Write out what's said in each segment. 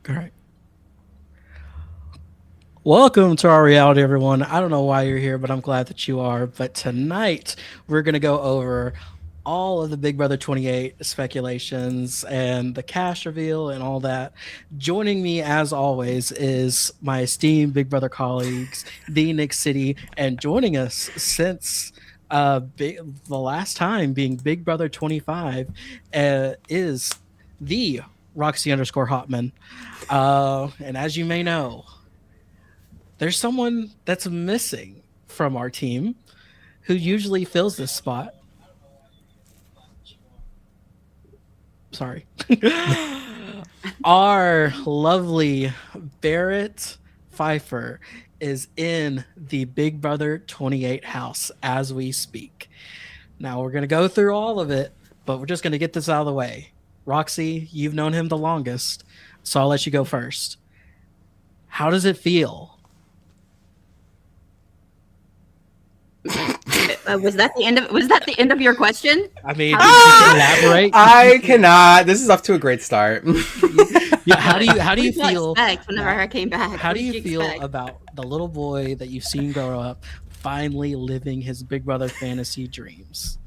All right. Welcome to our reality, everyone. I don't know why you're here, but I'm glad that you are. But tonight, we're going to go over all of the Big Brother 28 speculations and the cast reveal and all that. Joining me, as always, is my esteemed Big Brother colleagues, the Nick City, and joining us since the last time being Big Brother 25 is the Roxy underscore Hotman. And as you may know, there's someone that's missing from our team who usually fills this spot. Sorry. Our lovely Barrett Pfeiffer is in the Big Brother 28 house as we speak. Now we're going to go through all of it, but we're just going to get this out of the way. Roxy, you've known him the longest, so I'll let you go first. How does it feel? Was that the end of your question? I mean, elaborate. I cannot. This is off to a great start. Yeah, how do you feel whenever I came back? How do you feel about the little boy that you've seen grow up finally living his Big Brother fantasy dreams?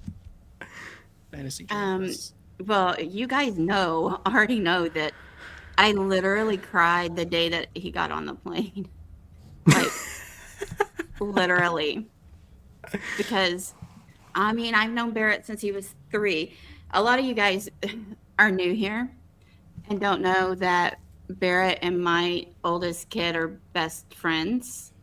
Well, you guys already know that I literally cried the day that he got on the plane. Like, literally. Because, I mean, I've known Barrett since he was 3. A lot of you guys are new here and don't know that Barrett and my oldest kid are best friends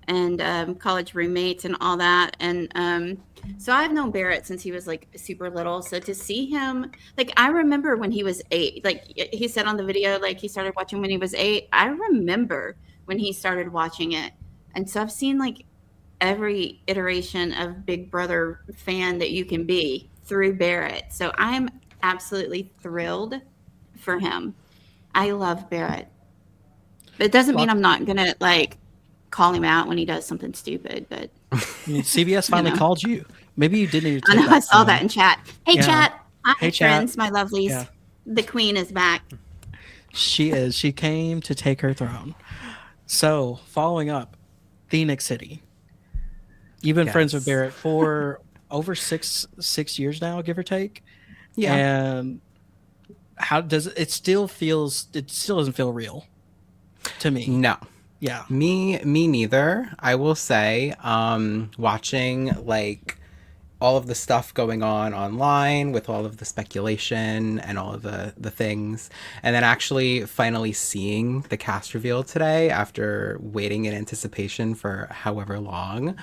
and college roommates and all that. And so I've known Barrett since he was like super little. So to see him, like, I remember when he was 8, like he said on the video, like he started watching when he was 8. I remember when he started watching it. And so I've seen like every iteration of Big Brother fan that you can be through Barrett. So I'm absolutely thrilled for him. I love Barrett. But it doesn't mean I'm not going to like call him out when he does something stupid, but CBS finally called you. Maybe you didn't even I know, I saw that in chat. Hey, chat. Hi, hey, friends, chat. my lovelies. Yeah. The queen is back. She is. She came to take her throne. So, following up, Phoenix City. You've been friends with Barrett for over six years now, give or take. Yeah. And how does it still feels? It still doesn't feel real to me. No. Yeah. Me neither. I will say, watching like all of the stuff going on online with all of the speculation and all of the things, and then actually finally seeing the cast reveal today after waiting in anticipation for however long,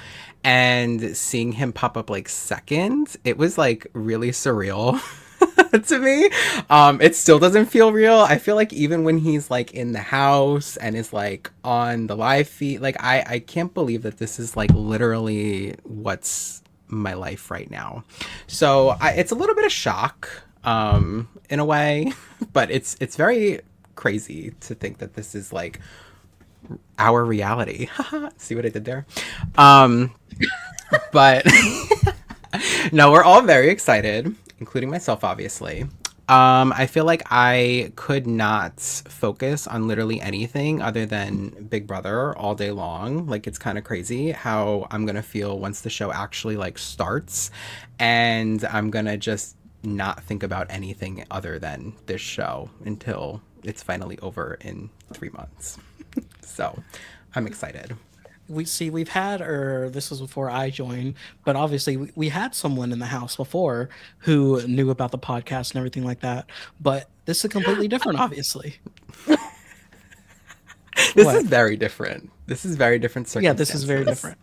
and seeing him pop up like second, it was like really surreal. To me, it still doesn't feel real. I feel like even when he's like in the house and is like on the live feed, like I can't believe that this is like literally what's my life right now. So it's a little bit of shock in a way, but it's very crazy to think that this is like our reality. See what I did there? But no, we're all very excited, including myself, obviously. I feel like I could not focus on literally anything other than Big Brother all day long. Like, it's kind of crazy how I'm gonna feel once the show actually like starts, and I'm gonna just not think about anything other than this show until it's finally over in 3 months. So I'm excited. We've had, or this was before I joined, but obviously we had someone in the house before who knew about the podcast and everything like that. But this is completely different, obviously. This is very different. This is very different circumstances. Yeah, this is very different.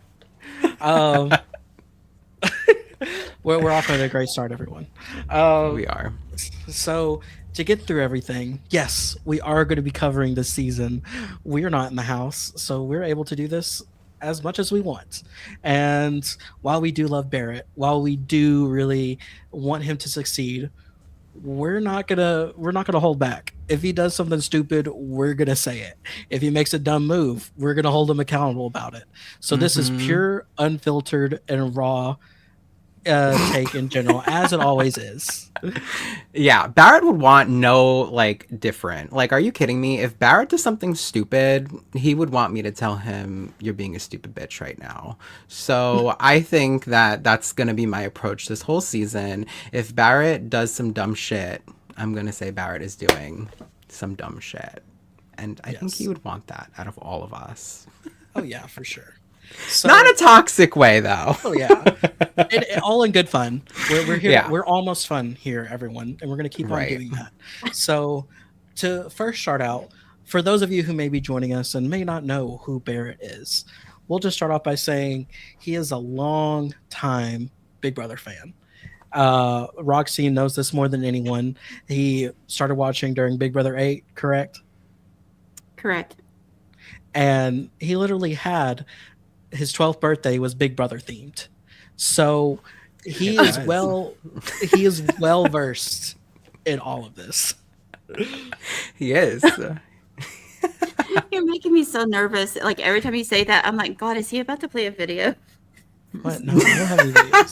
We're off to a great start, everyone. We are. So to get through everything, yes, we are going to be covering this season. We're not in the house, so we're able to do this as much as we want. And while we do love Barrett, while we do really want him to succeed, we're not gonna hold back. If he does something stupid, we're gonna say it. If he makes a dumb move, we're gonna hold him accountable about it. So this is pure, unfiltered, and raw take in general, as it always is. Yeah, Barrett would want no like different. Like, are you kidding me? If Barrett does something stupid, he would want me to tell him you're being a stupid bitch right now. So I think that that's gonna be my approach this whole season. If Barrett does some dumb shit, I'm gonna say Barrett is doing some dumb shit, and I think he Yes. would want that out of all of us. Oh yeah, for sure. So, Not a toxic way though. oh yeah, all in good fun. We're here. Yeah. We're almost fun here, everyone, and we're gonna keep on Right. doing that. So, to first start out, for those of you who may be joining us and may not know who Barrett is, we'll just start off by saying he is a long time Big Brother fan. Roxy knows this more than anyone. He started watching during Big Brother 8, correct? Correct. And he literally had his 12th birthday was Big Brother themed. So he is well versed in all of this. He is. You're making me so nervous. Like every time you say that, I'm like, God, is he about to play a video? What? No, I don't have any videos.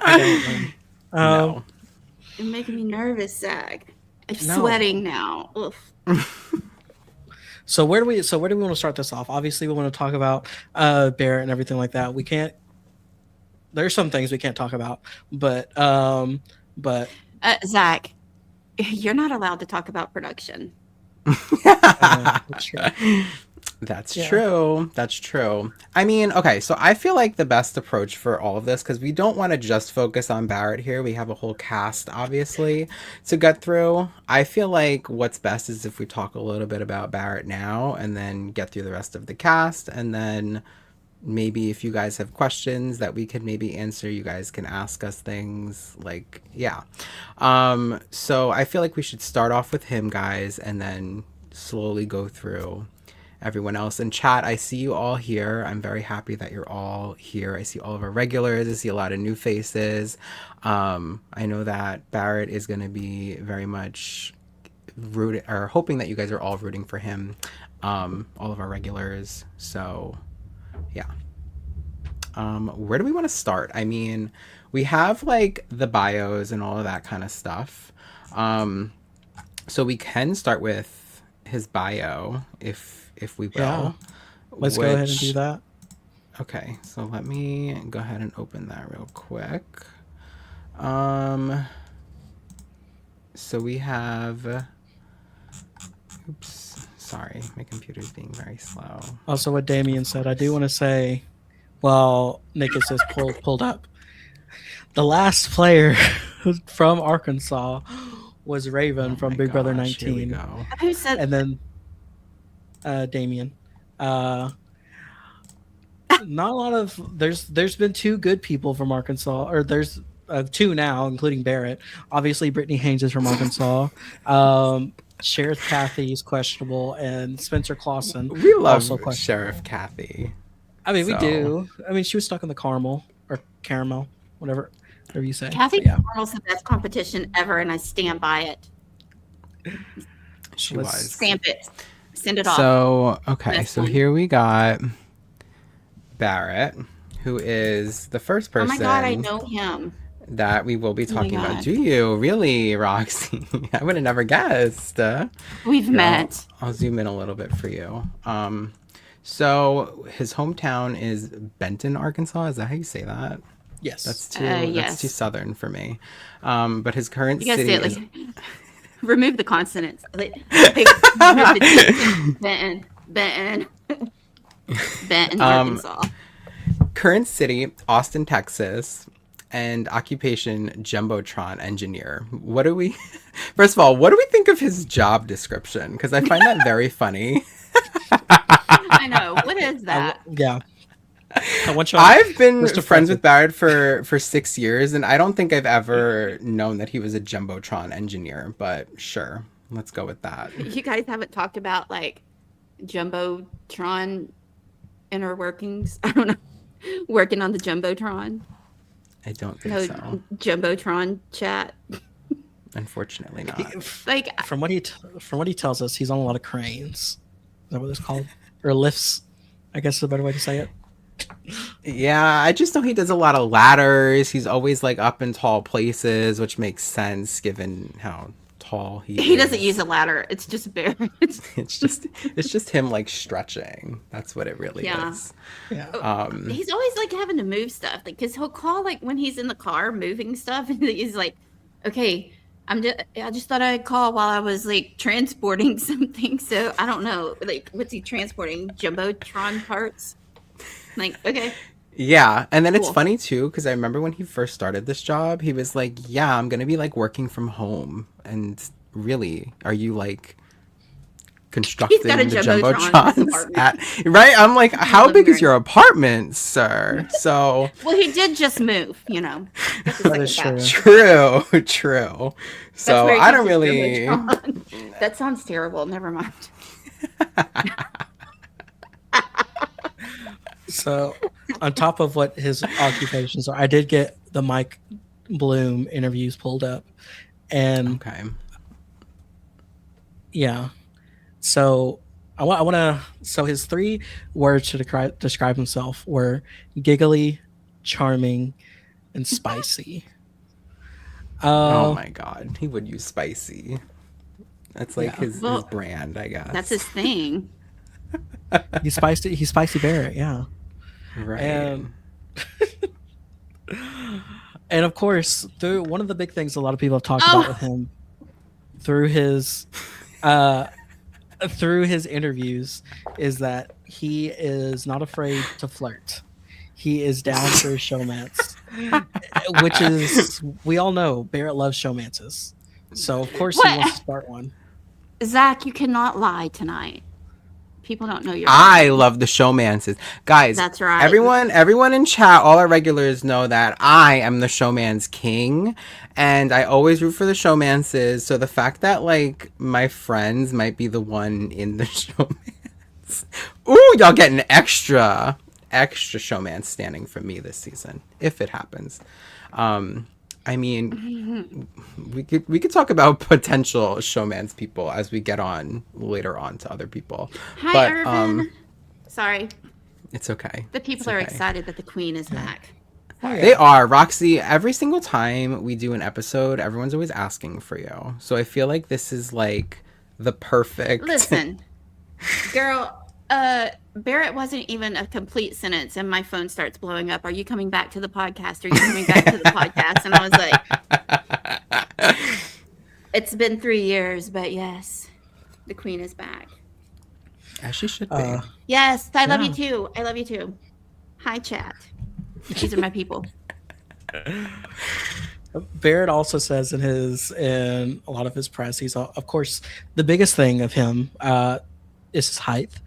I don't. No. You're making me nervous, Zack. I'm No. sweating now. Oof. So where do we want to start this off? Obviously, we want to talk about Barrett and everything like that. We can't. There's some things we can't talk about, but Zack, you're not allowed to talk about production. that's true. That's Yeah. true. That's true. I mean, okay, so I feel like the best approach for all of this, because we don't want to just focus on Barrett here. We have a whole cast, obviously, to get through. I feel like what's best is if we talk a little bit about Barrett now and then get through the rest of the cast. And then maybe if you guys have questions that we could maybe answer, you guys can ask us things. Like, yeah. So I feel like we should start off with him, guys, and then slowly go through everyone else in chat. I see you all here. I'm very happy that you're all here. I see all of our regulars. I see a lot of new faces. I know that Barrett is going to be very much rooting or hoping that you guys are all rooting for him. All of our regulars. So yeah. Where do we want to start? I mean, we have like the bios and all of that kind of stuff. So we can start with his bio if we will. Yeah. Let's go ahead and do that. Okay, so let me go ahead and open that real quick. So we have, oops, sorry, my computer's being very slow. Also, what Damien said, I do want to say, well, Nick is just pulled up. The last player from Arkansas was Raven Oh from my Big Brother gosh, here we 19, go. Who said and then Damien. Not a lot of there's been two good people from Arkansas, or there's two now, including Barrett. Obviously, Brittany Haynes is from Arkansas. Sheriff Kathy is questionable, and Spencer Clausen We love also questionable. Sheriff Kathy. I mean, we So- do. I mean, she was stuck in the caramel, whatever you say. Kathy But yeah, Carmel's the best competition ever, and I stand by it. She Let's was. Stamp it. Send it off. So, okay, Best so one. here we got Barrett, who is the first Oh person my God, I know him. that we will be Oh my talking about. God. Do you really, Roxy? I would have never guessed. We've Here, met. I'll zoom in a little bit for you. So his hometown is Benton, Arkansas. Is that how you say that? yes. That's too Yes. southern for me. But his current You guys city say it is like remove the consonants. Like, remove the Benton, Benton, Benton, Arkansas. current city, Austin, Texas, and occupation Jumbotron engineer. What do we First of all, what do we think of his job description? Because I find that very funny. I know. What is that? Yeah. I want you. I've been Mr. friends President. with Barrett for 6 years, and I don't think I've ever known that he was a Jumbotron engineer, but sure, let's go with that. You guys haven't talked about like Jumbotron inner workings. I don't know. Working on the Jumbotron. I don't think No so. Jumbotron chat. Unfortunately not. Like From what he tells us, he's on a lot of cranes. Is that what it's called? Or lifts, I guess is a better way to say it. Yeah, I just know he does a lot of ladders. He's always like up in tall places, which makes sense given how tall he He doesn't use is. a ladder. It's just Barrett. It's just it's just him like stretching. That's what it really Yeah. is. Yeah. Oh, Um he's always like having to move stuff, like because he'll call like when he's in the car moving stuff, and he's like, "Okay, I just thought I'd call while I was like transporting something." So I don't know, like what's he transporting? Jumbotron parts? Like, okay, yeah, and then it's cool. funny too because I remember when he first started this job, he was like, "Yeah, I'm going to be like working from home." And really, are you like He's got a constructing the jumbotron in his jumbotrons apartment at right? I'm like, in the how living big is room. your apartment, sir? So Well, he did just move. You know, that's the That second is true. batch. true, true. That's So where he I keeps don't his really. jumbotron. That sounds terrible. Never mind. So, on top of what his occupations are, I did get the Mike Bloom interviews pulled up, and Okay. yeah. So I want to. So his three words to describe himself were giggly, charming, and spicy. Oh Uh, my god, he would use spicy. That's like yeah. his Well, brand, I that's his guess. thing. He's spicy. He's spicy Barrett. Yeah, Right. and and of course, through one of the big things a lot of people have talked about with Oh, him through his uh through his interviews is that he is not afraid to flirt. He is down for his showmance, which is we all know Barrett loves showmances. So of course he wants to what? start one. Zach, you cannot lie tonight. People don't know you're I lying. love the showmances. Guys, That's right. everyone in chat, all our regulars know that I am the showman's king and I always root for the showmances. So the fact that like my friends might be the one in the showmance. Ooh, y'all getting extra showman standing from me this season if it happens. Um I mean, we could talk about potential showman's people as we get on later on to other people. Hi, But Irvin. Sorry, it's okay. the It's people are okay. excited that the queen is back. Oh Sorry. They yeah. are. Roxy, every single time we do an episode, everyone's always asking for you. So I feel like this is like the perfect. Listen, girl, Barrett wasn't even a complete sentence, and my phone starts blowing up. Are you coming back to the podcast? Are you coming back to the podcast? And I was like, it's been 3 years, but yes, the queen is back. As she should be. Uh, Yes, I love you yeah. too. I love you too. Hi, chat. These are my people. Barrett also says in a lot of his press, he's of course the biggest thing of him is his height,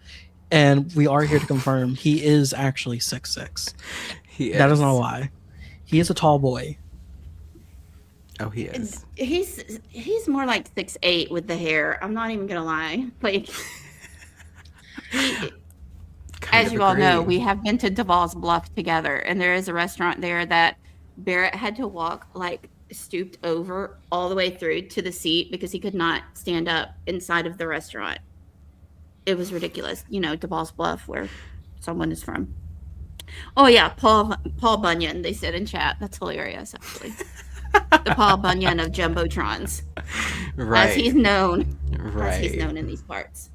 and we are here to confirm he is actually 6'6". He That is not a is. lie. He is a tall boy. Oh, he is. He's more like 6'8" with the hair. I'm not even gonna lie. Like he, Kind as of you all know, agree. we have been to Duval's Bluff together, and there is a restaurant there that Barrett had to walk like stooped over all the way through to the seat because he could not stand up inside of the restaurant. It was ridiculous. You know, Duval's Bluff, where someone is from. Oh yeah, Paul Bunyan. They said in chat. That's hilarious, actually. The Paul Bunyan of jumbotrons, as Right. he's known, Right. in these parts.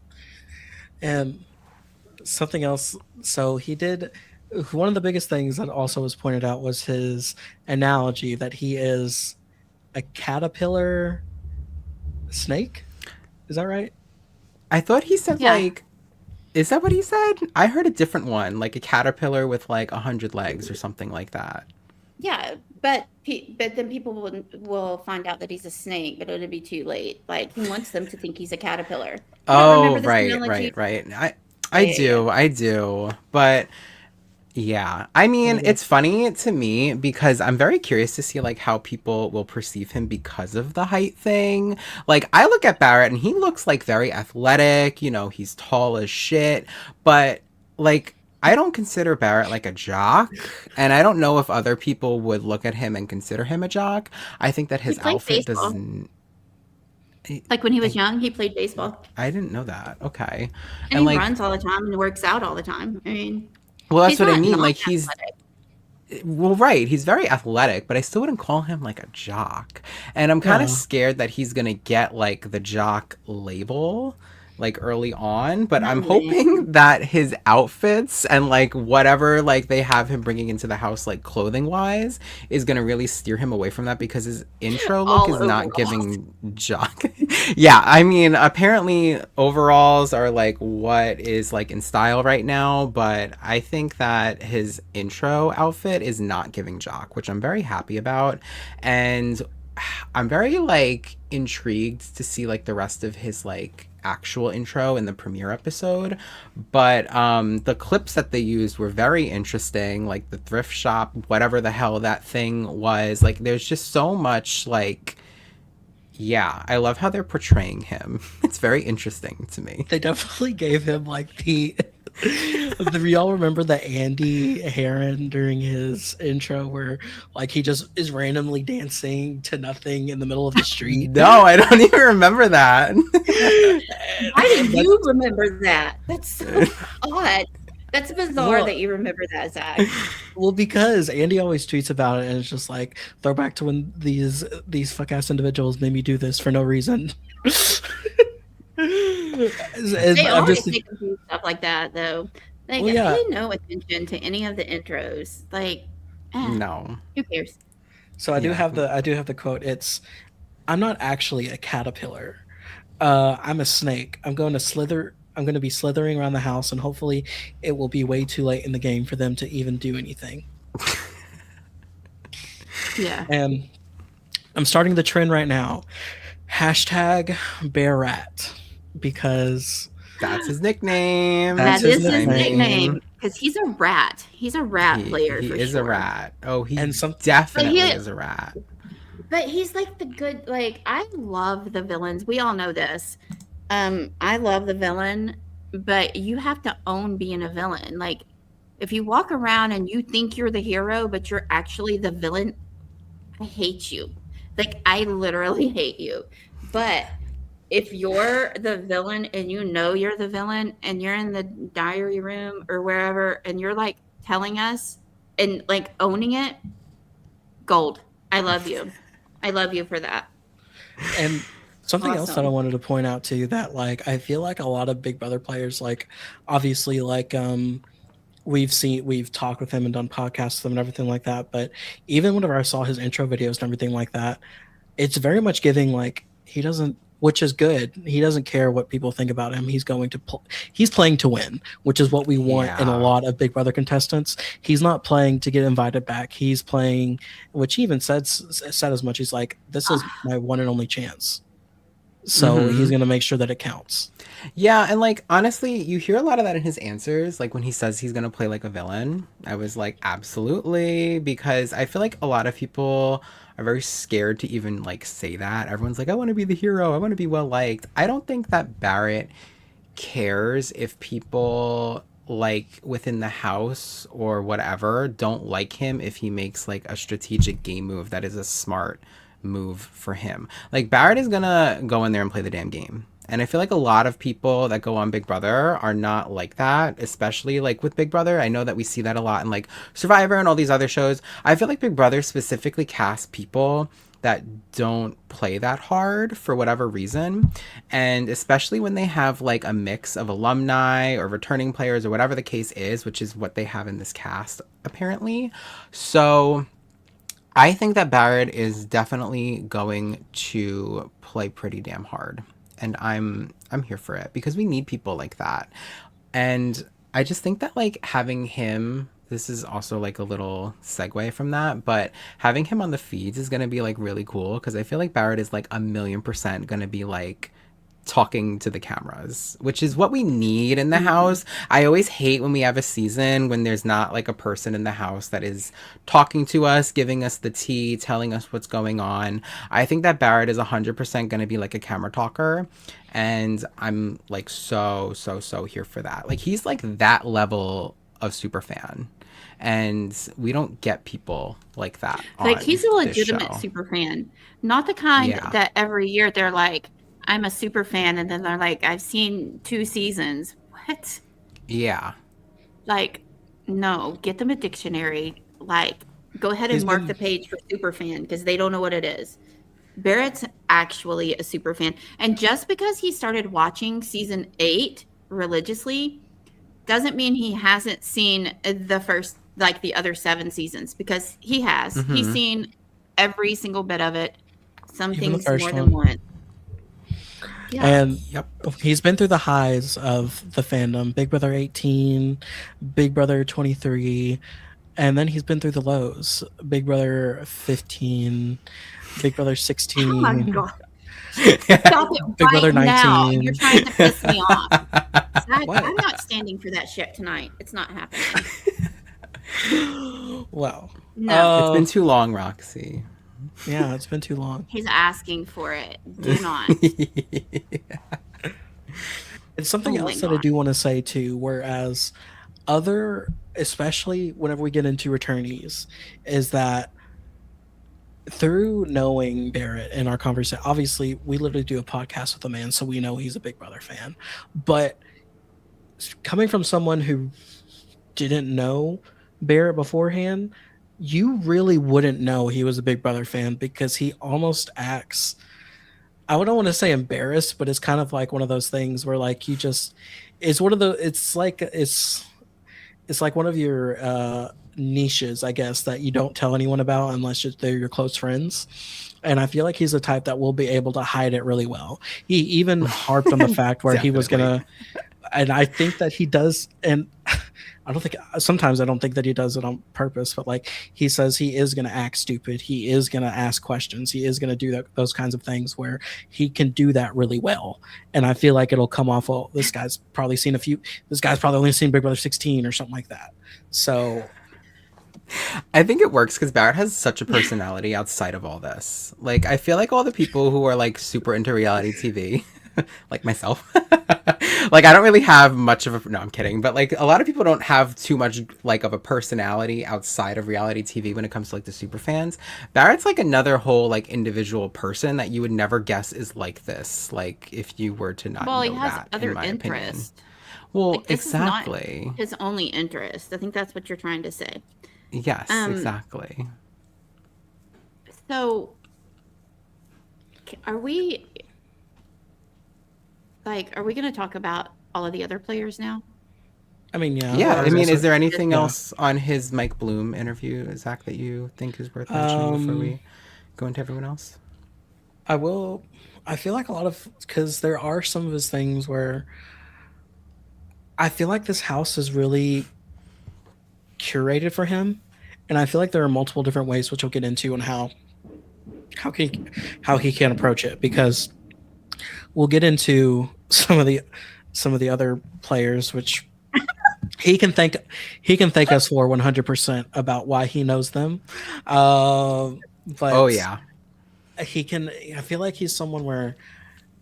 And something else. So he did. One of the biggest things that also was pointed out was his analogy that he is a caterpillar snake. Is that right? I thought he said Yeah, like. Is that what he said? I heard a different one, like a caterpillar with like 100 legs or something like that. yeah, but then people will find out that he's a snake, but it'll be too late. Like he wants them to think he's a caterpillar. You don't Oh, remember this right, analogy? right, right. I Yeah, yeah, do, I do. But yeah, I Let mean, me go. it's funny to me because I'm very curious to see like how people will perceive him because of the height thing. Like I look at Barrett and he looks like very athletic, he's tall as shit, but like I don't consider Barrett like a jock, and I don't know if other people would look at him and consider him a jock. I think that he his played outfit baseball. doesn't. Like when he was I, young, he played baseball, I didn't know that. Okay. and And he like runs all the time and works out all the time. I mean, Well, that's He's what I not mean. Like non-athletic. well, right, he's very athletic, but I still wouldn't call him like a jock. And I'm kind of No, scared that he's gonna get like the jock label like early on, but No I'm way. hoping that his outfits and like whatever like they have him bringing into the house like clothing wise is gonna really steer him away from that because his intro look All is not overalls. giving jock. Yeah, I mean, apparently overalls are like what is like in style right now, but I think that his intro outfit is not giving jock, which I'm very happy about. And I'm very like intrigued to see like the rest of his like actual intro in the premiere episode, but the clips that they used were very interesting, like the thrift shop, whatever the hell that thing was. Like there's just so much like, yeah, I love how they're portraying him. It's very interesting to me. they definitely gave him like the y'all remember the Andy Heron during his intro where like he just is randomly dancing to nothing in the middle of the street. No, I don't even remember that. Why do That's you remember that? That's so odd. That's bizarre well, that you remember that, Zach. well, because Andy always tweets about it, and it's just like throwback to when these fuck ass individuals made me do this for no reason. They I'm always just make them do stuff like that, though. Like, well, yeah. pay no attention to any of the intros. Like, No. who cares? So Yeah. I do have the quote. It's I'm not actually a caterpillar. I'm a snake. I'm going to slither. I'm going to be slithering around the house, and hopefully, it will be way too late in the game for them to even do anything. Yeah. And I'm starting the trend right now. Hashtag bear rat because That's his nickname. That's That his is his nickname. nickname because he's a rat. He's a rat player He for is sure. a rat. Oh, he And some definitely But he- is a rat. But he's like the good. Like, I love the villains. We all know this. I love the villain, but you have to own being a villain. Like, if you walk around and you think you're the hero, but you're actually the villain, I hate you. Like, I literally hate you. But if you're the villain and you know you're the villain and you're in the diary room or wherever and you're like telling us and like owning it, gold. I love you. I love you for that. and something else that I Awesome. wanted to point out too that like I feel like a lot of Big Brother players like obviously like we've talked with him and done podcasts with him and everything like that, but even whenever I saw his intro videos and everything like that, it's very much giving like he doesn't, which is good. He doesn't care what people think about him. He's going to he's playing to win, which is what we want in a Yeah. lot of Big Brother contestants. He's not playing to get invited back. He's playing, which he even said as much. He's like, this is my one and only chance. So he's going to make sure that it counts. Yeah, and like honestly, you hear a lot of that in his answers. Like when he says he's gonna play like a villain, I was like, absolutely, because I feel like a lot of people are very scared to even like say that. Everyone's like, I want to be the hero. I want to be well liked. I don't think that Barrett cares if people like within the house or whatever don't like him if he makes like a strategic game move that is a smart move for him. Like Barrett is gonna go in there and play the damn game. And I feel like a lot of people that go on Big Brother are not like that, especially like with Big Brother. I know that we see that a lot in like Survivor and all these other shows. I feel like Big Brother specifically casts people that don't play that hard for whatever reason. And especially when they have like a mix of alumni or returning players or whatever the case is, which is what they have in this cast apparently. So I think that Barrett is definitely going to play pretty damn hard. And I'm here for it because we need people like that. And I just think that like having him, this is also like a little segue from that, but having him on the feeds is going to be like really cool because I feel like Barrett is like 1,000,000% going to be like talking to the cameras, which is what we need in the house. I always hate when we have a season when there's not like a person in the house that is talking to us, giving us the tea, telling us what's going on. I think that Barrett is 100% going to be like a camera talker. And I'm like so here for that. Like he's like that level of super fan. And we don't get people like that. Like, on he's a this legitimate show. super fan, not the kind Yeah. that every year they're like, I'm a super fan, and then they're like, I've seen 2 seasons. What? Yeah. Like, No, get them a dictionary. Like, go ahead and He's mark the been page for superfan because they don't know what it is. Barrett's actually a super fan. And just because he started watching season 8 religiously doesn't mean he hasn't seen the first, like the other 7 seasons, because he has. He's Mm-hmm. seen every single bit of it, some even the things first more than one, once. Yeah. and Yep. he's been through the highs of the fandom. Big Brother 18, Big Brother 23, and then he's been through the lows. Big Brother 15, Big Brother Oh my 16, God. Stop it Big right Brother now. You're 19. trying to piss me off. Zach, What? I'm not standing for that shit tonight. It's not happening. Well, No. It's been too long, Roxy. yeah, it's been too long. He's asking for it. Do not. It's Oh something my else that I God. do want to say too, whereas other, especially whenever we get into returnees, is that through knowing Barrett in our conversation, obviously we literally do a podcast with the man, so we know he's a Big Brother fan. But coming from someone who didn't know Barrett beforehand, you really wouldn't know he was a Big Brother fan because he almost acts, I don't want to say embarrassed, but it's kind of like one of those things where like you just, it's one of the, it's like one of your niches, I guess, that you don't tell anyone about unless they're your close friends. And I feel like he's the type that will be able to hide it really well. He even harped on the fact where he was Definitely. gonna, and I think that he does, and I don't think, sometimes I don't think that he does it on purpose, but like he says he is going to act stupid. He is going to ask questions. He is going to do those kinds of things where he can do that really well. And I feel like it'll come off, well, this guy's probably only seen Big Brother 16 or something like that. So, I think it works because Barrett has such a personality outside of all this. Like, I feel like all the people who are like super into reality TV, like myself, like I don't really have much of a. No, I'm kidding. But like a lot of people don't have too much like of a personality outside of reality TV when it comes to like the super fans. Barrett's like another whole like individual person that you would never guess is like this. Like if you were to not Well, he know has that, in other my opinion. interests. Well, Like, this is not exactly. his only interest. I think that's what you're trying to say. Yes, Um, exactly. so are we are we going to talk about all of the other players now? I mean, yeah, Yeah, I I was mean, is also, there Just anything yeah. else on his Mike Bloom interview, Zach, that you think is worth mentioning before Um, we go into everyone else? I will, I feel like a lot of, because there are some of his things where I feel like this house is really curated for him. And I feel like there are multiple different ways which we'll get into on how he how he can approach it, because we'll get into some of the other players which he can thank he can thank us for 100% about why he knows them. Oh, But yeah. he can, I feel like he's someone where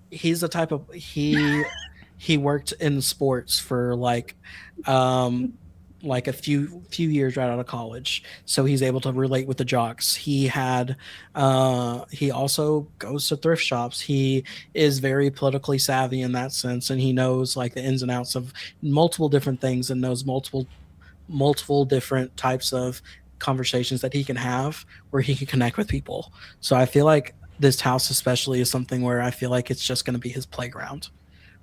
he's the type of, he worked in sports for um like a few years right out of college, so he's able to relate with the jocks. He also goes to thrift shops. He is very politically savvy in that sense, and he knows like the ins and outs of multiple different things, and knows multiple different types of conversations that he can have where he can connect with people. So I feel like this house especially is something where I feel like it's just going to be his playground,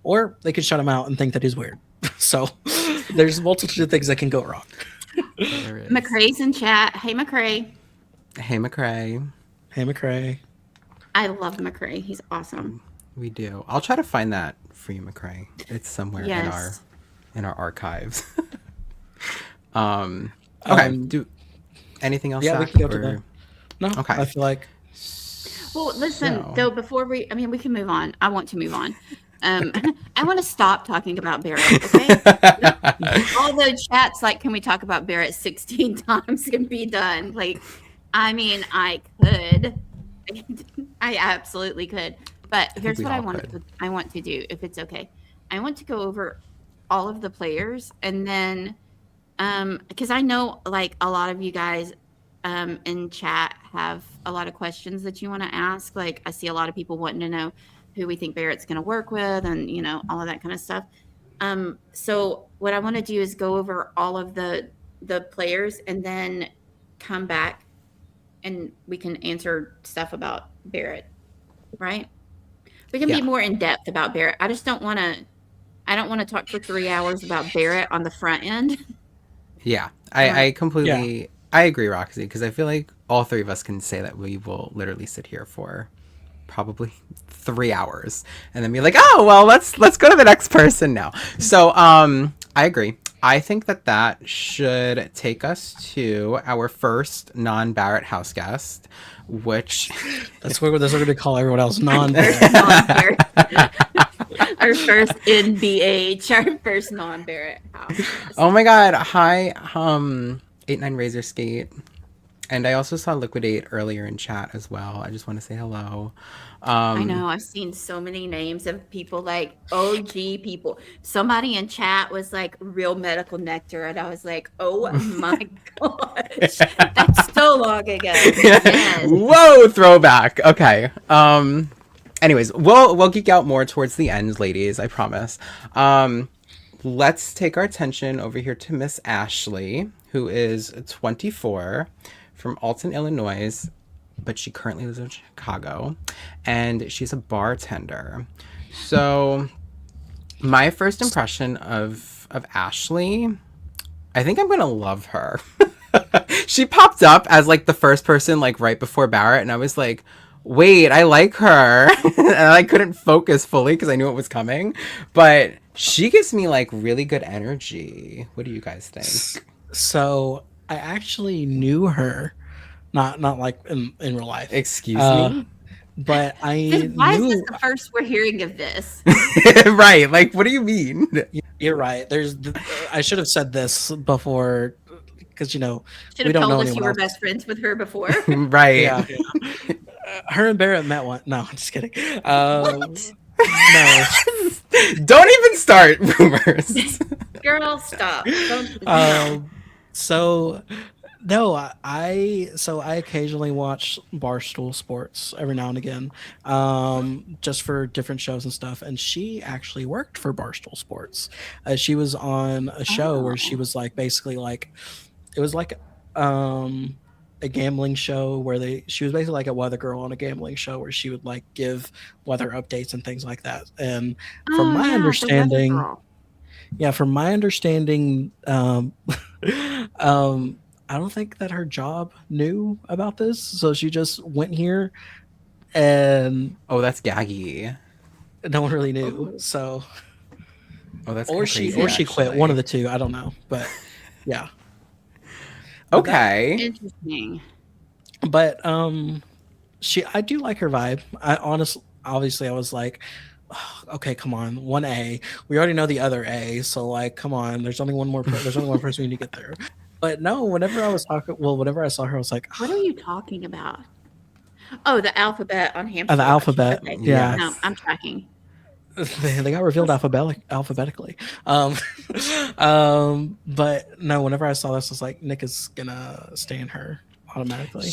or they could shut him out and think that he's weird. So there's multitude of things that can go wrong. There is. McCrae's in chat. Hey, McCrae. Hey, McCrae. Hey, McCrae. I love McCrae. He's awesome. We do. I'll try to find that for you, McCrae. It's somewhere Yes. in our archives. um. Okay. Um, Do anything else, yeah, we Zach? can go to Or no. okay. I feel like Well, listen, So though, before I mean, we can move on. I want to move on. Um, I want to stop talking about Barrett, okay? All the chats, like, can we talk about Barrett 16 times and be done? Like, I mean, I could. I absolutely could. But I think here's we what all could. I want to do, if it's okay. I want to go over all of the players, and then because I know like a lot of you guys in chat have a lot of questions that you want to ask. Like, I see a lot of people wanting to know who we think Barrett's going to work with, and all of that kind of stuff. So what I want to do is go over all of the players, and then come back and we can answer stuff about Barrett, right? We can be Yeah. more in depth about Barrett. I just don't want to. I don't want to talk for 3 hours about Barrett on the front end. Yeah. Um, I Yeah. completely I agree, Roxy, because I feel like all three of us can say that we will literally sit here for probably 3 hours and then be like, oh well, let's go to the next person now. So I agree. I think that should take us to our first non-Barrett house guest, which That's what we're going to call everyone else non-Barrett. non-Barrett. Our first NBH, our first non-Barrett house. oh my god, hi 89 Razor Skate. And I also saw Liquidate earlier in chat as well. I just want to say hello. I know. I've seen so many names of people like OG people. Somebody in chat was like Real Medical Nectar, and I was like, oh my gosh, that's so long ago. Yes. Whoa, throwback. Okay. Anyways, we'll geek out more towards the end, ladies, I promise. Let's take our attention over here to Miss Ashley, who is 24 from Alton, Illinois, but she currently lives in Chicago, and she's a bartender. So my first impression of Ashley, I think I'm gonna love her. She popped up as like the first person like right before Barrett, and I was like, wait, I like her. And I couldn't focus fully because I knew it was coming, but she gives me like really good energy. What do you guys think? So I actually knew her, not like in real life. Excuse Uh, me. but I Why is this knew. the first we're hearing of this? Right, like what do you mean? You're right. I should have said this before, because Should we have don't know told us you anyone were else. best friends with her before. Right. Yeah, her and Barrett met one. No, I'm just kidding. What? No. Don't even start rumors. Girl, stop. Don't, no. So no, I occasionally watch Barstool Sports every now and again, just for different shows and stuff. And she actually worked for Barstool Sports. She was on a show where she Oh. was like basically like it was like a gambling show where she was basically like a weather girl on a gambling show where she would like give weather updates and things like that. And from Oh, my yeah, the weather understanding, girl. yeah, from my understanding, I don't think that her job knew about this, so she just went here, and Oh, that's gaggy. no one really knew. Oh. So, Oh, that's or kinda she crazy, quit. One actually. of the two. I don't know, but yeah. Okay. Interesting. But I do like her vibe. Obviously, I was like, "Oh, okay, come on, 1A. We already know the other A, so like, come on. There's only one more. There's only one person we need to get there. But no, whenever I saw her, I was like, What are you talking about? Oh, the alphabet on oh, Hamster the Watch. alphabet. Okay. Yeah, No, Yes. I'm tracking. they got revealed alphabetically. But no, whenever I saw this, I was like, Nick is gonna stay in her automatically.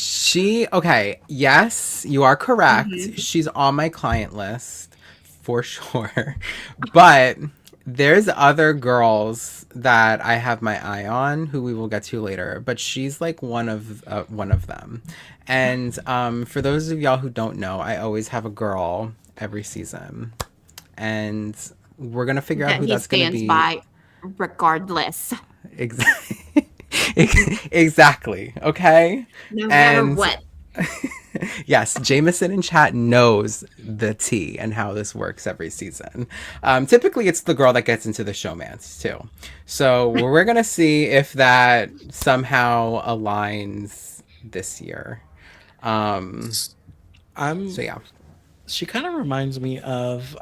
Okay, yes, you are correct. Mhm. She's on my client list for sure. But there's other girls that I have my eye on who we will get to later, but she's like one of them. And for those of y'all who don't know, I always have a girl every season. And we're going to figure out That who he that's going to stands be. by regardless, Exactly. Exactly. Okay. no matter And what. yes, Jameson in chat knows the tea and how this works every season. Typically, it's the girl that gets into the showmance too. So we're gonna see if that somehow aligns this year. I'm. So yeah, She kind of reminds me of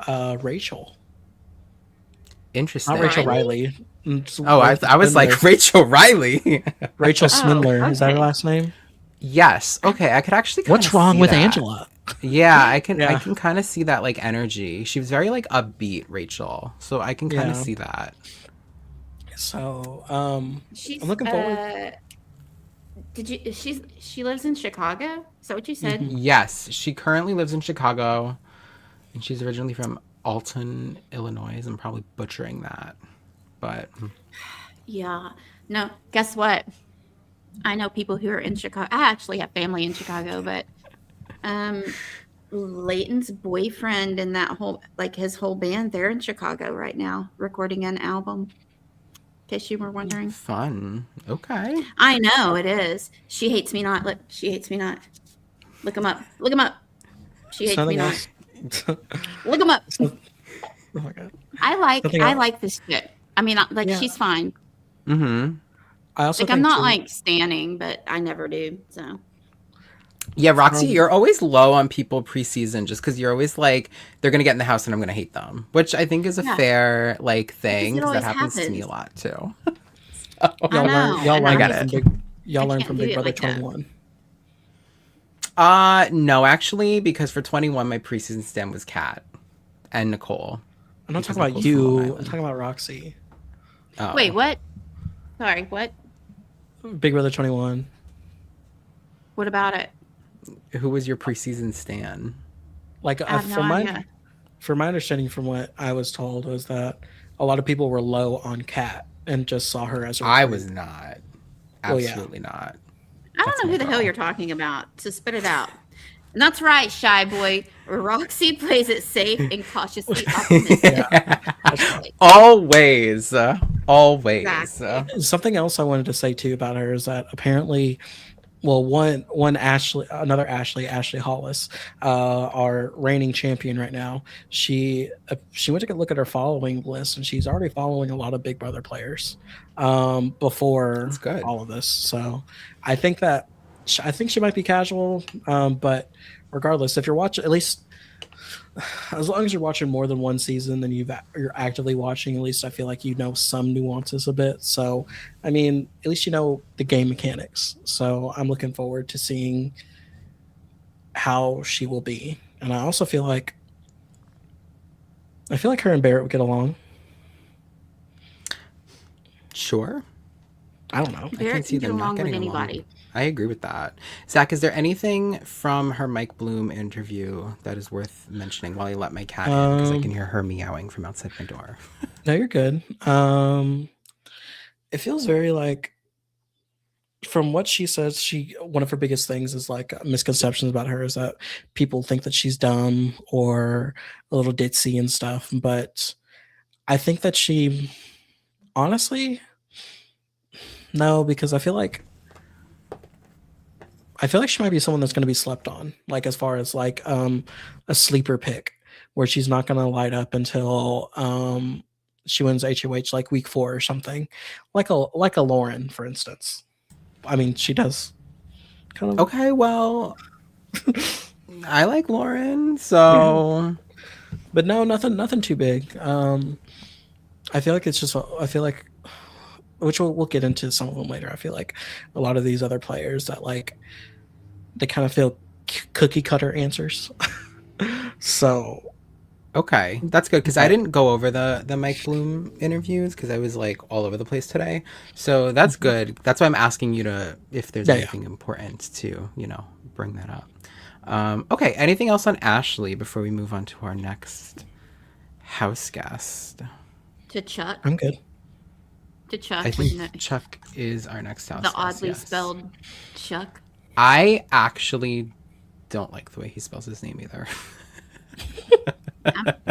Rachel, interesting. not Rachel Riley? Riley. It's Oh, I was like Smindler. Rachel Riley. Rachel Oh, Smindler. Is that her okay. last name? Yes. Okay, I could actually. Kinda What's wrong see with that. Angela? Yeah, I can Yeah. kind of see that like energy. She was very like upbeat, Rachel. So I can kind of Yeah. see that. So, She's I'm looking forward. she lives in Chicago? Is that what you said? Mhm. Yes, she currently lives in Chicago, and she's originally from Alton, Illinois. I'm probably butchering that, but Yeah. No, guess what? I know people who are in Chicago. I actually have family in Chicago, but um, Leighton's boyfriend and that whole, like his whole band, they're in Chicago right now recording an album. In case you were wondering. Fun. Okay. I know it is. She hates me not. Look, she hates me not. Look him up. Look him up. She hates me Something not. else. Look him up. Oh my god. Something I else. like this chick. I mean, like Yeah. she's fine. Mm-hmm. I also Like I'm think not too. like standing, but I never do. So Yeah, Roxy, Um, you're always low on people preseason just because you're always like, they're going to get in the house and I'm going to hate them, which I think is a yeah, fair, like, because thing it because that always happens to me a happens. lot too. I know, y'all and I learn get from it. I y'all learn can't from do Big it Brother like that. 21. No, actually, because for 21, my preseason stand was Kat and Nicole I'm not because talking about Nicole's from Long you. I'm Island. talking about Roxy. Wait, Oh, what? Sorry, what? Big Brother 21. What about it? who was your preseason stand? Like I have no idea. from my understanding, from what I was told, was that a lot of people were low on Kat and just saw her as a I was recruit. not. Well, yeah. Absolutely not. I That's don't know my who the hell girl. you're talking about. So spit it out. And that's right, shy boy. Roxy plays it safe and cautiously optimistic. Yeah, that's right. Always. Always. Exactly. Something else I wanted to say too about her is that apparently, well, one Ashley, another Ashley Hollis, our reigning champion right now. She went to look at her following list, and she's already following a lot of Big Brother players That's before good. all of this. So I think that I think she might be casual, but regardless, if you're watching, at least as long as you're watching more than one season, then you're actively watching. At least I feel like you know some nuances a bit. So, I mean, at least you know the game mechanics. So I'm looking forward to seeing how she will be. And I feel like her and Barrett would get along. Sure. I don't know. I can Barrett see can get them not along with getting along. anybody. I agree with that. Zach, is there anything from her Mike Bloom interview that is worth mentioning while I let my cat in? Because I can Um, hear her meowing from outside my door. no, you're good. It feels very like from what she says, she one of her biggest things is like misconceptions about her is that people think that she's dumb or a little ditzy and stuff. But I think that she honestly no, because I feel like she might be someone that's going to be slept on, like as far as like a sleeper pick, where she's not going to light up until she wins HOH like week 4 or something, like a Lauren, for instance. I mean, she does kind of. Okay, well, I like Lauren, Yeah. so But no, nothing too big. I feel like I feel like, which we'll get into some of them later. I feel like a lot of these other players that like they kind of feel cookie cutter answers. So okay, that's good because I but didn't go over the Mike Bloom interviews because I was like all over the place today. So that's good. That's why I'm asking you to if there's yeah, yeah. anything important to bring that up. Okay, anything else on Ashley before we move on to our next house guest? To Chuck. I'm good. To Chuck I with think Chuck is our next house the guest. oddly Yes. spelled Chuck. I actually don't like the way he spells his name either.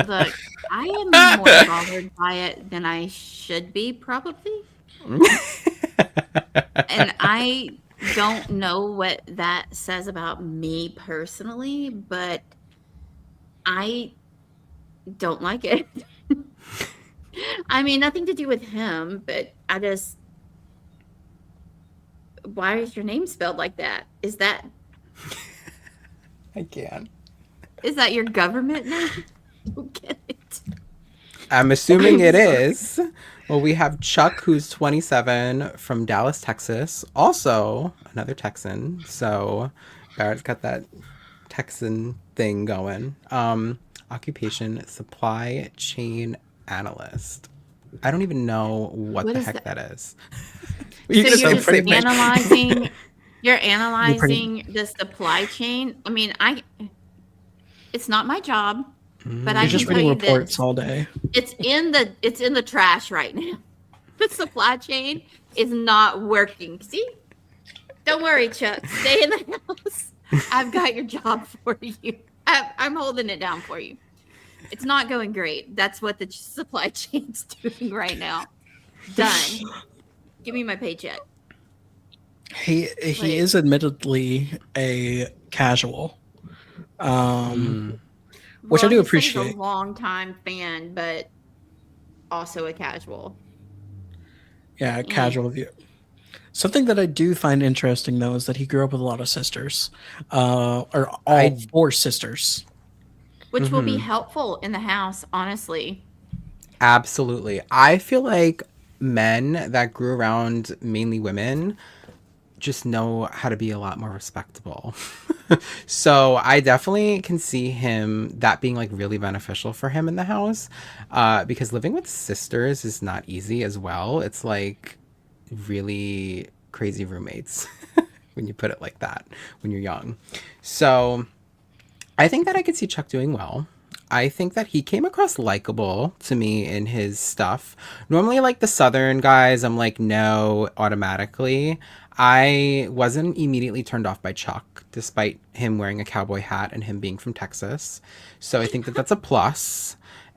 Look, I am more bothered by it than I should be, probably. And I don't know what that says about me personally, but I don't like it. I mean, nothing to do with him, but I just. Why is your name spelled like that? I can't. Is that your government name? I don't get it. I'm assuming it is. Well, we have Chuck, who's 27 from Dallas, Texas. Also, another Texan. So Barrett's got that Texan thing going. Occupation, supply chain analyst. I don't even know what What the is heck that? that is. So You just you're said just pretty much. analyzing. You're You're pretty. analyzing the supply chain. I mean, it's not my job, but I You're can just tell reading you reports this: all day. it's in the trash right now. the supply chain is not working. See? Don't worry, Chuck. Stay in the house. I've got your job for you. I'm holding it down for you. It's not going great. That's what the supply chain's doing right now. Done. Give me my paycheck. He is admittedly a casual, which I do He said he's appreciate. a long-time fan, but also a casual. Yeah, casual view. Something that I do find interesting though is that he grew up with a lot of sisters, or all four sisters. Which will be helpful in the house, honestly. Absolutely. I feel like men that grew around mainly women just know how to be a lot more respectable. So I definitely can see him that being like really beneficial for him in the house, because living with sisters is not easy as well. It's like really crazy roommates when you put it like that when you're young. So I think that I could see Chuck doing well. I think that he came across likable to me in his stuff. Normally, like the Southern guys, I'm like, no, automatically. I wasn't immediately turned off by Chuck, despite him wearing a cowboy hat and him being from Texas. So I think that that's a plus.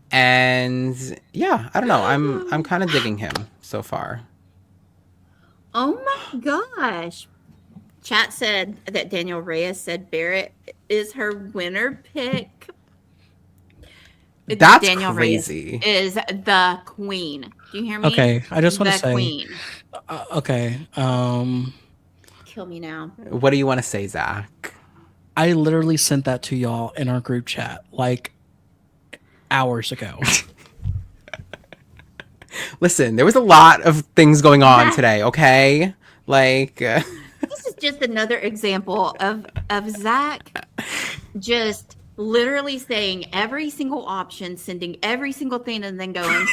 And yeah, I don't know. I'm kind of digging him so far. Oh my gosh. Chat said that Daniel Reyes said Barrett is her winner pick. That's Daniel crazy. Reyes is the queen. Do you hear me? Okay, I just want to The say, queen. okay, Kill me now. What do you want to say, Zach? I literally sent that to y'all in our group chat like hours ago. Listen, there was a lot of things going on today, okay? Like, This is just another example of Zack just literally saying every single option, sending every single thing, and then going,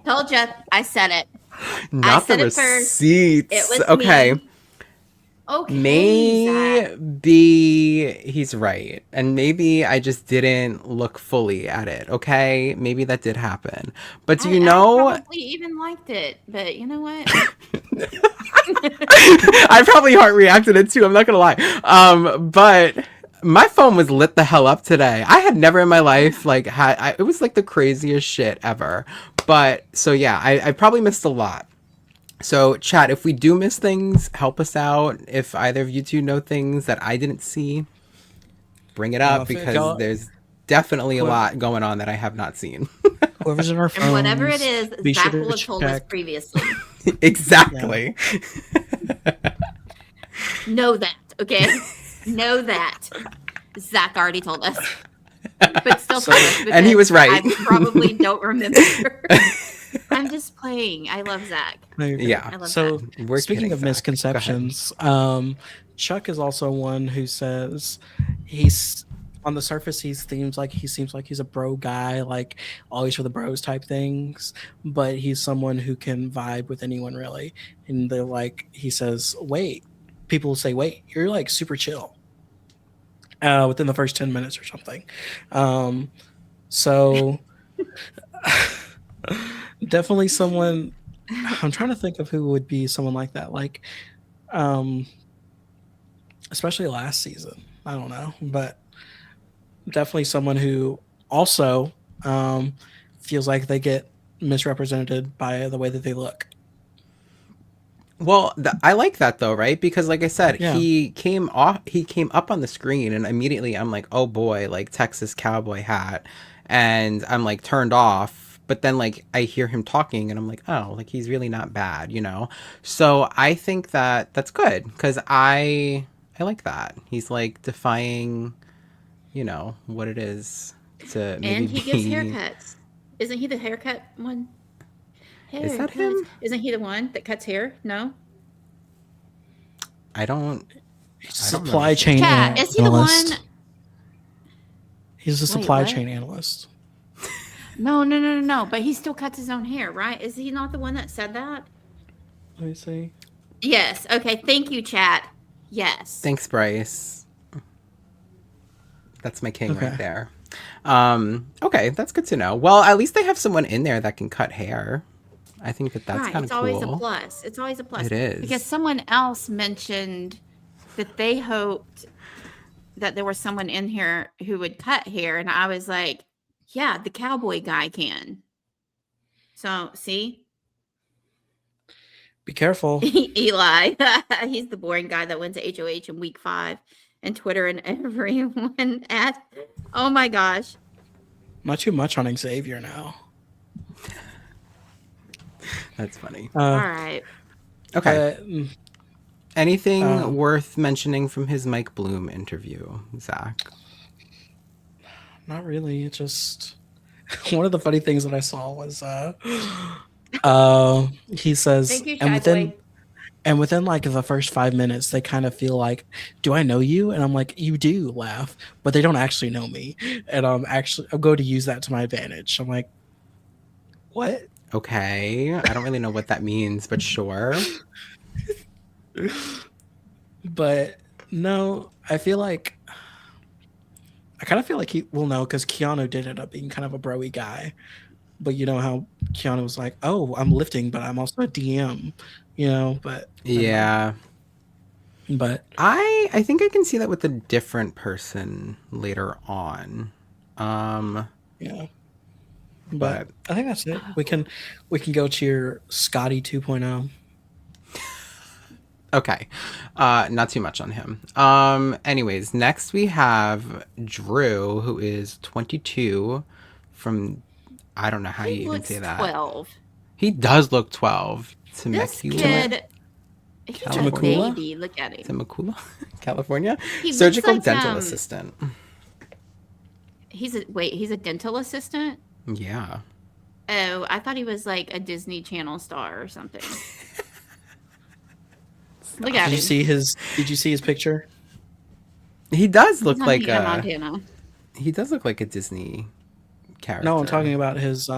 told you, I said it. not I said the it first. receipts. It was okay. me. Okay, Zack. Maybe he's right. And maybe I just didn't look fully at it, okay? Maybe that did happen. But do you know... I probably even liked it, but you know what? I probably heart reacted it too, I'm not gonna lie. But my phone was lit the hell up today. I had never in my life like it was like the craziest shit ever. But so yeah, I probably missed a lot. So chat, if we do miss things, help us out. If either of you two know things that I didn't see, bring it up, because there's definitely a lot going on that I have not seen. Whoever's in our phones, And whatever it is, be Zack sure will to have told us check. previously. Exactly. Know that, okay? Know that. Zack already told us. But still told us, And he was right. I probably don't remember. I'm just playing. I love Zack. Yeah. I love So Zack. We're speaking kidding, of Zach. Go ahead. misconceptions, Chuck is also one who says he's on the surface he seems like he's a bro guy, like always for the bros type things, but he's someone who can vibe with anyone really. And they're like, he says, wait, people will say, wait, you're like super chill within the first 10 minutes or something. So definitely someone. I'm trying to think of who would be someone like that, like especially last season. I don't know, but definitely someone who also feels like they get misrepresented by the way that they look. Well, I like that though, right? Because like I said, Yeah. he came up on the screen, and immediately I'm like, oh boy, like Texas cowboy hat, and I'm like turned off. But then like I hear him talking, and I'm like, oh, like he's really not bad, you know? So I think that that's good, because I like that. He's like defying, you know, what it is to maybe And he gives be... haircuts. Isn't he the haircut one? Is that Haircuts. him? Isn't he the one that cuts hair? No? I don't He's a I don't supply know. chain Cat, is he the analyst. one? He's a Wait, supply what? chain analyst. No. But he still cuts his own hair, right? Is he not the one that said that? Let me see. Yes. Okay. Thank you, chat. Yes. Thanks, Bryce. That's my king Okay. right there. Okay, that's good to know. Well, at least they have someone in there that can cut hair. I think that that's Right. kind It's of always a cool. plus. It's always a plus. It is. Because someone else mentioned that they hoped that there was someone in here who would cut hair. And I was like, yeah, the cowboy guy can. So, see? Be careful. Eli. He's the boring guy that went to HOH in week 5. And Twitter and everyone asked, oh my gosh. Not too much on Xavier now. That's funny. All right. Okay. Anything um, worth mentioning from his Mike Bloom interview, Zach? Not really. It just one of the funny things that I saw was he says Thank you, and Shy within Boy. and within like the first 5 minutes they kind of feel like, do I know you? And I'm like, you do, laugh, but they don't actually know me. And I'm going to use that to my advantage. I'm like, what? Okay. I don't really know what that means, but sure. But no, I kind of feel like he will know because Keanu did end up being kind of a broy guy. But you know how Keanu was like, "Oh, I'm lifting, but I'm also a DM," But Yeah. but I think I can see that with a different person later on. yeah, But but I think that's it. We can go to your Scotty 2.0. okay. Not too much on him. Anyways, next we have Drew, who is 22 from, I don't know how you He even looks say that. 12. He does look 12. This Temecula? kid, he's a Temecula? baby. Look at him. Temecula? California? He looks Surgical like, dental assistant. He's a dental assistant? Yeah. Oh, I thought he was like a Disney Channel star or something. Look at Did you him. see his? Did you see his picture? He does He's look on like Hannah a Montana. he does look like a Disney character. No, I'm talking about his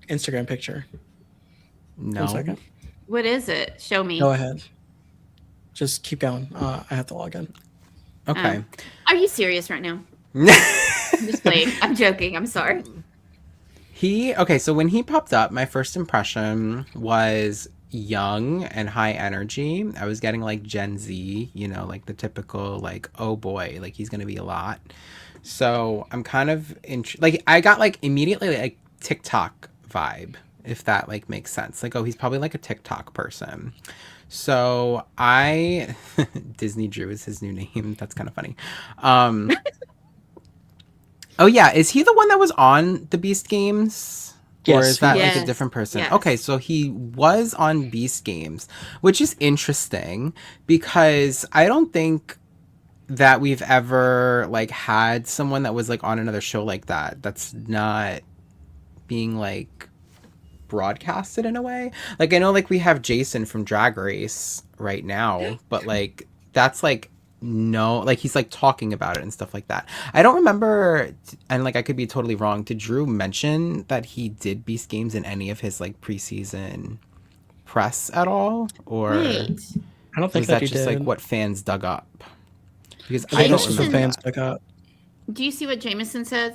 Instagram picture. No. 1 second. What is it? Show me. Go ahead. Just keep going. I have to log in. Okay. Are you serious right now? I'm just playing. I'm joking. I'm sorry. So when he popped up, my first impression was young and high energy. I was getting like Gen Z, like the typical like, oh boy, like he's gonna be a lot. So I'm kind of like I got like immediately like TikTok vibe, if that like makes sense. Like, oh, he's probably like a TikTok person. So Disney Drew is his new name. That's kind of funny. Oh yeah, is he the one that was on the Beast Games? Or Yes, is that like yes, a different person? yes. Okay, so he was on Beast Games, which is interesting because I don't think that we've ever like had someone that was like on another show like that that's not being like broadcasted in a way. Like I know like we have Jason from Drag Race right now, but like that's like no, like he's like talking about it and stuff like that. I don't remember, and like I could be totally wrong. Did Drew mention that he did Beast Games in any of his like preseason press at all, or Wait. I don't think was that that he just did. like what fans dug up? Because I I think don't that's just what remember fans that. pick up. Do you see what Jameson says?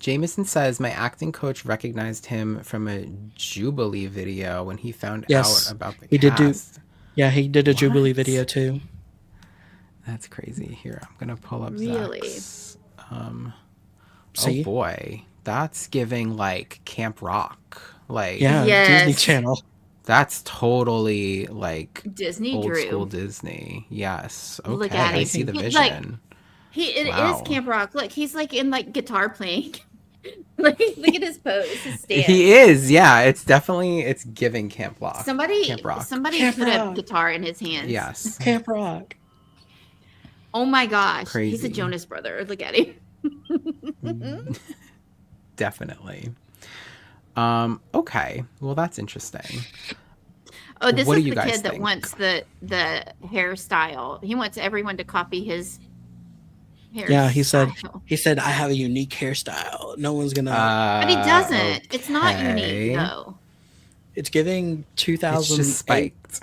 Jameson says my acting coach recognized him from a Jubilee video when he found Yes, out about the he did do. cast. Yeah, he did a Jubilee What? video too. That's crazy. Here, I'm gonna pull up Really? Zach's. See? Oh boy, that's giving like Camp Rock. Like, Yeah, Disney Yes. Channel. that's totally like Disney old Drew. school Disney. Yes. Okay, Look at I him. see the He, vision. like, It is Wow. Camp Rock. Look, he's like in like guitar playing. Like, look at his pose, his stance. He is. Yeah, it's giving Camp Rock. Somebody Camp Rock. Camp put a Rock. guitar in his hands. Yes. Camp Rock. Oh my gosh. He's Crazy. a Jonas brother. Look at him. Definitely. Okay. Well, that's interesting. Oh, this What do is you the guys kid that think? wants the hairstyle. He wants everyone to copy his hairstyle. Yeah, he said I have a unique hairstyle. No one's gonna. But he doesn't. It's not okay. unique though. It's giving It's 2008. just spiked.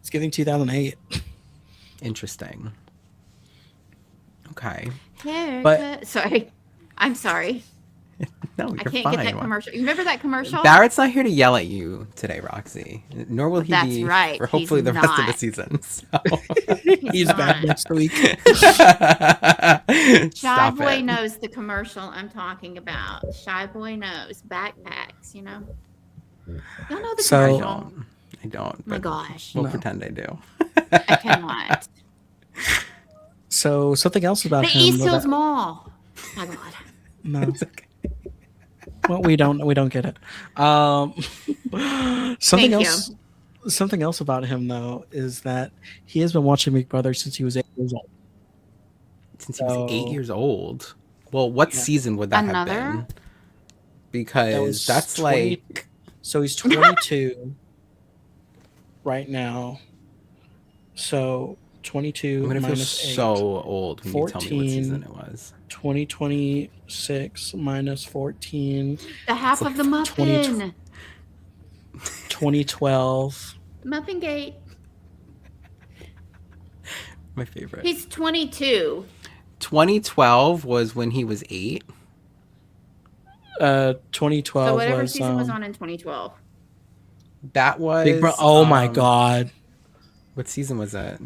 It's giving 2008. Interesting. Okay. Haircut. But- Sorry. I'm sorry. No, I you're can't fine. get that commercial. You remember that commercial? Barrett's not here to yell at you today, Roxy. Nor will he That's be right, for hopefully he's the rest of the not. season. So. He's back not. next week. Shy Stop Boy it. knows the commercial I'm talking about. Shy Boy knows. Backpacks, you know? Y'all know the So- I commercial. don't. I don't. Oh my But gosh. we'll No. pretend I do. I cannot. So something else about The him. East Hills that- Mall. My God. No. It's okay. Well, we don't get it. Something Thank else. Something else about him though is that he has been watching Big Brother since he was 8 years old. Since he was 8 So- years old. Well, what Yeah. season would that have Another? been? Because That that's was 20 like So he's 22 right now. So 22 I'm gonna feel minus 8. so old when you tell me what 14. season it was. 2026 minus 14. The half of the 20 muffin. 2012. Muffin Gate. My favorite. He's 22. 2012 was when he was 8. 2012 So whatever was, season was on in 2012. That was Big Brother. Oh my god. What season was it?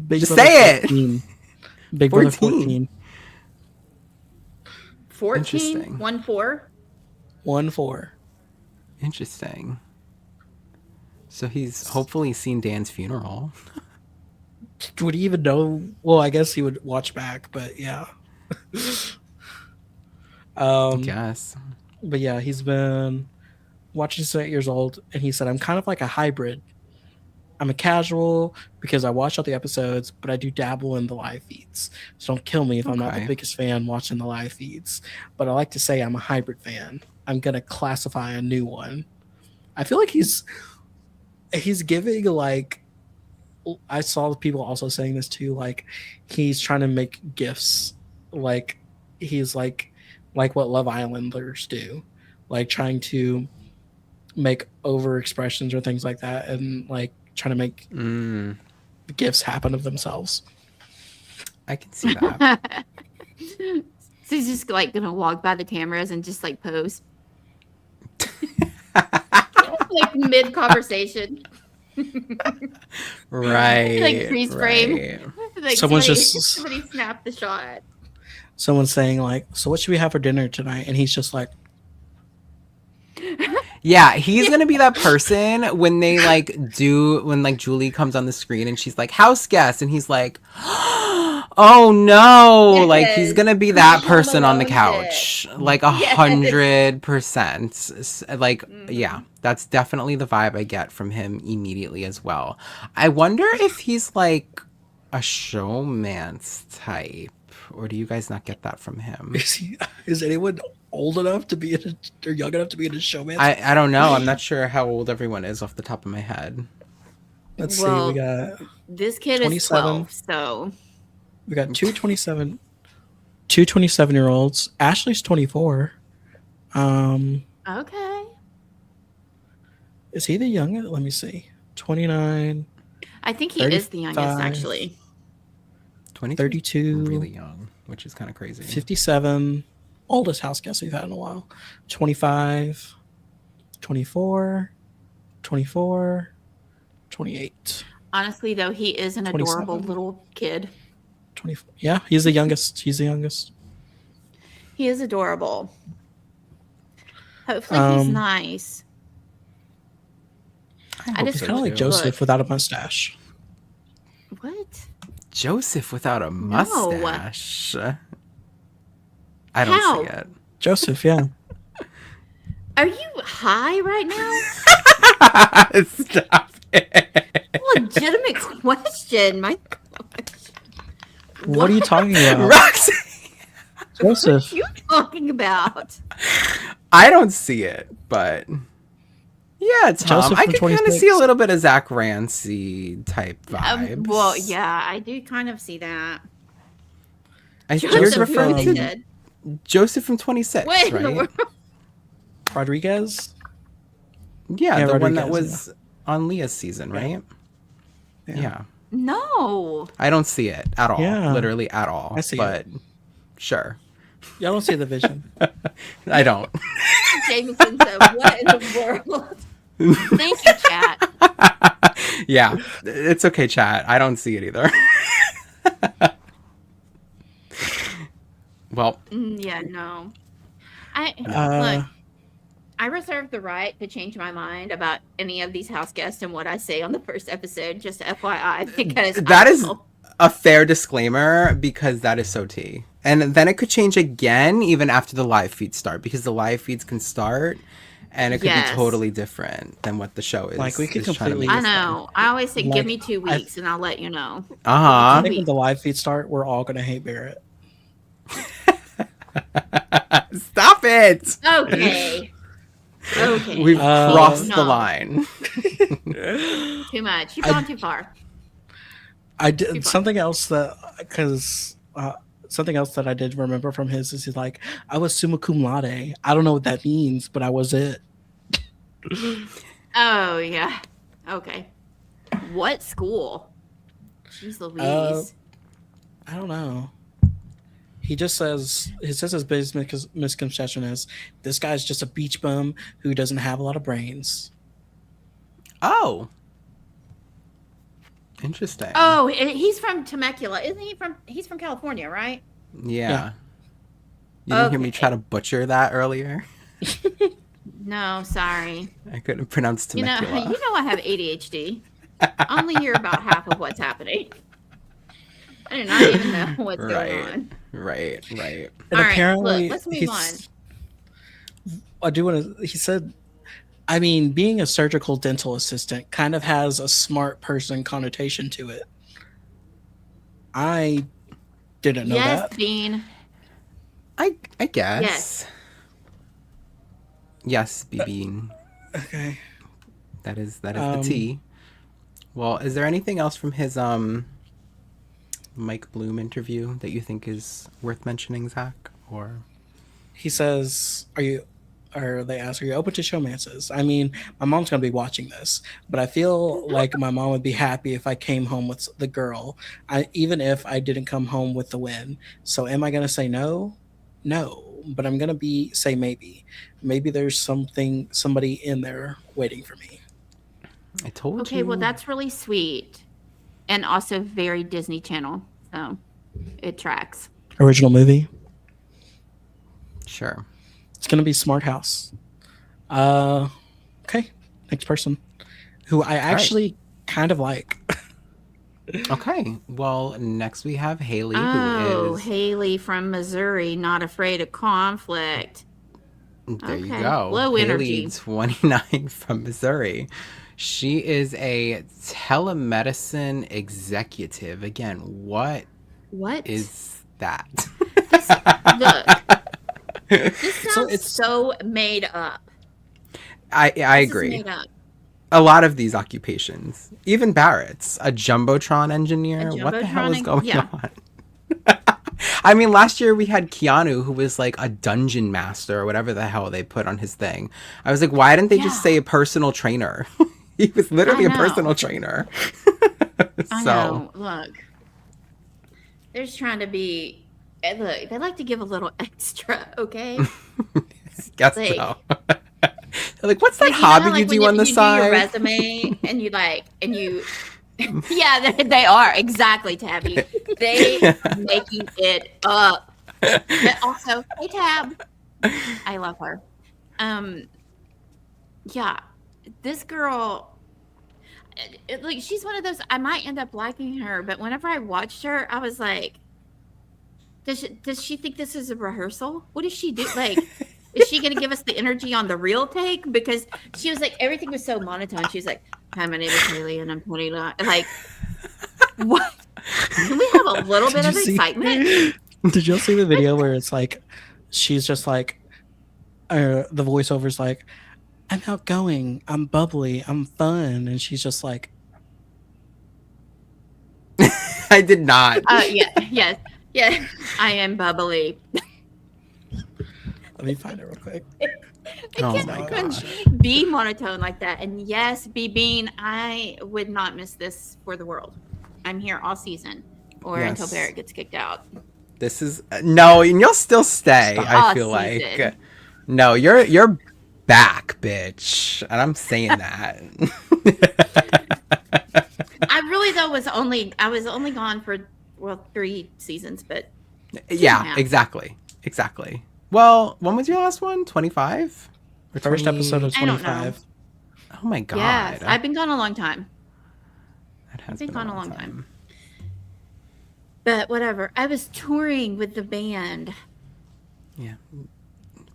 Big Just Brother say it. 14. Big Brother 14. 14. 14? Interesting. 1-4? 1-4. Interesting. So he's hopefully seen Dan's funeral. Would he even know? Well, I guess he would watch back, but yeah. I guess. But yeah, he's been watching since 8 years old, and he said, I'm kind of like a hybrid. I'm a casual because I watch all the episodes, but I do dabble in the live feeds. So don't kill me if I'm not the Okay. biggest fan watching the live feeds. But I like to say I'm a hybrid fan. I'm gonna classify a new one. I feel like he's giving like, I saw people also saying this too, like he's trying to make gifts, like he's like what Love Islanders do, like trying to make over expressions or things like that, and like trying to make gifts happen of themselves. I can see that. So he's just like gonna walk by the cameras and just like pose. Like mid conversation. Right. Like freeze frame. right. Like Someone's somebody, just- somebody snapped the shot. Someone's saying like, so what should we have for dinner tonight? And he's just like, Yeah, he's gonna be that person when they like when like Julie comes on the screen and she's like house guest and he's like, oh no, like he's Yes. gonna be that Home person on the Alone couch, like 100%. Like yeah, that's definitely the vibe I get from him immediately as well. I wonder if he's like a showmance type, or do you guys not get that from him? is anyone old enough to be in or young enough to be in a showman? I don't know. I'm not sure how old everyone is off the top of my head. Let's see, Well, we got This kid is 27. 12, so two 27-year-olds. Ashley's 24. okay. Is he the youngest? Let me see. 29, I think he is the youngest 35. actually. 32, Really young, which is kind of crazy. 57. Oldest house guest we've had in a while. 25, 24, 24, 28, Honestly, though, he is an 27. adorable little kid. 24. Yeah, he's the youngest. He's the youngest. He is adorable. Hopefully, he's nice. I hope just He's kind of like Look. Joseph without a mustache. What? Joseph without a mustache. I don't How? see it. Joseph, yeah. Are you high right now? Stop it. Legitimate question. My gosh. What are you talking about? Roxy. Joseph. What are you talking about? I don't see it, but yeah, Tom. Joseph I from could kind of 26. see a little bit of Zack Rancy type vibes. Well, yeah, I do kind of see that. You're Joseph referring from- to said. Joseph from 26, What in the right? world? Rodriguez? Yeah, Yeah, the one that Rodriguez, was on Leah's season, right? Yeah. No. I don't see it at all. Yeah. Literally at all. I see but sure. Y'all don't see the vision. I don't. Jameson said, "What in the world?" Thank you, chat. Yeah, it's okay, chat. I don't see it either. Well, Yeah, no. I Uh, look. I reserve the right to change my mind about any of these house guests and what I say on the first episode. Just FYI, because that I is will. a fair disclaimer because that is so tea. And then it could change again even after the live feeds start because the live feeds can start and it could be Yes, totally different than what the show like we could is trying to make completely. I it sound. know. I always say, "Give Like me 2 weeks, and I'll let you know." Give me I two Uh-huh. think when weeks. the live feeds start, we're all gonna hate Barrett. Stop it. Okay. Okay. We've Uh, crossed the No. line. Too much. You've I gone too far. I Too did far. something else that because something else that I did remember from his is he's like I was summa cum laude. I don't know what that means, but I was it. Oh yeah. Okay. What school? Jeez Uh, Louise. I don't know. His biggest misconception is this guy's just a beach bum who doesn't have a lot of brains. Oh, interesting. Oh, he's from Temecula, isn't he? He's from California, right? Yeah. Yeah. You didn't hear me try Okay. to butcher that earlier? No, sorry. I couldn't pronounce Temecula. You know I have ADHD. I only hear about half of what's happening. I do not even know what's going Right. on. Right. And All right, apparently look, let's move on. I do want to. He said, I mean, being a surgical dental assistant kind of has a smart person connotation to it. I didn't know Yes, that. Bean. I guess. Yes. Yes, Bean. Okay. That is the Um, T. Well, is there anything else from his Mike Bloom interview that you think is worth mentioning, Zach? Or He says, "Are you?" Or they ask, "Are you open to showmances?" I mean, my mom's gonna be watching this, but I feel like my mom would be happy if I came home with the girl. Even if I didn't come home with the win. So, am I gonna say no? No, but I'm gonna be say maybe. Maybe there's somebody in there waiting for me. I told Okay, you. well, that's really sweet. And also very Disney Channel. So it tracks. Original movie. Sure. It's gonna be Smart House. Okay. Next person, who I actually kind of like. Okay. Well, next we have Haley, Oh, who is Haley from Missouri, not afraid of conflict. there you Okay. go. Low Haley, energy. 29 from Missouri. She is a telemedicine executive. Again, what What? is that? Look, this So sounds it's so made up. I This is agree. made up. A lot of these occupations, even Barrett's, a jumbotron engineer. What the hell is going Yeah. on? I mean, last year we had Keanu, who was like a dungeon master or whatever the hell they put on his thing. I was like, why didn't they just Yeah. say a personal trainer? He was literally I a personal know. trainer. I So, know. Look, they're just trying to be. Look, they like to give a little extra, okay? guess Like, so. They're like, what's that like, you know how, hobby like, you when do on the you do your side? resume and you yeah, they are exactly, Tabby. They making it up. But also, hey Tab, I love her. Yeah, this girl, like, she's one of those. I might end up liking her, but whenever I watched her, I was like, does she think this is a rehearsal? What does she do? Like, is she going to give us the energy on the real take? Because she was like, everything was so monotone. She was like, "Hi, my name is Haley, and I'm 29." Like, what? Can we have a little bit Did of you see? excitement? Did y'all see the video where it's like she's just like the voiceover's like, I'm outgoing, I'm bubbly, I'm fun, and she's just like, I did not. Yeah. I am bubbly. let me find it real quick. Oh Can my can gosh. she be monotone like that? And yes, be Bean, I would not miss this for the world. I'm here all season or until Yes. Barrett gets kicked out. This is no, and you'll still stay. Stop. I All feel season. like no, you're back, bitch, and I'm saying that. I really though I was only gone for 3 seasons, but 2.5. Yeah, exactly. Well, when was your last one? 25 or First 20? episode of I don't know. 25. Oh my god, Yes, I've been gone a long time. that has been been gone a a long long time. But whatever. I was touring with the band. Yeah, She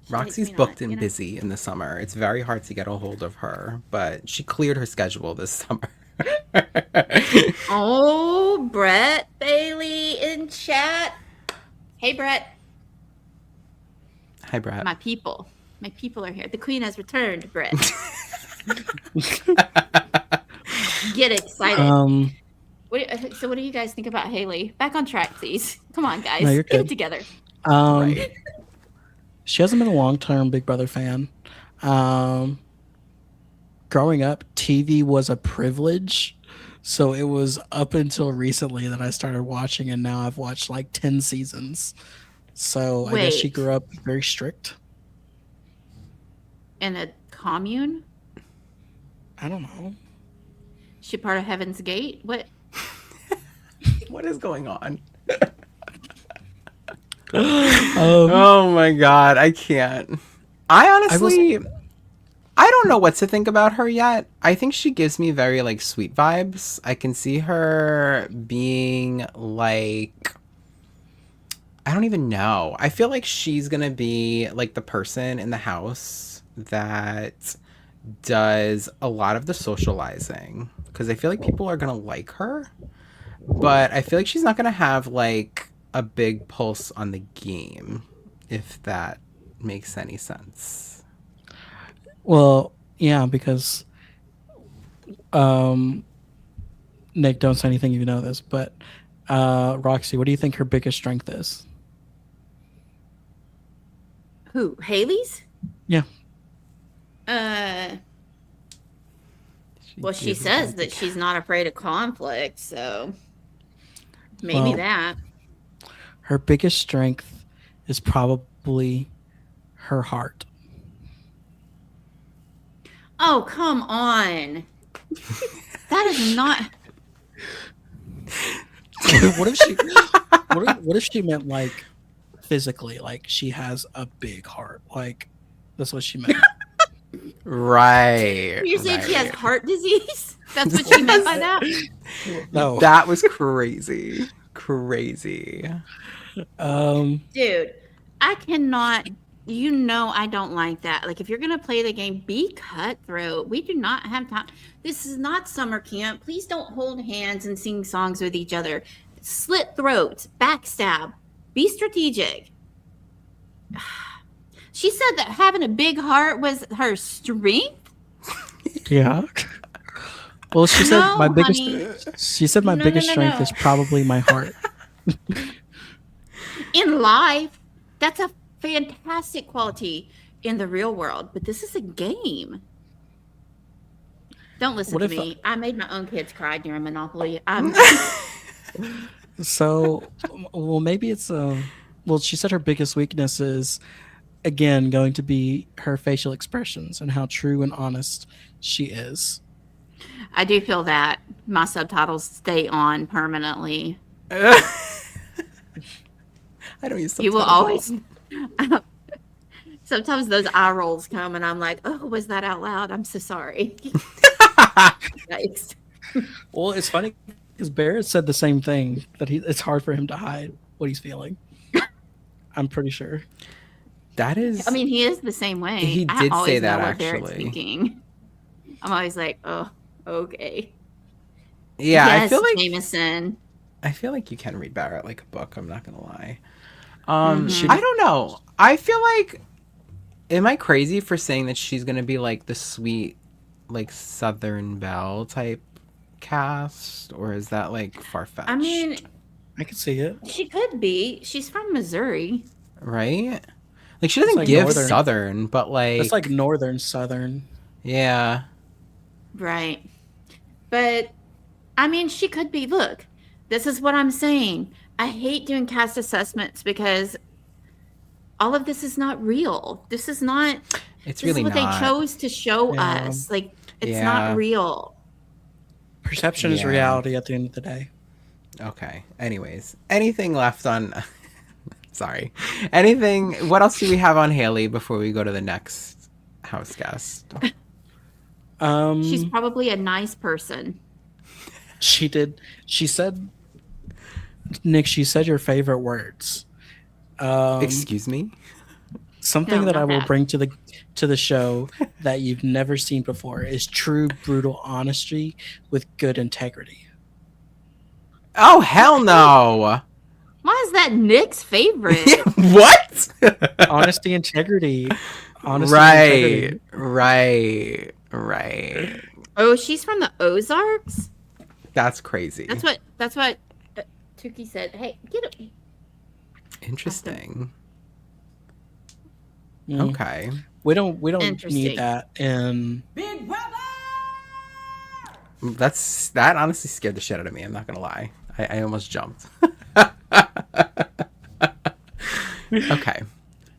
Roxy's makes me booked not, and you know? busy in the summer. It's very hard to get a hold of her, but she cleared her schedule this summer. Oh, Brett Bailey in chat. Hey, Brett. Hi, Brett. My people. My people are here. The queen has returned, Brett. Get excited. Um, So what do you guys think about Haley? Back on track, please. Come on, guys. No, you're Get it good. together. right. She hasn't been a long-term Big Brother fan. Um, Growing up, TV was a privilege. So it was up until recently that I started watching, and now I've watched like 10 seasons. So I guess she Wait. grew up very strict. In a commune? I don't know. She part of Heaven's Gate? What? What is going on? Um, Oh my god, I can't. I honestly, I don't know what to think about her yet. I think she gives me very like sweet vibes. I can see her being like, I don't even know. I feel like she's gonna be like the person in the house that does a lot of the socializing because I feel like people are gonna like her, but I feel like she's not gonna have like a big pulse on the game, if that makes any sense. well, yeah, because um, Nick, don't say anything if you know this, but Roxy, what do you think her biggest strength is? Who? Haley's? Yeah. Well, she gives says like that she's not afraid of conflict, so maybe Well, that. Her biggest strength is probably her heart. Oh, come on. That is not. What if she? What if she meant like physically? Like she has a big heart. Like that's what she meant. right. You're saying she has right. heart disease? That's what she meant by that? No. That was crazy. Crazy. Dude, I cannot. You know, I don't like that. Like, if you're going to play the game, be cutthroat. We do not have time. This is not summer camp. Please don't hold hands and sing songs with each other. Slit throats, backstab. Be strategic. She said that having a big heart was her strength. Yeah. Well, she said No, my biggest. honey. She said my No, no, biggest no, strength no. is probably my heart. In life, that's a fantastic quality in the real world, but this is a game. Don't listen What to if me. I made my own kids cry during Monopoly. So, well, maybe it's well, she said her biggest weakness is again going to be her facial expressions and how true and honest she is. I do feel that my subtitles stay on permanently. I don't use You will subtitles. always. Sometimes those eye rolls come, and I'm like, "Oh, was that out loud? I'm so sorry." Yikes. Well, it's funny because Barrett said the same thing that it's hard for him to hide what he's feeling. I'm pretty sure. That is. I mean, he is the same way. He I did always say that, know what Barrett's actually. thinking. I'm always like, "Oh, okay." Yeah, Yes, I feel like Jameson. you can read Barrett like a book. I'm not gonna lie. Mhm. I don't know. I feel like, am I crazy for saying that she's gonna be like the sweet, like Southern Belle type cast, or is that like far fetched? I mean, I can see it. she could be. She's from Missouri. right? Like she doesn't like give Northern. Southern, but like It's like northern southern. yeah, Right. But I mean, she could be. Look, this is what I'm saying. I hate doing cast assessments because all of this is not real. This is not, It's this is really what they not. chose to show Yeah. us. Like, it's not Yeah. real. Perception is Yeah. reality at the end of the day. Okay. Anyways, anything left on? Sorry. Anything? What else do we have on Haley before we go to the next house guest? She's Um, probably a nice person. she did. She said, Nick. She said your favorite words. Um, Excuse me. something No, that I not will that. bring to the show that you've never seen before is true brutal honesty with good integrity. Oh hell no! Why is that Nick's favorite? What? Honesty, integrity, honesty, and Right, integrity. right, right. Oh, she's from the Ozarks? That's crazy. That's what Tuki said. Hey, get it. Interesting. Mm. Okay. We don't Interesting. need that. And That honestly scared the shit out of me. I'm not gonna lie. I almost jumped. Okay.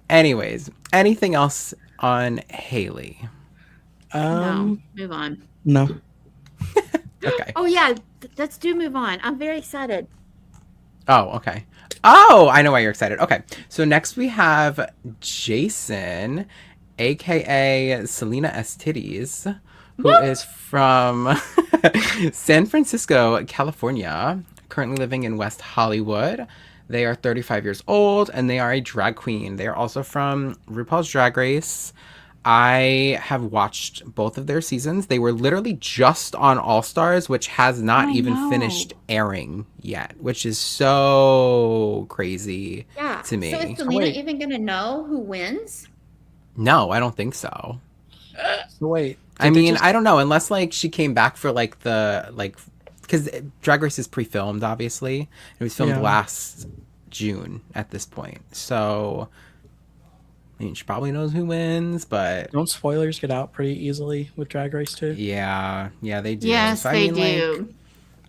Anyways, anything else on Haley? No, move on. No. Okay. Oh yeah, let's do move on. I'm very excited. Oh, okay. Oh, I know why you're excited. Okay. So next we have Jason, aka Selena S. Titties, who is from San Francisco, California, currently living in West Hollywood. They are 35 years old and they are a drag queen. They are also from RuPaul's Drag Race. I have watched both of their seasons. They were literally just on All Stars, which has not I even know. finished airing yet, which is so crazy Yeah. to me. So is Selena wait. even gonna know who wins? No, I don't think so. So wait. I did they mean, just- I don't know, unless like she came back for like because Drag Race is pre-filmed, obviously. It was filmed Yeah. last June at this point, so I mean, she probably knows who wins, but don't spoilers get out pretty easily with Drag Race too? yeah, they do. Yes, So I they mean, do. like,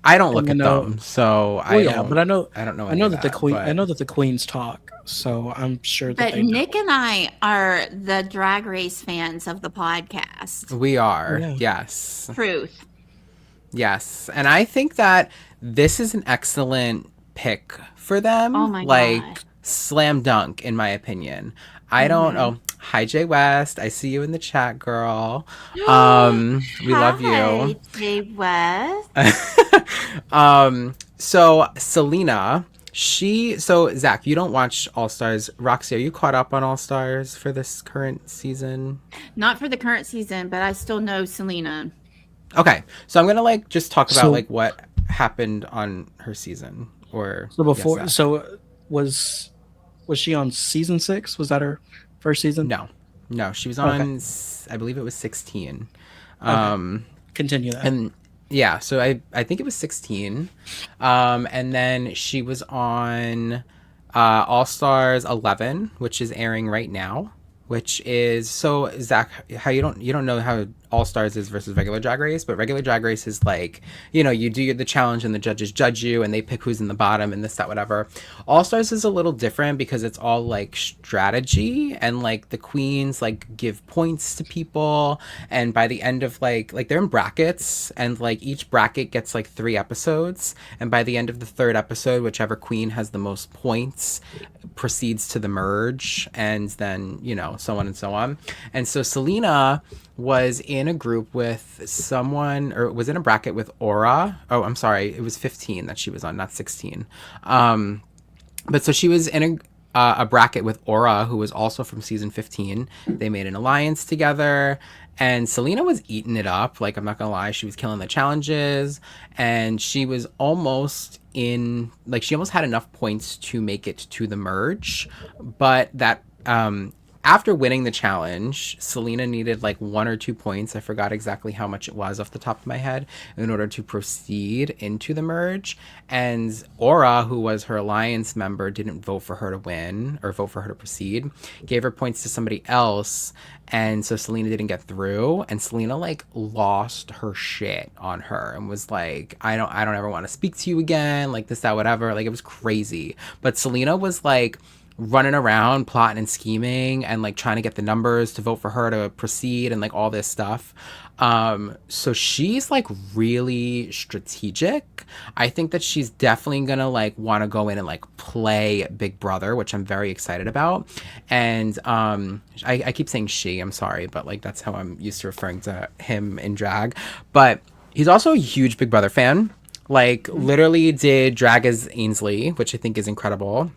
I don't look And I at know- them, so Well, yeah, but I know I don't know I any know of that the that, queen but I know that the queens talk, so I'm sure that But they know. Nick and I are the Drag Race fans of the podcast. we are. Yeah. Yes. Truth. Yes. And I think that this is an excellent pick for them. Oh my like gosh. slam dunk in my opinion. I don't know. Hi Jay West. I see you in the chat, girl. We love you. Hi, Jay West. So Selena, so Zach, you don't watch All Stars. Roxy, are you caught up on All Stars for this current season? Not for the current season, but I still know Selena. Okay, so I'm gonna like just talk about So- like what happened on her season, or So before, yes, Zach. so was she on season 6? Was that her first season? No, she was Okay. on. I believe it was 16. Continue that. And yeah, so I think it was 16, and then she was on All Stars 11, which is airing right now. Which is so Zach, how you don't know how All Stars is versus regular Drag Race, but regular Drag Race is like, you do the challenge and the judges judge you and they pick who's in the bottom and this that whatever. All Stars is a little different because it's all like strategy and like the queens like give points to people, and by the end of like they're in brackets and like each bracket gets like 3 episodes, and by the end of the 3rd episode, whichever queen has the most points proceeds to the merge, and then so on and so on. And so Selena was in a group with someone, or was in a bracket with Aura. Oh, I'm sorry, it was 15 that she was on, not 16. But so she was in a bracket with Aura, who was also from season 15. They made an alliance together, and Selena was eating it up. Like, I'm not gonna lie, she was killing the challenges, and she was almost she almost had enough points to make it to the merge, but that after winning the challenge, Selena needed like 1 or 2 points. I forgot exactly how much it was off the top of my head in order to proceed into the merge. And Aura, who was her alliance member, didn't vote for her to win or vote for her to proceed, gave her points to somebody else. And so Selena didn't get through. And Selena like lost her shit on her and was like, I don't ever want to speak to you again. Like this, that, whatever. Like it was crazy. But Selena was like, running around plotting and scheming and like trying to get the numbers to vote for her to proceed and like all this stuff. So she's like really strategic. I think that she's definitely gonna like want to go in and like play Big Brother, which I'm very excited about. And I keep saying she, I'm sorry, but like that's how I'm used to referring to him in drag. But he's also a huge Big Brother fan. Like literally did drag as Ainsley, which I think is incredible.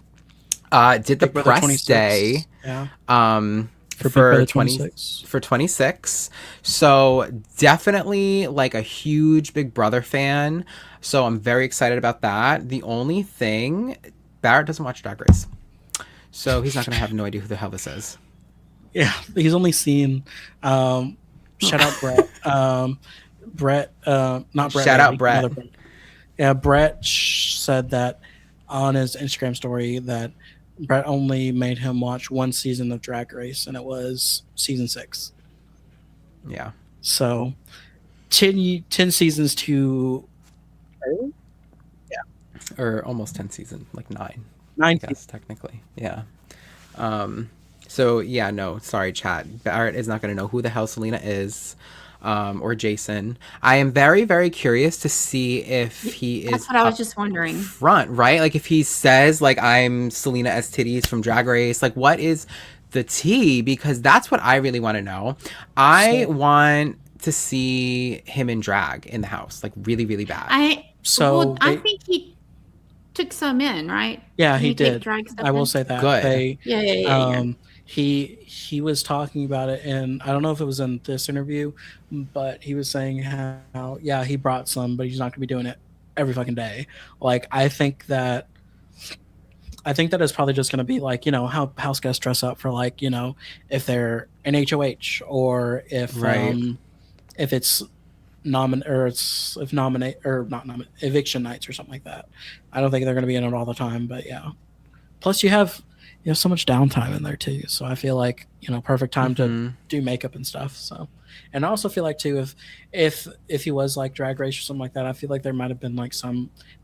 Did the Big Brother press 26. day Yeah. For Big for Brother 20 26. for 26. So definitely like a huge Big Brother fan. So I'm very excited about that. The only thing, Barrett doesn't watch Drag Race. So he's not going to have no idea who the hell this is. Yeah, he's only seen. Shout out Brett. Brett, not Brett. Shout out Bailey, Brett. another Brett. Yeah, Brett said that on his Instagram story that Brett only made him watch one season of Drag Race, and it was season 6. Yeah. So 10 seasons to Or almost 10 seasons, like 9, 9 I guess, technically. Yeah. So yeah, no, sorry, chat. Barrett is not going to know who the hell Selena is, or Jason. I am very, very curious to see if he is That's what I was up just wondering. front, right? Like if he says like I'm Selena S Titties from Drag Race, like what is the tea? Because that's what I really want to know. I want to see him in drag in the house, like really, really bad. I they, think he took some in, right? yeah, Didn't he take did. drag stuff I will in? say that. Good. Yeah. He was talking about it, and I don't know if it was in this interview, but he was saying how yeah, he brought some, but he's not gonna be doing it every fucking day. Like I think that it's probably just gonna be like, how house guests dress up for, like, if they're an HOH, or if Right. if it's nominate or not nominate eviction nights or something like that. I don't think they're gonna be in it all the time, but yeah. Plus you have so much downtime in there too. So I feel like, perfect time to do makeup and stuff. So, and I also feel like too, if he was like Drag Race or something like that, I feel like there might have been like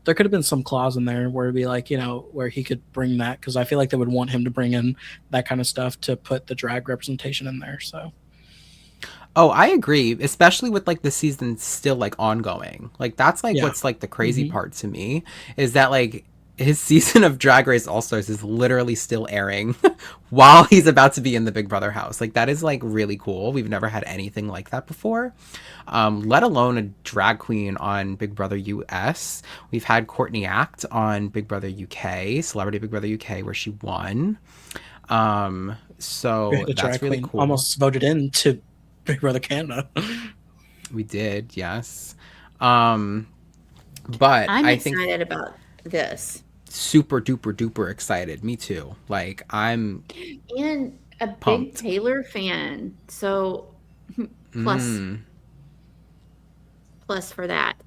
there could have been some clause in there where it'd be like, where he could bring that, because I feel like they would want him to bring in that kind of stuff to put the drag representation in there. So. Oh, I agree, especially with like the season still like ongoing. Like that's like what's like the crazy part to me is that like his season of Drag Race All-Stars is literally still airing while he's about to be in the Big Brother house. Like that is like really cool. We've never had anything like that before. Let alone a drag queen on Big Brother US. We've had Courtney Act on Big Brother UK, Celebrity Big Brother UK, where she won. So that's really cool. Almost voted into Big Brother Canada. We did, yes. But I'm I think excited about this. super duper duper excited. Me too. Like I'm And a pumped. big Taylor fan. So plus for that.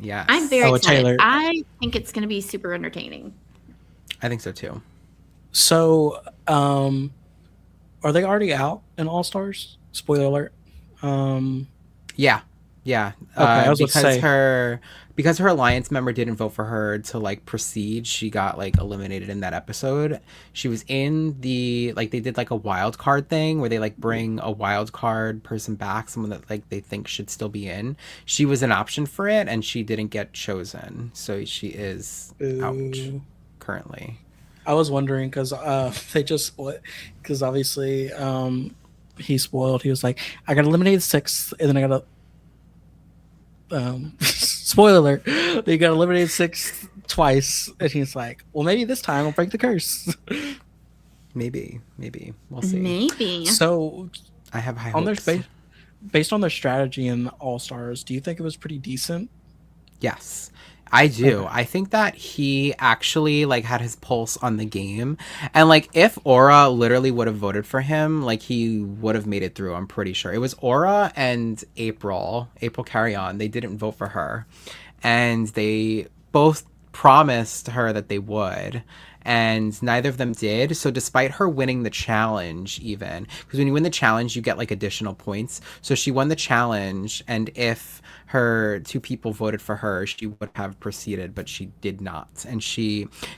Yes. I'm very excited. Taylor. I think it's going to be super entertaining. I think so too. So, are they already out in All Stars? Spoiler alert. Yeah. Okay, I was because her alliance member didn't vote for her to like proceed, she got like eliminated in that episode. She was in the like they did like a wild card thing where they like bring a wild card person back, someone that like they think should still be in. She was an option for it and she didn't get chosen, so she is out currently. I was wondering because they just split, because obviously he spoiled. He was like, I got eliminated 6th, and then I got spoiler alert, they got eliminated 6th twice, and he's like, well, maybe this time I'll break the curse. Maybe we'll see. Maybe. So I have high on hopes. Based on their strategy in All Stars, do you think it was pretty decent? Yes. I do. Okay. I think that he actually like had his pulse on the game. And like if Aura literally would have voted for him, like he would have made it through, I'm pretty sure. It was Aura and April Carry On. They didn't vote for her. And they both promised her that they would. And neither of them did. So, despite her winning the challenge, even because when you win the challenge, you get like additional points. So, she won the challenge, and if her two people voted for her, she would have proceeded, but she did not. And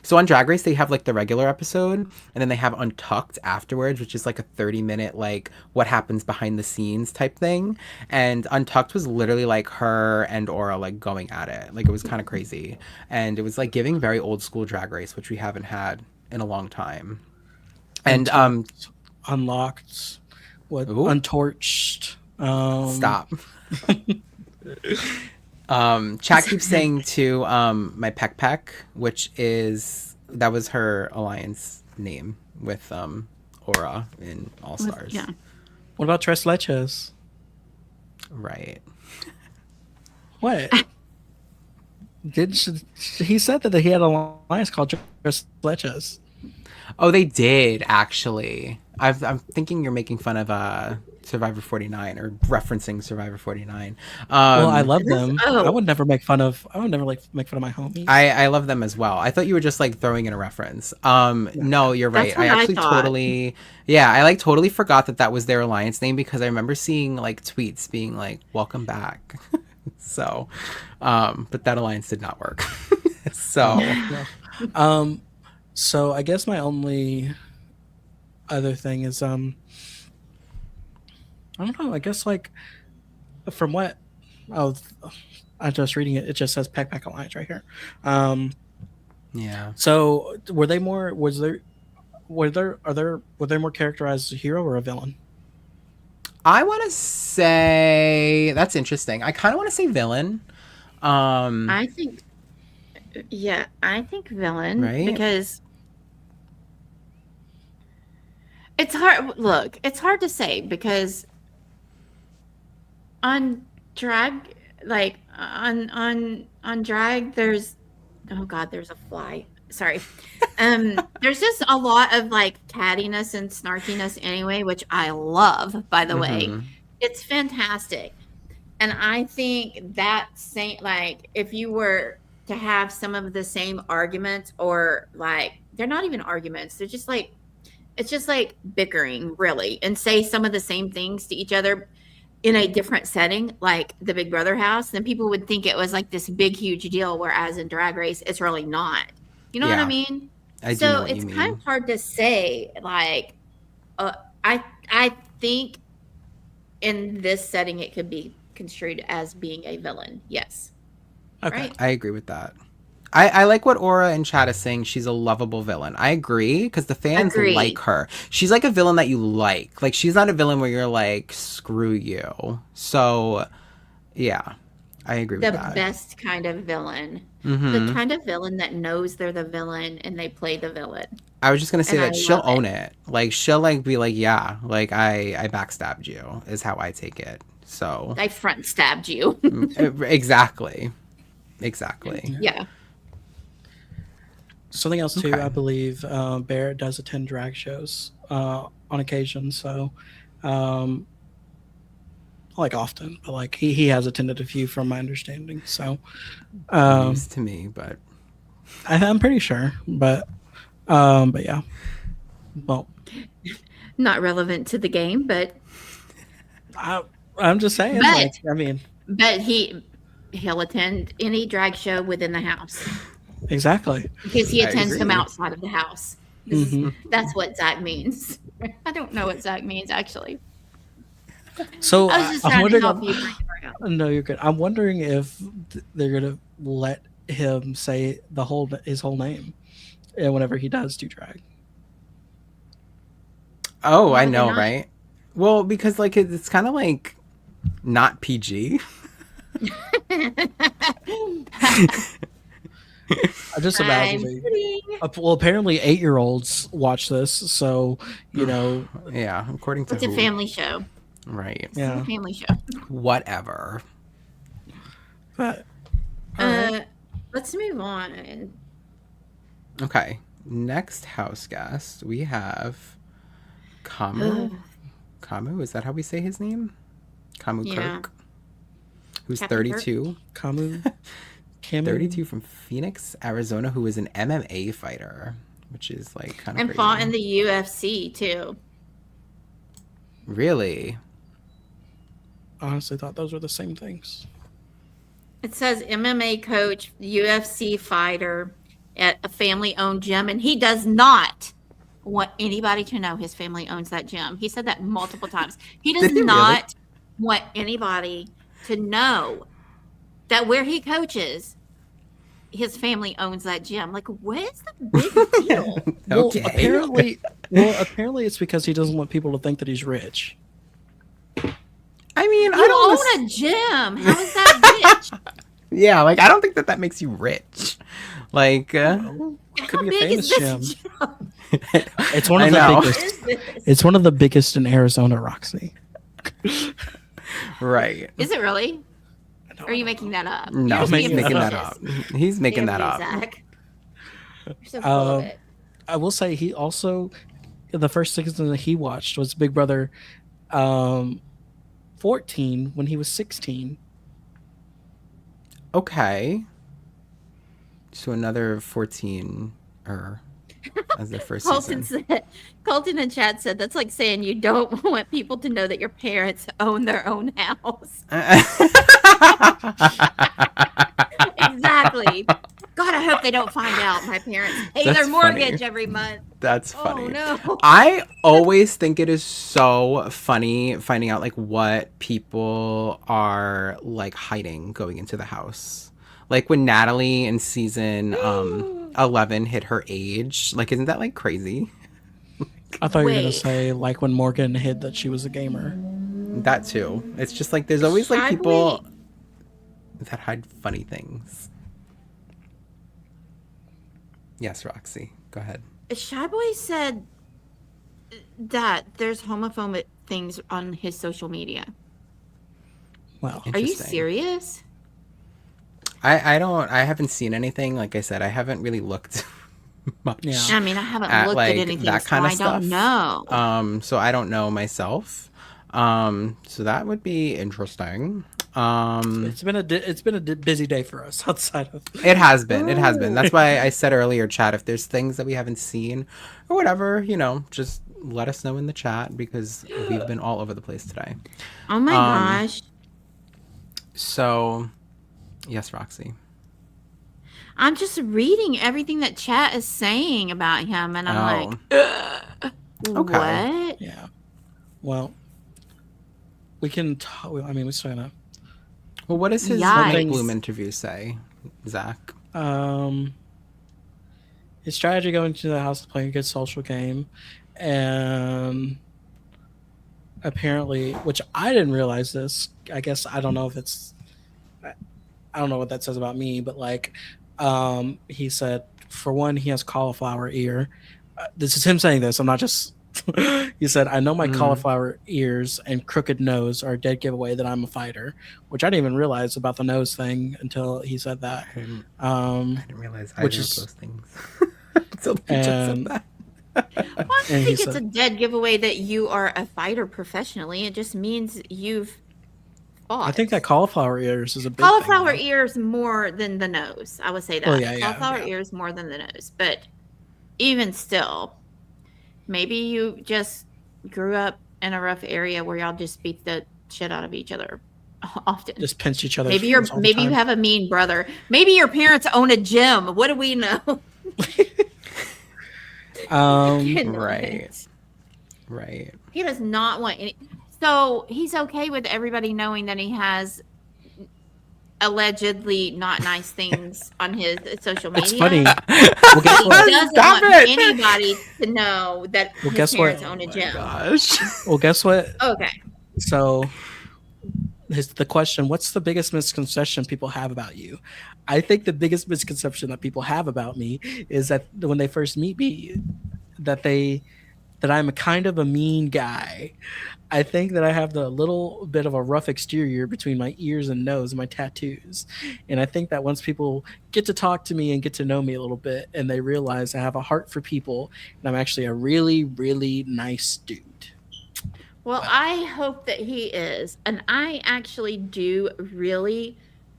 so on Drag Race, they have like the regular episode, and then they have Untucked afterwards, which is like a 30-minute, like what happens behind the scenes type thing. And Untucked was literally like her and Aura like going at it. Like it was kind of crazy. And it was like giving very old school Drag Race, which we haven't had in a long time. And Untucked, Unlocked, what ooh, Untorched. stop. Chat keeps saying to my Peck Peck, which is that was her alliance name with Aura in All Stars. Yeah. What about Tres Leches? Right. What? He said that he had an alliance called Tres Leches? Oh, they did actually. I'm thinking you're making fun of Survivor 49 or referencing Survivor 49. Well, I love them. Oh. I would never make fun of. I would never like make fun of my homies. I love them as well. I thought you were just like throwing in a reference. No, you're right. That's what I actually I thought. totally, yeah, I like totally forgot that that was their alliance name because I remember seeing like tweets being like, "Welcome back." So, but that alliance did not work. So, Yeah. Um, so I guess my only other thing is I don't know. I guess like from what oh I'm just reading it. It just says Peck Peck Alliance right here. Um, yeah. so were they more? Was there? Were they more characterized as a hero or a villain? I want to say that's interesting. I kind of want to say villain. I think, yeah, I think villain Right? because it's hard. Look, it's hard to say because on drag, like on drag, there's oh god, there's a fly. Sorry. There's just a lot of like cattiness and snarkiness anyway, which I love, by the way. Mhm. It's fantastic. And I think that same, like, if you were to have some of the same arguments, or like, they're not even arguments, they're just like, it's just like bickering, really, and say some of the same things to each other in a different setting, like the Big Brother house, then people would think it was like this big, huge deal. Whereas in Drag Race, it's really not. You know what I Yeah, mean? I do know So what you it's kind mean. of hard to say. Like, uh, I think in this setting, it could be construed as being a villain. Yes. Okay. Right. I agree with that. I like what Aura in chat is saying. She's a lovable villain. I agree because the fans like Agreed. her. She's like a villain that you like. Like she's not a villain where you're like, screw you. So, yeah, I agree with The that. best kind of villain. Hmm. The kind of villain that knows they're the villain and they play the villain. I was just gonna say And I that she'll love own it. it. Like she'll like be like, yeah, like I backstabbed you is how I take it. So I front stabbed you. exactly, exactly. Yeah. Something else too. Okay. I believe Barrett does attend drag shows on occasion. So, um, like often, but like he has attended a few from my understanding. So, News to me, but I'm pretty sure. But yeah. Well, Not relevant to the game, but I'm just saying. But- Like, I mean, he'll attend any drag show within the house exactly. because he I attends them agree. outside of the house. Mhm. That's what Zack means. I don't know what Zack means actually. So I was just I'm trying to wondering. help you bring it around. No, you're good. I'm wondering if they're gonna let him say his whole name, whenever he does do drag. oh, Why I would they know, not? right? Well, because like it's kind of like not PG. I just imagine. I'm kidding. Well, apparently 8-year-olds watch this, so you know, Yeah, according to It's a who? family show. Right. It's yeah. a family show. Whatever. But all right. Let's move on. Okay. Next house guest, we have Kamu. Kamu, is that how we say his name? Kamu Yeah. Kirk, who's Captain Kirk. 32. Camu. 32 from Phoenix, Arizona, who is an MMA fighter, which is like kind of And crazy. fought in the UFC too. Really? Honestly, thought those were the same things. It says MMA coach, UFC fighter at a family-owned gym, and he does not want anybody to know his family owns that gym. He said that multiple times. He does Did he really? not want anybody to know that where he coaches, his family owns that gym. Like, what is the big deal? Okay. Apparently it's because he doesn't want people to think that he's rich. I mean, You I don't own a gym. How is that rich? Yeah, like I don't think that makes you rich. Like, Could How be a big famous is gym. this gym? It's one of I the know. What biggest. is this? It's one of the biggest in Arizona, Roxy. right? Is it really? No, Or are you making that up? No, You're just he's being making that facetious. up. He's making Damn that you, up. Zach. You're so full of it. I will say he also, the first season that he watched was Big Brother 14 when he was 16. Okay. So another 14 as their first Colton season. said, Colton in chat said that's like saying you don't want people to know that your parents own their own house. Exactly. God, I hope they don't find out my parents pay That's their mortgage funny. every month. That's Oh funny. no. I always think it is so funny finding out like what people are like hiding going into the house. Like when Natalie in season 11 hit her age. Like, isn't that like crazy? I thought you were gonna Wait. say like when Morgan hid that she was a gamer. That too. It's just like there's always like people that hide funny things. Yes, Roxy. Go ahead. Shy Boy said that there's homophobic things on his social media. Well, Are you Interesting. serious? I haven't seen anything. Like I said, I haven't really looked much. Yeah. I mean, I haven't At, looked like, at anything, that so kind of I don't stuff. know. So I don't know myself. So that would be interesting. it's been a busy day for us outside of. It has been. It has been. That's why I said earlier, chat, if there's things that we haven't seen or whatever, just let us know in the chat because we've been all over the place today. Oh my gosh. So, yes, Roxy. I'm just reading everything that chat is saying about him, and I'm like, Okay. what? Yeah. Well, we can. I mean, we're still gonna. Well, what does his Yikes. Nick Bloom interview say, Zach? His strategy going to the house to play a good social game, and apparently, which I didn't realize this. I guess I don't know if it's. I don't know what that says about me, but like, he said for one, he has cauliflower ear. This is him saying this. I'm not just. He said, "I know my cauliflower ears and crooked nose are a dead giveaway that I'm a fighter," which I didn't even realize about the nose thing until he said that. I didn't realize either which of is- those things until he just said and- that. Well, I don't And think he it's said- a dead giveaway that you are a fighter professionally. It just means you've fought. I think that cauliflower ears is a big cauliflower thing, ears more than the nose. I would say that. Oh, yeah, Cauliflower yeah. ears more than the nose. But even still, maybe you just grew up in a rough area where y'all just beat the shit out of each other often. Just pinch each other. Maybe you have a mean brother. Maybe your parents own a gym. What do we know? Right. Right. He does not want any. So he's okay with everybody knowing that he has allegedly not nice things on his social media. It's funny. He guess what? doesn't Stop want it! anybody to know that Well, his guess what? parents own a gym. Gosh. Well, guess what? Okay. So, the question: what's the biggest misconception people have about you? I think the biggest misconception that people have about me is that when they first meet me, that they that I'm a kind of a mean guy. I think that I have the little bit of a rough exterior between my ears and nose and my tattoos. And I think that once people get to talk to me and get to know me a little bit and they realize I have a heart for people and I'm actually a really, really nice dude. Well, I hope that he is. And I actually do really,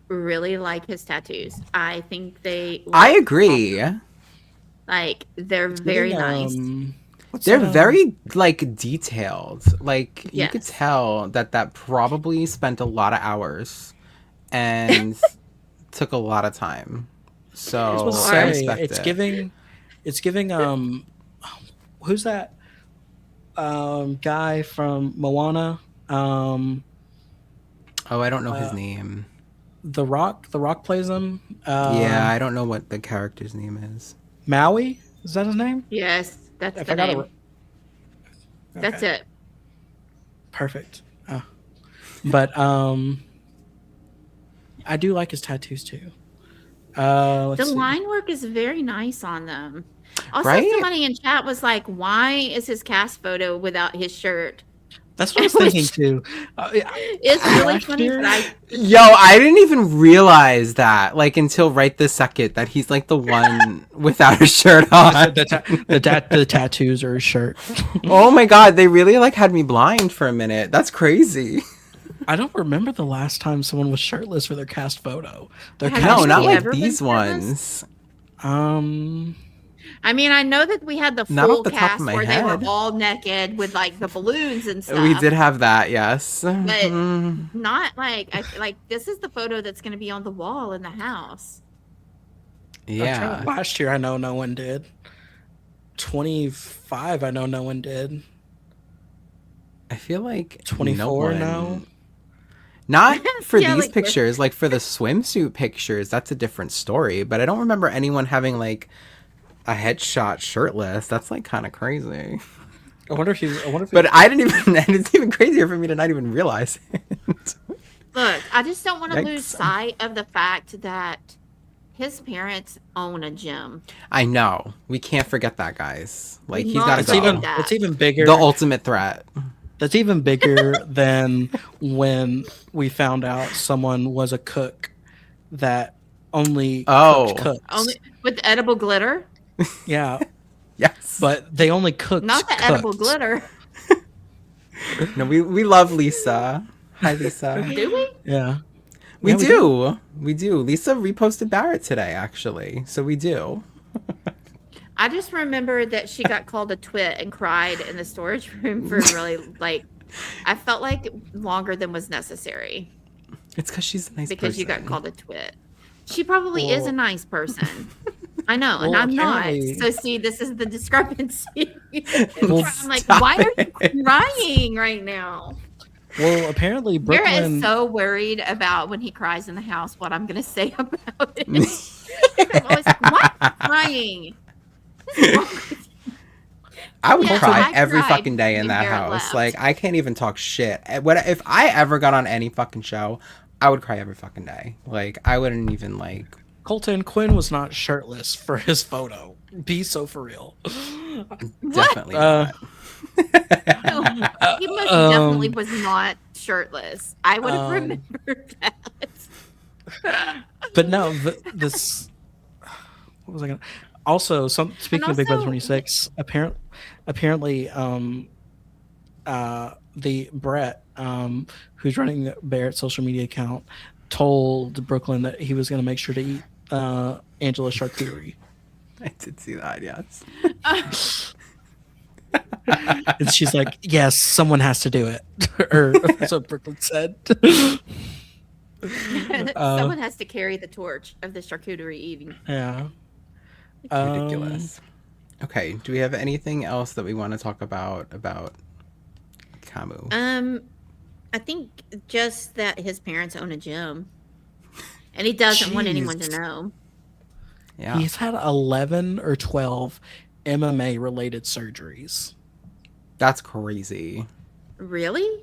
really like his tattoos. I think they I look agree. like they're It's very giving, nice. what's They're that, very like detailed. Like you could Yes. tell that probably spent a lot of hours and took a lot of time. I was So supposed to I Or say respect it. it's giving who's that guy from Moana? Oh, I don't know his Uh, name. The Rock plays him. Yeah, I don't know what the character's name is. Maui, is that his name? yes, that's If the I got it name. That's okay, it. perfect. But I do like his tattoos too. The Let's see. line work is very nice on them. Also, Right? somebody in chat was like, "Why is his cast photo without his shirt?" That's what I was thinking too. It's really Last funny, year, but I Yo, I didn't even realize that, like, until right this second, that he's like the one without a shirt on. the tattoos are his shirt. Oh my god, they really like had me blind for a minute. That's crazy. I don't remember the last time someone was shirtless for their cast photo. Their Has cast No, not anybody like ever been these shirtless? ones. Um, I mean, I know that we had the Not full off the top cast of my where they were head. all naked with like the balloons and stuff. We did have that, yes. but Mhm. not like like this is the photo that's going to be on the wall in the house. Yeah. last year I know no one did. 25, I know no one did. I feel like 24 now. Not for Yeah, these like pictures, like for the swimsuit pictures, that's a different story. But I don't remember anyone having like a headshot shirtless. That's like kind of crazy. I wonder if he's. I wonder if. But I didn't even. And it's even crazier for me to not even realize it. Look, I just don't want to lose Yikes. sight of the fact that his parents own a gym. I know. We can't forget that, guys. Like he's Not got to it's go. even. that. It's even bigger. The ultimate threat. That's even bigger than when we found out someone was a cook that only Oh. cooked cooks. Only with edible glitter, Yeah, Yes. but they only cooked not the cooks. edible glitter. No, we love Lisa. Hi, Lisa. Do we? Yeah, We Yeah, do. We do. Lisa reposted Barrett today, actually. So we do. I just remember that she got called a twit and cried in the storage room for really like I felt like longer than was necessary It's because she's a nice because person. you got called a twit. She probably is a Well- nice person. I know, and Well, I'm not. apparently- So see, this is the discrepancy. Well, I'm like, stop why are it. you crying right now? Well, apparently Garrett Brooklyn. is so worried about when he cries in the house what I'm going to say about it. I'm always like, why are you crying? What's wrong with you? I would Yeah, cry I every cried fucking day in when that Garrett house. left. Like, I can't even talk shit. If I ever got on any fucking show, I would cry every fucking day. Like, I wouldn't even, like... Colton Quinn was not shirtless for his photo. Be so for real. Definitely Uh, not. No, he most definitely was not shirtless. I would have um, remembered that. But no, this. What was I gonna? Also, speaking of Big Brother also- 26, apparently, the Brett, who's running the Barrett social media account, told Brooklyn that he was going to make sure to eat Angela's charcuterie, I did see that, yes. and she's like, "Yes, someone has to do it," or so Brooklyn said. Someone has to carry the torch of the charcuterie eating. Yeah. Ridiculous. Okay, do we have anything else that we want to talk about Camus? I think just that his parents own a gym, and he doesn't want anyone to Jeez. know. Yeah. He's had 11 or 12 MMA related surgeries. That's crazy. Really?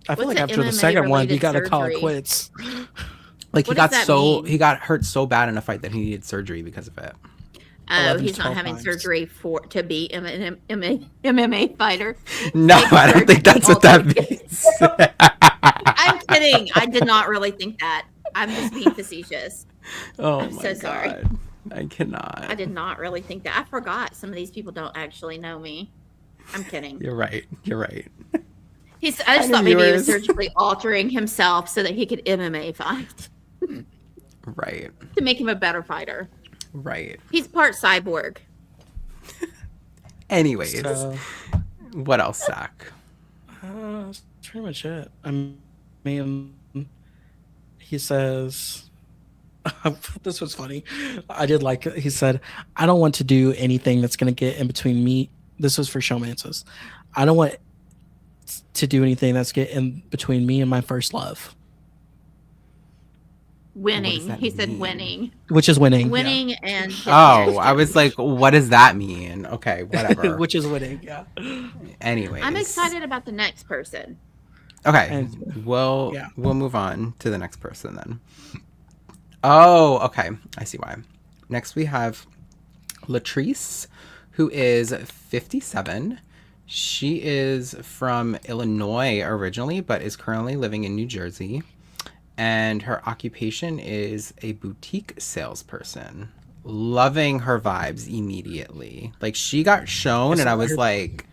I feel What's like a after the second one, you MMA-related got to call it surgery? quits. Like What does that mean? he got hurt so bad in a fight that he needed surgery because of it. Oh, 11 to he's not 12 having times. surgery to be an MMA fighter. No, Like I don't think that's what that means. I'm kidding. I did not really think that. I'm just being facetious. Oh I'm my so sorry. god. I I cannot. did not really think that. I forgot some of these people don't actually know me. I'm kidding. You're right. You're right. I just Hi, thought maybe he was viewers. surgically altering himself so that he could MMA fight Right. to make him a better fighter. Right. He's part cyborg. Anyways, So, what else, Zach? that's pretty much it. I mean, he says, this was funny. I did like it. He said, I don't want to do anything that's going to get in between me. This was for Showmances. I don't want to do anything that's get in between me and my first love, Winning. that He said mean? winning. which is winning. Winning and his Oh, marriage. I was like, what does that mean? Okay, Yeah. whatever. Which is winning. Yeah. Anyways. I'm excited about the next person. Okay, And- we'll yeah. move on to the next person then. Oh, okay. I see why. Next we have Latrice, who is 57. She is from Illinois originally, but is currently living in New Jersey. And her occupation is a boutique salesperson. Loving her vibes immediately. Like, she got shown, and I was like,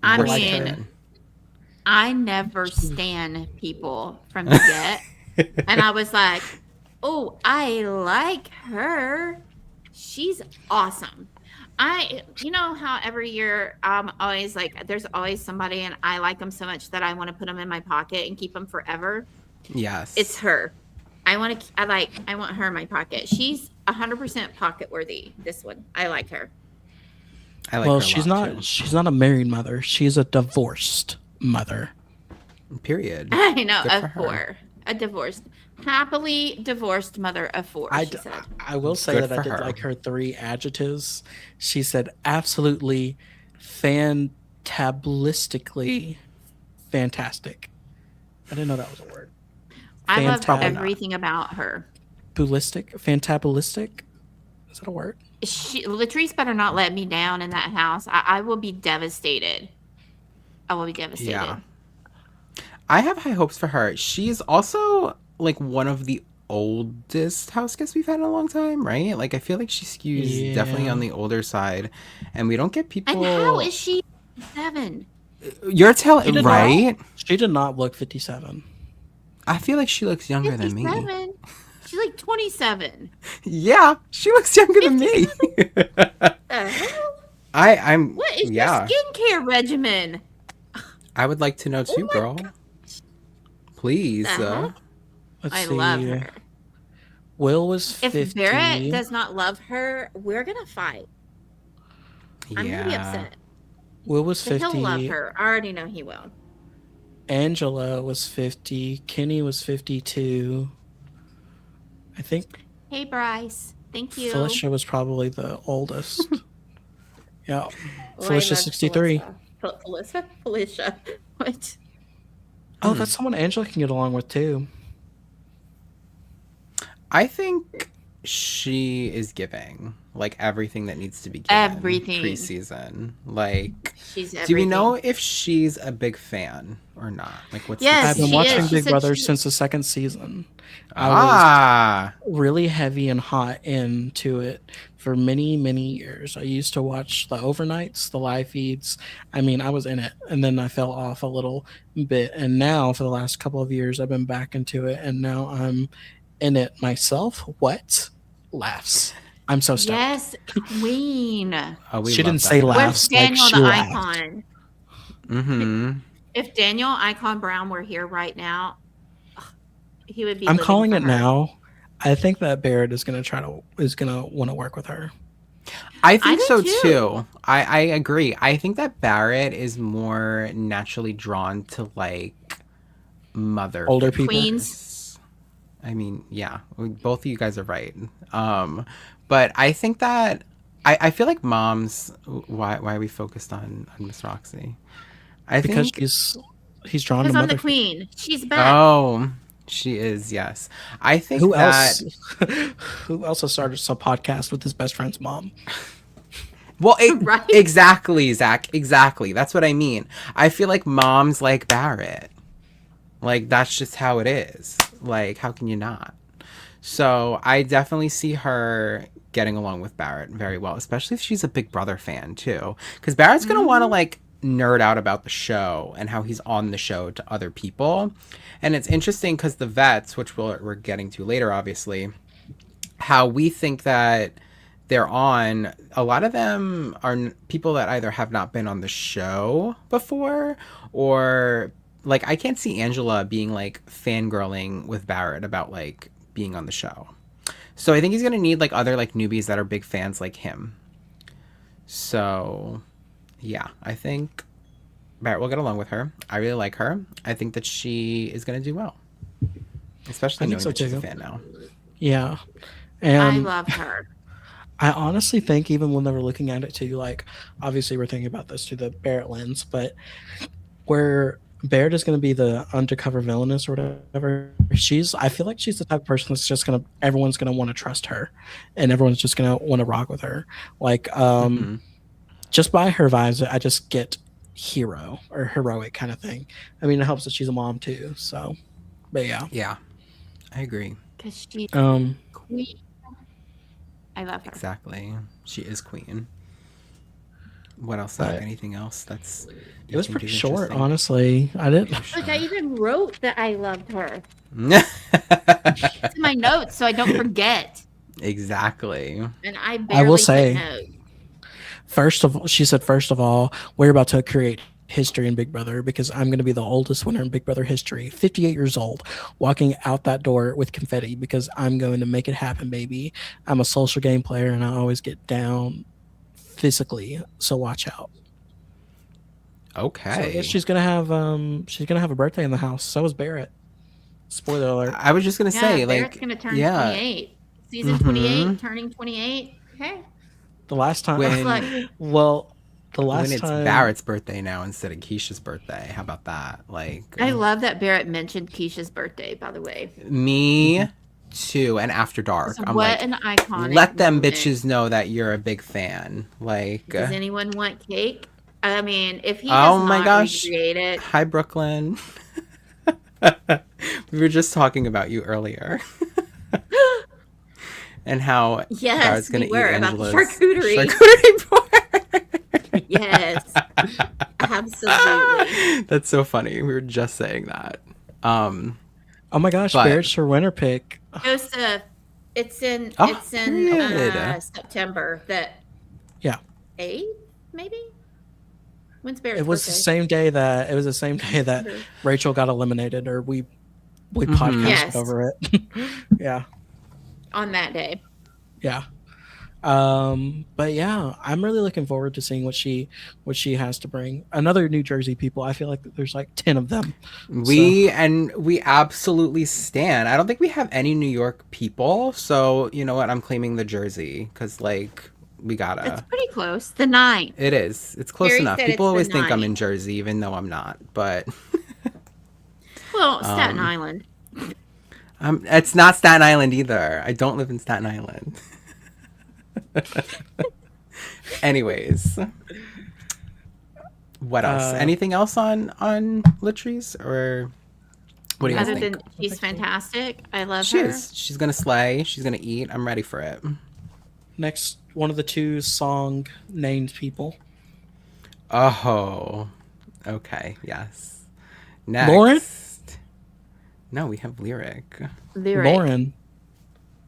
I "We're mean, in." I never stan people from the get. And I was like, oh, I like her. She's awesome. You know how every year I'm always like, there's always somebody and I like them so much that I want to put them in my pocket and keep them forever. Yes. It's her. I want her in my pocket. She's 100% pocket worthy. This one. I like her. I like Well, her a she's lot, not. too. She's not a married mother. She's a divorced mother. Period. I know, Good of for her. 4. Happily divorced mother of 4, she said. I will say Good that I for did her. like her 3 adjectives. She said absolutely fantablistically fantastic. I didn't know that was a word. I love Fantab- everything about her. Ballistic? Fantabulistic? Is that a word? Latrice better not let me down in that house. I will be devastated. I will be devastated. Yeah. I have high hopes for her. She's also like one of the oldest house guests we've had in a long time, right? Like, I feel like she skews definitely Yeah. on the older side, and we don't get people. And how is she 7? You're telling did right? She did not look 57. I feel like she looks younger than me. 57? She's like 27. Yeah, she looks younger than me. The hell? I'm. What is Yeah, your skincare regimen? I would like to know too, my girl. Please. The heck? Let's I see. love her. Will was If 50. Barrett does not love her, we're gonna fight. I'm gonna be upset. Will was But 50. he'll love her. I already know he will. Angela was 50. Kenny was 52. I think Hey Bryce, thank you. Felicia was probably the oldest. Yeah. Oh, I Felicia love 63. Felicia. What? Oh, that's someone Angela can get along with too. I think she is giving like everything that needs to be given Everything. preseason. Like, She's everything. do we know if she's a big fan or not? Like, what's Yes, I've been she watching is. She Big said Brother she- since the second season. Ah, Really heavy and hot into it for many, many years. I used to watch the overnights, the live feeds. I mean, I was in it, and then I fell off a little bit. And now, for the last couple of years, I've been back into it, and now I'm in it myself. What? Laughs. I'm so stoked. Yes, Queen. oh, we She love didn't say that. laugh. Where's Laughs like Daniel she the laughed. icon? Mm-hmm. If Daniel Icon Brown were here right now, he would be. I'm living calling for it her. now. I think that Barrett is gonna want to work with her. I think do so too. too. I agree. I think that Barrett is more naturally drawn to like mother Older people. Queens. I mean, yeah, both of you guys are right. But I think that I feel like moms. Why are we focused on Miss Roxie? I Because think. he's drawn to Because I'm mother. the queen. She's back. Oh, She is, yes. I think Who that else? Who else has started some podcast with his best friend's mom? well, Right? exactly, Zach. Exactly. That's what I mean. I feel like moms like Barrett. Like that's just how it is. Like how can you not? So I definitely see her getting along with Barrett very well, especially if she's a Big Brother fan too. Because Barrett's gonna want to Hmm. like nerd out about the show and how he's on the show to other people. And it's interesting because the vets, which we're getting to later, obviously, how we think that they're on, a lot of them are people that either have not been on the show before or like I can't see Angela being like fangirling with Barrett about like being on the show. So I think he's gonna need like other like newbies that are big fans like him. So yeah, I think Barrett will get along with her. I really like her. I think that she is gonna do well, I especially think knowing so that she's a too. fan now. Yeah. I And love her. I honestly think even when they were looking at it too, like obviously we're thinking about this through the Barrett lens, but where Barrett is going to be the undercover villainess or whatever, I feel like she's the type of person that's just going to, everyone's going to want to trust her and everyone's just going to want to rock with her. Like, Hmm. just by her vibes, I just get hero or heroic kind of thing. I mean, it helps that she's a mom too. So, but yeah. Yeah, I agree. Because she's Um, queen. I love her. Exactly. She is queen. What else, Zach? but Anything else that's it you was think pretty is short, interesting? honestly. I didn't. Look, I even wrote that I loved her. Sure. It's in my notes so I don't forget. Exactly. And I I will barely took say, notes. first of all, she said, first of all, we're about to create history in Big Brother because I'm going to be the oldest winner in Big Brother history, 58 years old, walking out that door with confetti because I'm going to make it happen, baby. I'm a social game player and I always get down physically, so watch out. So I guess Okay. she's gonna have a birthday in the house. So is Barrett. Spoiler alert. I was just gonna Yeah, say, Barrett's like, going to turn yeah. 28. Season Mm-hmm. 28, turning 28. Okay. The last time, That's When like, well, the when last it's time, Barrett's birthday now instead of Keisha's birthday. How about that? Like, I love that Barrett mentioned Keisha's birthday, by the way. me too. And After Dark, 'Cause I'm what like, an iconic let them moment. bitches know that you're a big fan. Like, Does anyone want cake? I mean, if he does oh my not gosh. recreate it, Hi, Brooklyn. We were just talking about you earlier and how yes, Barrett's we gonna eat were about the Angela's charcuterie. charcuterie board. Yes, absolutely. That's so funny. We were just saying that. oh my gosh, But Barrett's her winner pick. Joseph, it's in oh, it's in period. September that Yeah, 8th, maybe? When's it Barrett's was the birthday? same day that September. Rachel got eliminated, or we Mhm. podcasted Yes, over it. Yeah, on that day. yeah. But yeah, I'm really looking forward to seeing what she has to bring. Another New Jersey people. I feel like there's like 10 of them. So We absolutely stand. I don't think we have any New York people, so you know what? I'm claiming the Jersey because like we It's gotta. pretty close. The 9th. It is. It's close Gary enough. said People it's the always think I'm 9th. in Jersey, even though I'm not. But Well, Staten um, Island. it's not Staten Island either. I don't live in Staten Island. Anyways, what else? uh, Anything else on Latrice, or what do you guys Other think? than she's fantastic. I love She her. is. She's gonna slay. She's gonna eat. I'm ready for it. next, one of the two song named people. Oh, okay. Yes. Lauren? Next. No, we have lyric. Lyric. Lauren.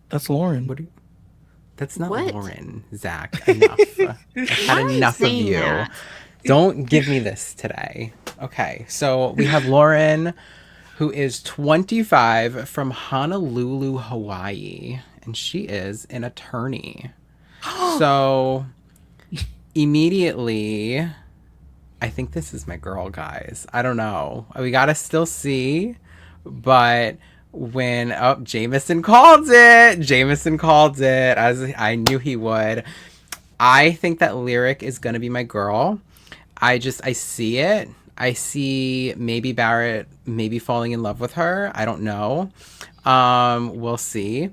That's Lauren. What? That's not What? Lauren. Zach. Enough. I've Why had are you enough of saying you. that? Don't give me this today. Okay, so we have Lauren, who is 25 from Honolulu, Hawaii, and she is an attorney. So immediately, I think this is my girl, guys. I don't know. We gotta still see, but when Jameson called it. Jameson called it, as I knew he would. I think that Lyric is gonna be my girl. I see it. I see maybe Barrett maybe falling in love with her. I don't know. We'll see.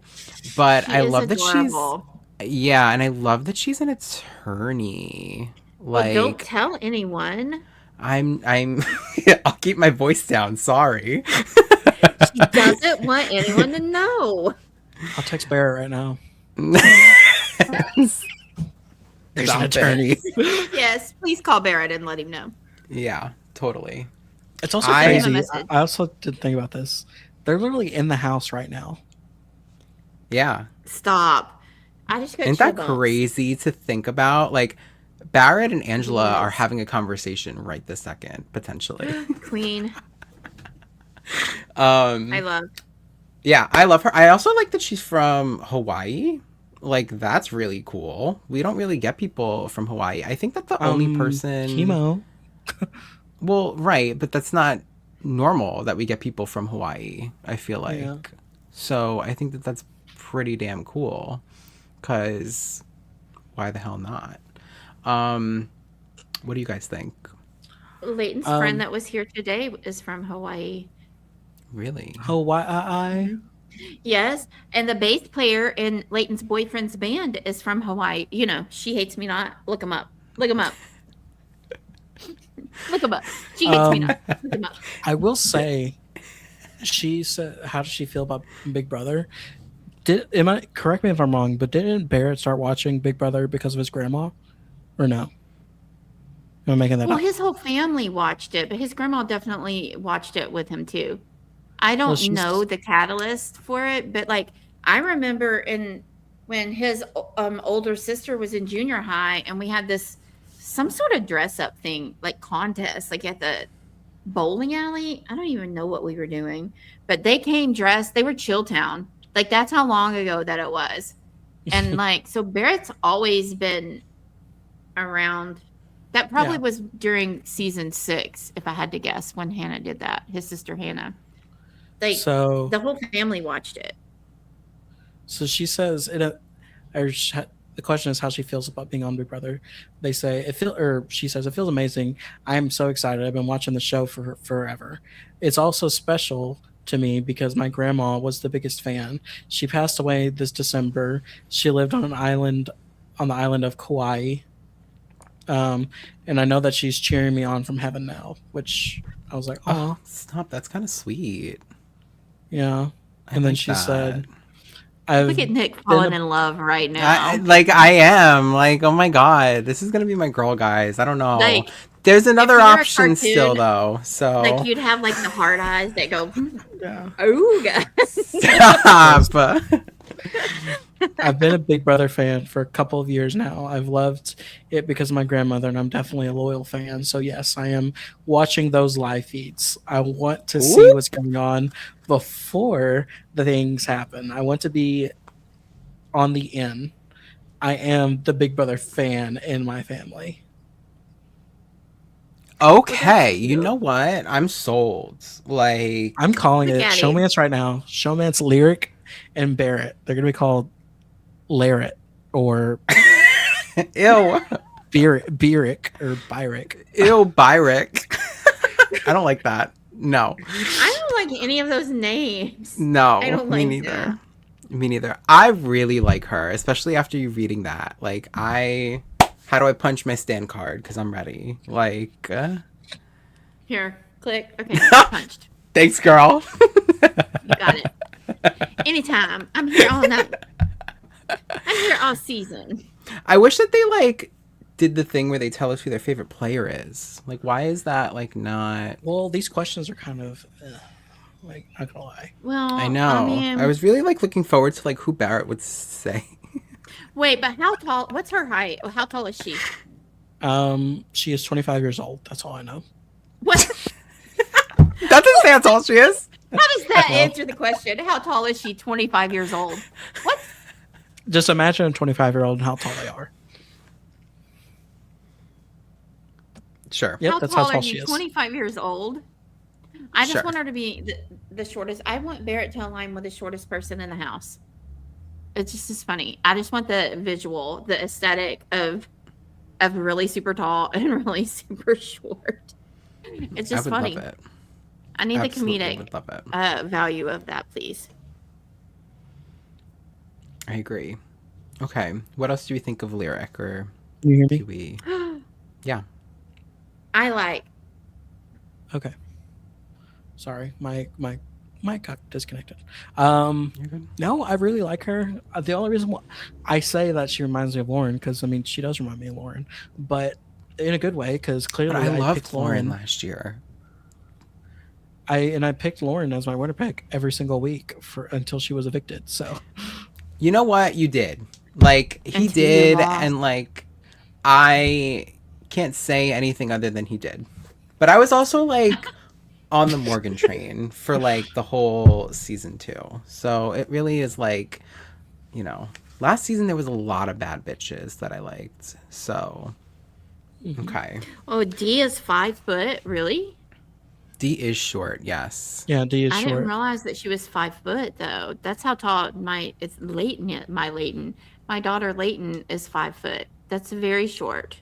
But She I is love that she's adorable. yeah, and I love that she's an attorney. Well, don't Like tell anyone. I'm I'll keep my voice down. Sorry. She doesn't want anyone to know. I'll text Barrett right now. There's an Stop it. attorney. Yes, please call Barrett and let him know. Yeah, totally. It's also I- Send him a crazy. message. I also did think about this. They're literally in the house right now. Yeah. Stop. I just got Isn't chill that bumps. crazy to think about? Like Barrett and Angela Yes. are having a conversation right this second, potentially. Queen. Um I love. Yeah, I love her. I also like that she's from Hawaii. Like that's really cool. We don't really get people from Hawaii. I think that the only person Chemo. Well, right, but that's not normal that we get people from Hawaii, I feel like. Yeah. So, I think that that's pretty damn cool cuz why the hell not? What do you guys think? Leighton's friend that was here today is from Hawaii. Really? Hawaii. Yes, and the bass player in Leighton's boyfriend's band is from Hawaii. You know, she hates me not. Look him up. Look him up. Look him up. She hates me not. Look him up. I will say, she said, "How does she feel about Big Brother?" Correct me if I'm wrong, but didn't Barrett start watching Big Brother because of his grandma, or no? Am I making that Well, up? his whole family watched it, but his grandma definitely watched it with him too. I don't she's- know the catalyst for it, but like I remember when his older sister was in junior high, and we had this some sort of dress up thing, like contest, like at the bowling alley. I don't even know what we were doing, but they came dressed. They were Chilltown. Like that's how long ago that it was, and like so Barrett's always been around. That probably Yeah. was during season 6, if I had to guess, when Hannah did that. His sister Hannah. Like So, the whole family watched it. so she says the question is how she feels about being on Big Brother. They say she says it feels amazing. I'm so excited. I've been watching the show for forever. It's also special to me because my grandma was the biggest fan. She passed away this December. She lived on the island of Kauai. And I know that she's cheering me on from heaven now, which I was like, oh, Stop. That's kind of sweet. yeah. I And then like she that. said, I've Look at Nick falling in love right now. I am like, oh my god, this is gonna be my girl, guys. I don't know. Like, There's another you're a option still, cartoon, though. So like you'd have like the hard eyes that go, yeah. oh, guys. stop. I've been a Big Brother fan for a couple of years now. I've loved it because of my grandmother, and I'm definitely a loyal fan. So yes, I am watching those live feeds. I want to see Ooh. what's going on before the things happen. I want to be on the in. I am the Big Brother fan in my family. Okay, you know what? I'm sold. Like, I'm calling Look it at Showmance right now. Showmance Lyric and Barrett. They're gonna be called Larrett or ew, Beerick or Byrick. ew, Byrick. I don't like that. No, I don't like any of those names. no, I don't me like neither. them. Me neither. I really like her, especially after you reading that. Like, how do I punch my stand card? Because I'm ready. Like, Here, click. Okay, punched. thanks, girl. You got it. Anytime. I'm here all night. I'm here all season. I wish that they like did the thing where they tell us who their favorite player is. Like, why is that like not? Well, these questions are kind of like, not gonna lie. Well, I know. I mean, I was really like looking forward to like who Barrett would say. wait, but how tall? What's her height? How tall is she? She is 25 years old. That's all I know. What? That doesn't say how tall she is. How does that answer the question? How tall is she? 25 years old. What? Just imagine a 25-year-old and how tall they are. Sure. Yep, How that's tall how tall are she you? is. 25 years old. I just Sure. want her to be the shortest. I want Barrett to align with the shortest person in the house. It's just as funny. I just want the visual, the aesthetic of really super tall and really super short. It's I just would funny. love it. I need the Absolutely comedic would love it. value of that, please. I agree. Okay, what else do we think of Lyric, or Can you hear do me? we? Yeah. I like. Okay. Sorry, my mic got disconnected. You're good. No, I really like her. The only reason why I say that she reminds me of Lauren, because I mean she does remind me of Lauren, but in a good way, because But clearly I I loved picked Lauren Lauren. last year. I picked Lauren as my winner pick every single week for until she was evicted. So You know what? You did. Like, he Until you did, lost. and like, I can't say anything other than he did. But I was also like on the Morgan train for like the whole season 2. So it really is like, you know, last season there was a lot of bad bitches that I liked. So, okay. Oh, D is 5 foot. Really? D is short, yes. yeah, D is I didn't short, realize that she was 5 foot though. That's how tall it's Leighton. My daughter Leighton is 5 foot. That's very short.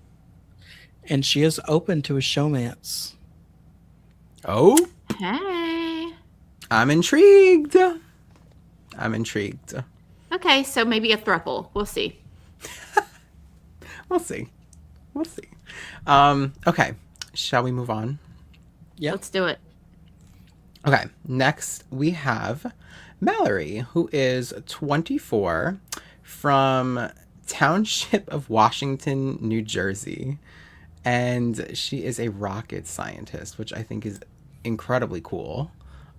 and she is open to a showmance. Oh, Hey. I'm intrigued. I'm intrigued. Okay, so maybe a throuple. We'll see. We'll see. We'll see. Okay. Shall we move on? Yep. Let's do it. Okay. Next, we have Mallory, who is 24, from Township of Washington, New Jersey. And she is a rocket scientist, which I think is incredibly cool.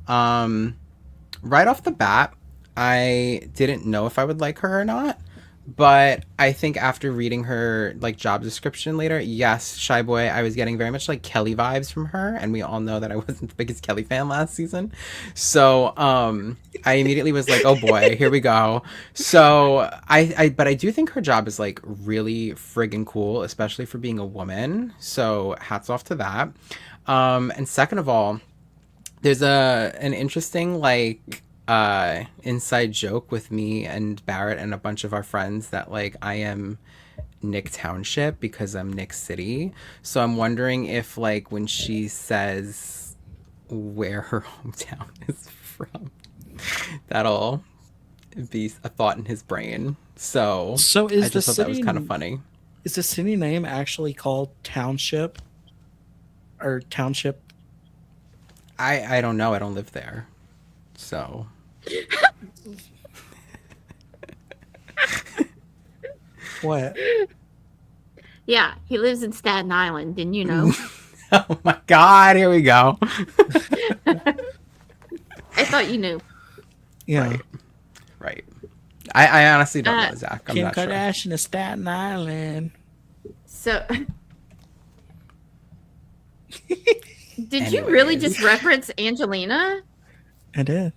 Right off the bat, I didn't know if I would like her or not. But I think after reading her like job description later, yes, Shy Boy, I was getting very much like Kelly vibes from her, and we all know that I wasn't the biggest Kelly fan last season. So I immediately was like, oh boy, here we go. So but I do think her job is like really friggin' cool, especially for being a woman. So hats off to that. And second of all, there's an interesting like inside joke with me and Barrett and a bunch of our friends that like I am Nick Township because I'm Nick City. So I'm wondering if like when she says where her hometown is from, that'll be a thought in his brain. So So I just thought that was kind of funny. Is the city name actually called Township or Township? I don't know. I don't live there. So What? Yeah, he lives in Staten Island. Didn't you know? oh my god, here we go. I thought you knew. Yeah. Right. I honestly don't know, Zach. I'm Kim not sure. Kardashian is Staten Island. So, did you really Anyways. just reference Angelina? I did.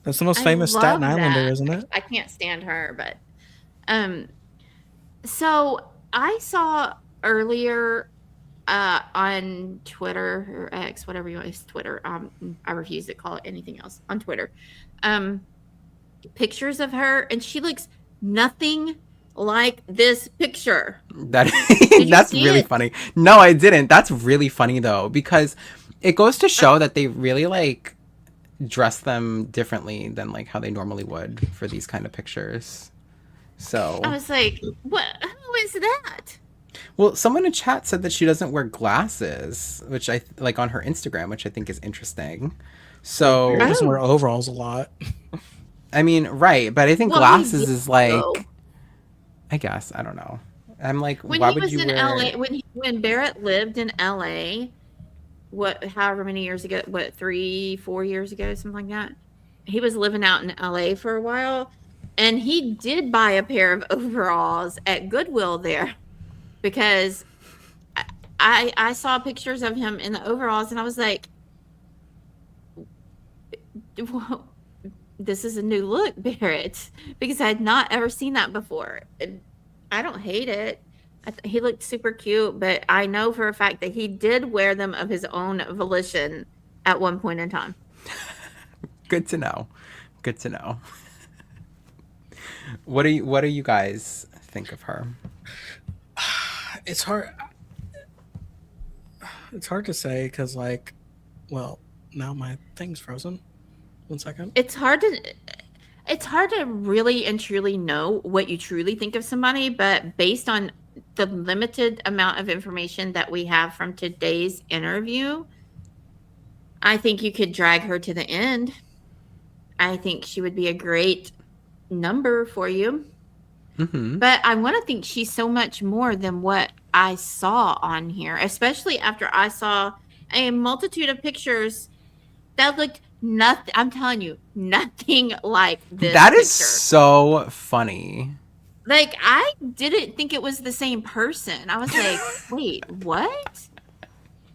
That's the most I famous Staten love Islander, that. isn't it? I can't stand her, but so I saw earlier on Twitter or X, whatever you want, it's Twitter. I refuse to call it anything else on Twitter. Pictures of her, and she looks nothing like this picture. That you that's see really it? funny. No, I didn't. That's really funny though, because it goes to show that they really like dress them differently than like how they normally would for these kind of pictures. So, I was like, what? Who is that? well, someone in chat said that she doesn't wear glasses, which I like on her Instagram, which I think is interesting. So, She doesn't Oh. wear overalls a lot. I mean, right, but I think Well, glasses he is did, like, though. I guess I don't know. I'm like, When why he would was you in wear? LA, when Barrett lived in LA, however many years ago, 3-4 years ago, something like that. He was living out in LA for a while, and he did buy a pair of overalls at Goodwill there because I saw pictures of him in the overalls, and I was like, "Whoa, this is a new look, Barrett," because I had not ever seen that before. And I don't hate it. He looked super cute, but I know for a fact that he did wear them of his own volition at one point in time. Good to know. Good to know. What do you guys think of her? It's hard. It's hard to say because, like, well, now my thing's frozen. 1 second. It's hard to really and truly know what you truly think of somebody, but based on the limited amount of information that we have from today's interview, I think you could drag her to the end. I think she would be a great number for you. Mm-hmm. But I want to think she's so much more than what I saw on here, especially after I saw a multitude of pictures that looked nothing. I'm telling you, nothing like this That picture. is so funny. Like, I didn't think it was the same person. I was like, wait, what?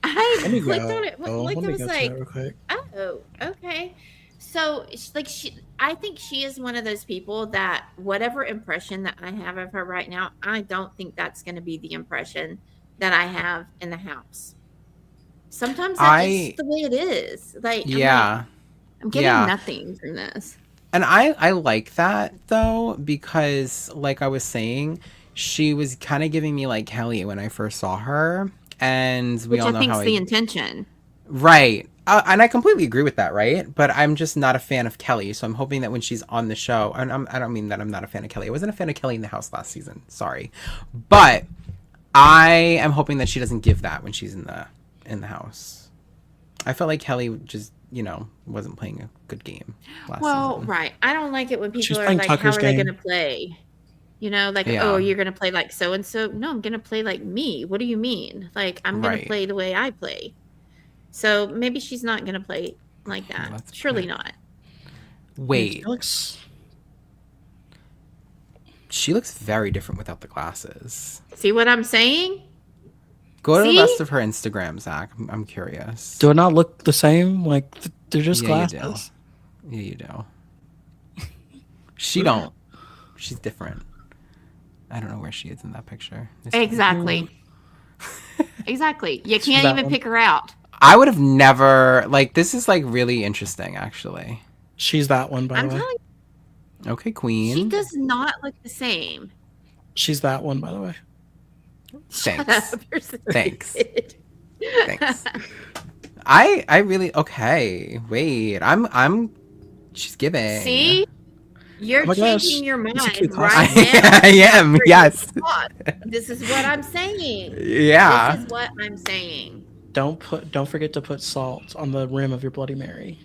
I Let me clicked go. on it. Oh, Like, let I me was go to like, that real quick. oh, okay. So, I think she is one of those people that whatever impression that I have of her right now, I don't think that's going to be the impression that I have in the house. Sometimes that's just the way it is. Like, Yeah. I'm getting Yeah. nothing from this. And I like that though, because like I was saying, she was kind of giving me like Kelly when I first saw her, and we Which all I know think's how the intention. right. And I completely agree with that, right? But I'm just not a fan of Kelly, so I'm hoping that when she's on the show, and I don't mean that I'm not a fan of Kelly. I wasn't a fan of Kelly in the house last season. Sorry, but I am hoping that she doesn't give that when she's in the house. I felt like Kelly just wasn't playing a good game last season. Right. I don't like it when She's people are playing like, how Tucker's are they game. going to play? Like, Yeah. oh, you're going to play like so and so. No, I'm going to play like me. What do you mean? Like, I'm going Right. to play the way I play. So maybe she's not going to play like that. That's Surely fair. not. Wait, Alex, she looks very different without the glasses. See what I'm saying? Go to See? the rest of her Instagram, Zach. I'm curious. do it not look the same? Like they're just Yeah, you do. glasses. Yeah, you do. She don't. She's different. I don't know where she is in that picture. Exactly. Exactly. You She's can't that even one. pick her out. I would have never this is like really interesting actually. She's that one, by I'm the way. telling Okay, you, Queen. she does not look the same. She's that one, by the way. Shut Thanks. up. You're so Thanks. stupid. Thanks. I really okay. Wait. I'm she's giving. See? You're Oh my gosh, changing your it's a mind cute right costume. now. I am. Yes. This is what I'm saying. Yeah. This is what I'm saying. Don't forget to put salt on the rim of your Bloody Mary.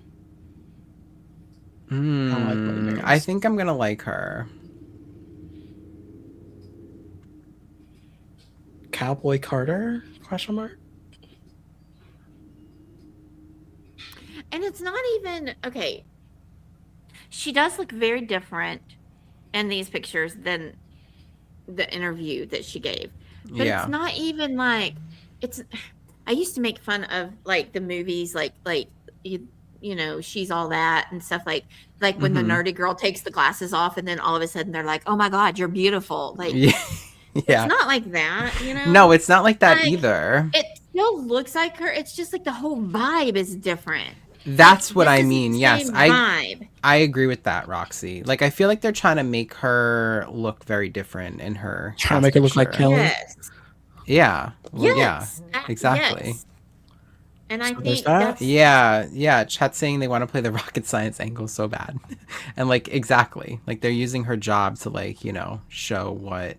Bloody Marys. I think I'm gonna like her. Cowboy Carter? Question mark. And it's not even okay. She does look very different in these pictures than the interview that she gave. But Yeah. it's not even like it's I used to make fun of like the movies like She's All That and stuff like when the nerdy girl takes the glasses off and then all of a sudden they're like, "Oh my god, you're beautiful." Like Yeah. it's not like that, No, it's not like that Like, either. It still looks like her. It's just like the whole vibe is different. That's what This I is the mean. Yes, same I vibe. I agree with that, Roxy. Like I feel like they're trying to make her look very different in her. Trying to make her look like picture. Kelly. Yes. Yeah. Well, Yes. exactly. Yes. And I So there's think that. that's Yeah. Chat's saying they want to play the rocket science angle so bad. And like exactly. Like they're using her job to show what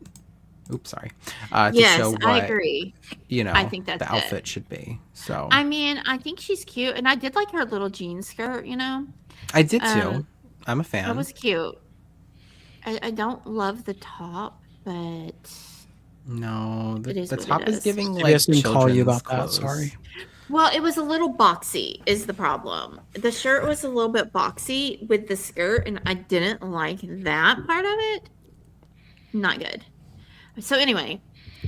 to yes, show what I agree. I think that's the it. outfit should be. So I mean, I think she's cute, and I did like her little jean skirt. I did too. I'm a fan. That was cute. I don't love the top, but No, It is the what it top is is. giving Maybe I like didn't call you children's about that. clothes. Sorry. well, it was a little boxy. Is the problem? The shirt was a little bit boxy with the skirt, and I didn't like that part of it. Not good. So anyway,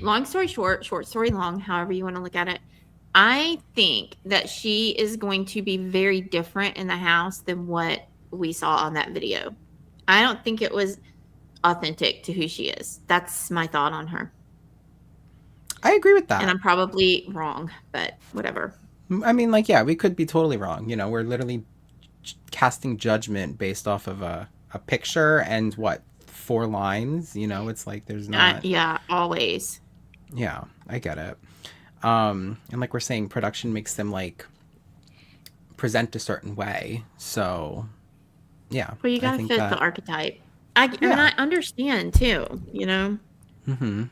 long story short story long, however you want to look at it, I think that she is going to be very different in the house than what we saw on that video. I don't think it was authentic to who she is. That's my thought on her. I agree with that. And I'm probably wrong, but whatever. I mean, we could be totally wrong. We're literally casting judgment based off of a picture and 4 lines. It's like there's not. Yeah, always. Yeah, I get it. And like we're saying, production makes them like present a certain way. So yeah, Well, you I gotta think fit that. the archetype. I Yeah. mean, I understand too. You know, Mm-hmm.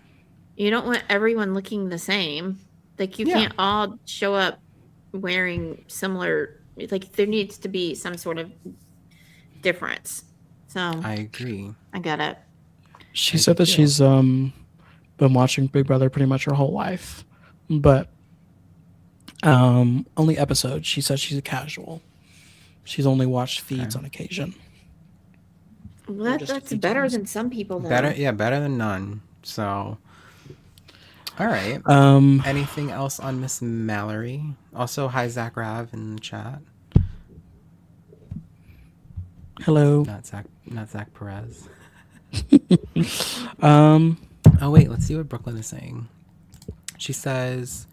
you don't want everyone looking the same. Like you Yeah. can't all show up wearing similar. Like there needs to be some sort of difference. So I agree. I get it. She I said do that too. she's been watching Big Brother pretty much her whole life, but only episodes. She says she's a casual. She's only watched feeds on occasion. Well, Or just a that's few better times. than some people, though. Better than none. So, all right. Um, Anything else on Miss Mallory? Also, hi Zach Rav in the chat. hello. Not Zach Perez. Um, Oh wait, let's see what Brooklyn is saying. She says,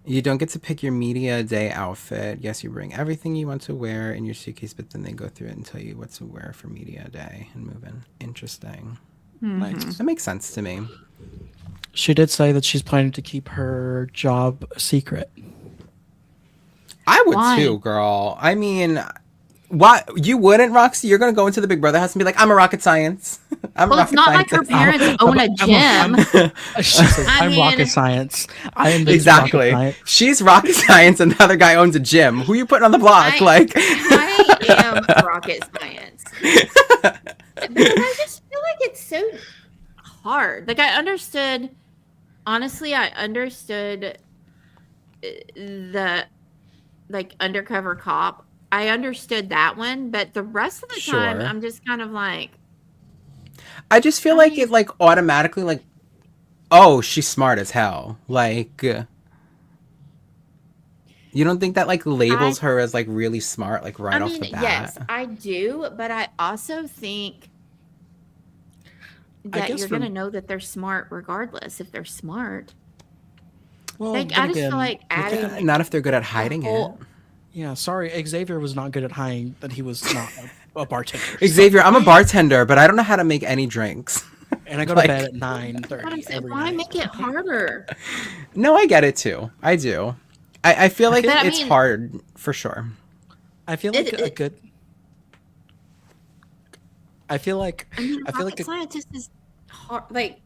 "You don't get to pick your media day outfit. Yes, you bring everything you want to wear in your suitcase, but then they go through it and tell you what to wear for media day and move in." Interesting. nice. That makes sense to me. She did say that she's planning to keep her job a secret. I would Why? too, girl. I mean, why you wouldn't, Roxy? You're gonna go into the Big Brother house and be like, "I'm a rocket science." I'm Well, a it's rocket not like her scientist. parents own a gym. She says, I "I'm mean- rocket science. I am this Exactly. rocket science." She's rocket science, and the other guy owns a gym. Who you putting on the block? I am rocket science. Because I just feel like it's so hard. Like I understood, honestly, I understood the like undercover cop. I understood that one, but the rest of the time, Sure. I'm just kind of like, I just feel I like mean- it like automatically like, oh, she's smart as hell. Like, you don't think that like labels her as like really smart like right I off mean, the bat? yes, I do, but I also think that guess you're for- gonna know that they're smart regardless if they're smart. Well, Like then I just again, feel like adding Not if they're good at hiding it. whole- yeah, sorry, Xavier was not good at hiding that he was not a bartender. Xavier, I'm a bartender, but I don't know how to make any drinks. And I go to like- bed at But I'm 9:30 saying, every why night. make it harder? No, I get it too. I do. I feel like But I it's mean- hard for sure. I feel like a It- good. I feel like I mean, I feel like rocket scientist is hard. Like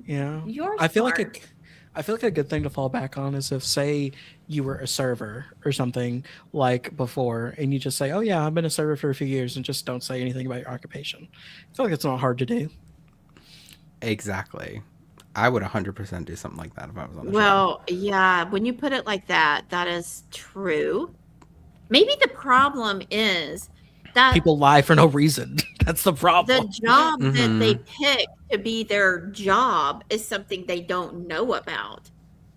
yeah. you're I feel smart. like a good thing to fall back on is if say you were a server or something like before and you just say, "Oh yeah, I've been a server for a few years," and just don't say anything about your occupation. I feel like it's not hard to do. Exactly. I would 100% do something like that if I was on the show. Well, yeah, when you put it like that, that is true. Maybe the problem is that People lie for no reason. That's the the problem. job that Mhm. they pick to be their job is something they don't know about.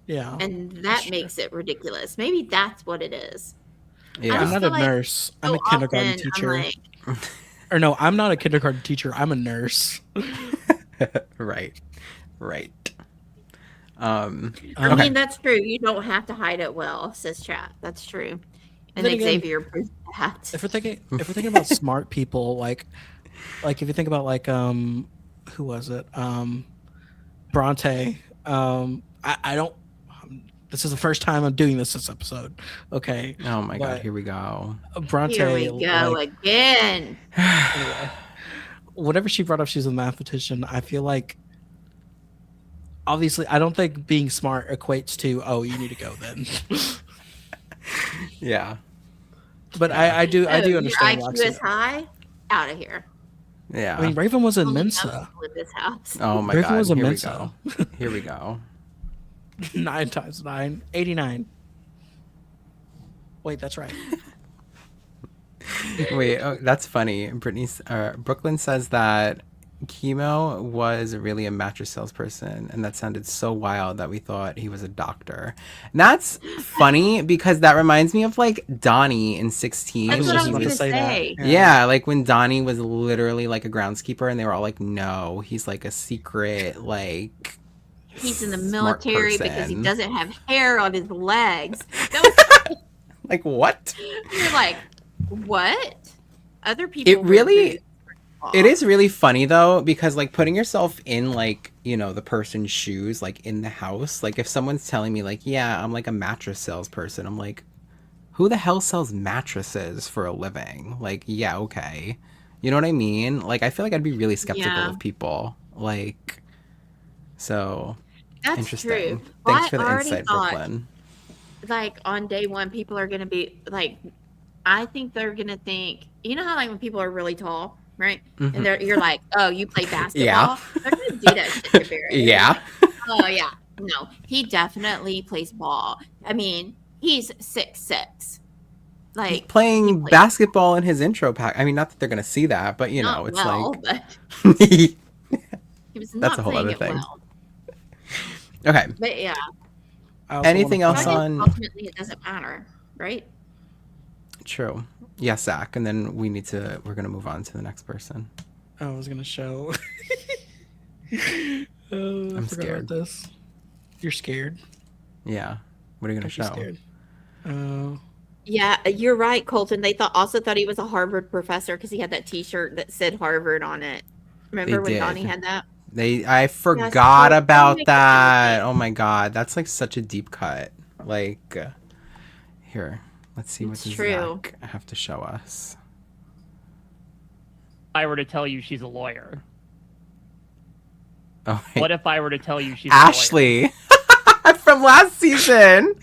Yeah. And that makes it ridiculous. Maybe that's what it is. Yeah. I'm just not feel a like nurse. I'm So a kindergarten often, I'm teacher. like, Or no, I'm not a kindergarten teacher. I'm a nurse. Right. I Okay. mean, that's true. You don't have to hide it well, says chat. That's true. And Then again, Xavier proves that. if we're thinking about smart people, like if you think about like who was it? Bronte. I don't this is the first time I'm doing this episode. Okay. Oh my God, But here we go. Bronte Here we go like, again. anyway, whatever she brought up, she's a mathematician. I feel like obviously I don't think being smart equates to, oh, you need to go then. Yeah. But I do Oh, understand your IQ Roxy. is high? Out of here. Yeah. I mean, Raven was in Only Mensa. knows people in this house. oh my Raven God, was a here we Mensa. go. Here we go. 9 times 9, 89. Wait, that's right. Wait, oh, that's funny. Brooklyn says that Chemo was really a mattress salesperson, and that sounded so wild that we thought he was a doctor. And that's funny because that reminds me of like Donnie in 16. That's was what I just was about going to to say that. say. Yeah, like when Donnie was literally like a groundskeeper, and they were all like, "No, he's like a secret like." He's in the smart military because he person." doesn't have hair on his legs. That was, Like what? you're like, what? Other people. It were really- very It is really funny though because like putting yourself in like you know, the person's shoes, like in the house. Like if someone's telling me like, yeah, I'm like a mattress salesperson, I'm like, who the hell sells mattresses for a living? Like, yeah, okay. You know what I mean? Like, I feel like I'd be really skeptical Yeah. of people. Like, so That's interesting. true. Well, Thanks I for the already insight, thought, Brooklyn. like, on day one, people are going to be like, I think they're going to think, you know how, like, when people are really tall, right? Mhm. And you're like, oh, you play Yeah. basketball? They're going to do that shit to Barrett. Yeah. Oh, yeah. No, he definitely plays ball. I mean, he's 6'6". Like, He's he playing plays basketball in his intro pack. I mean, not that they're gonna see that, but you know, not it's well, like but he was that's not a whole playing other it thing. well. Okay. But yeah, I also Anything wanna else point out- on- ultimately it doesn't matter, right? True. Yes, Zach, and then we're gonna move on to the next person. I was gonna show. Oh, I'm I forgot scared. about this. You're scared. Yeah. What are you gonna Don't be show? scared. Oh, Yeah, you're right, Colton. They also thought he was a Harvard professor because he had that T-shirt that said Harvard on it. Remember when did. Donnie had that? I forgot so about make it that. anything. Oh my god, that's like such a deep cut. Like, here, let's see what It's does true. Zach have to show us. I were to tell you she's a lawyer? Oh, wait. What if I were to tell you she's a lawyer? Ashley from last season.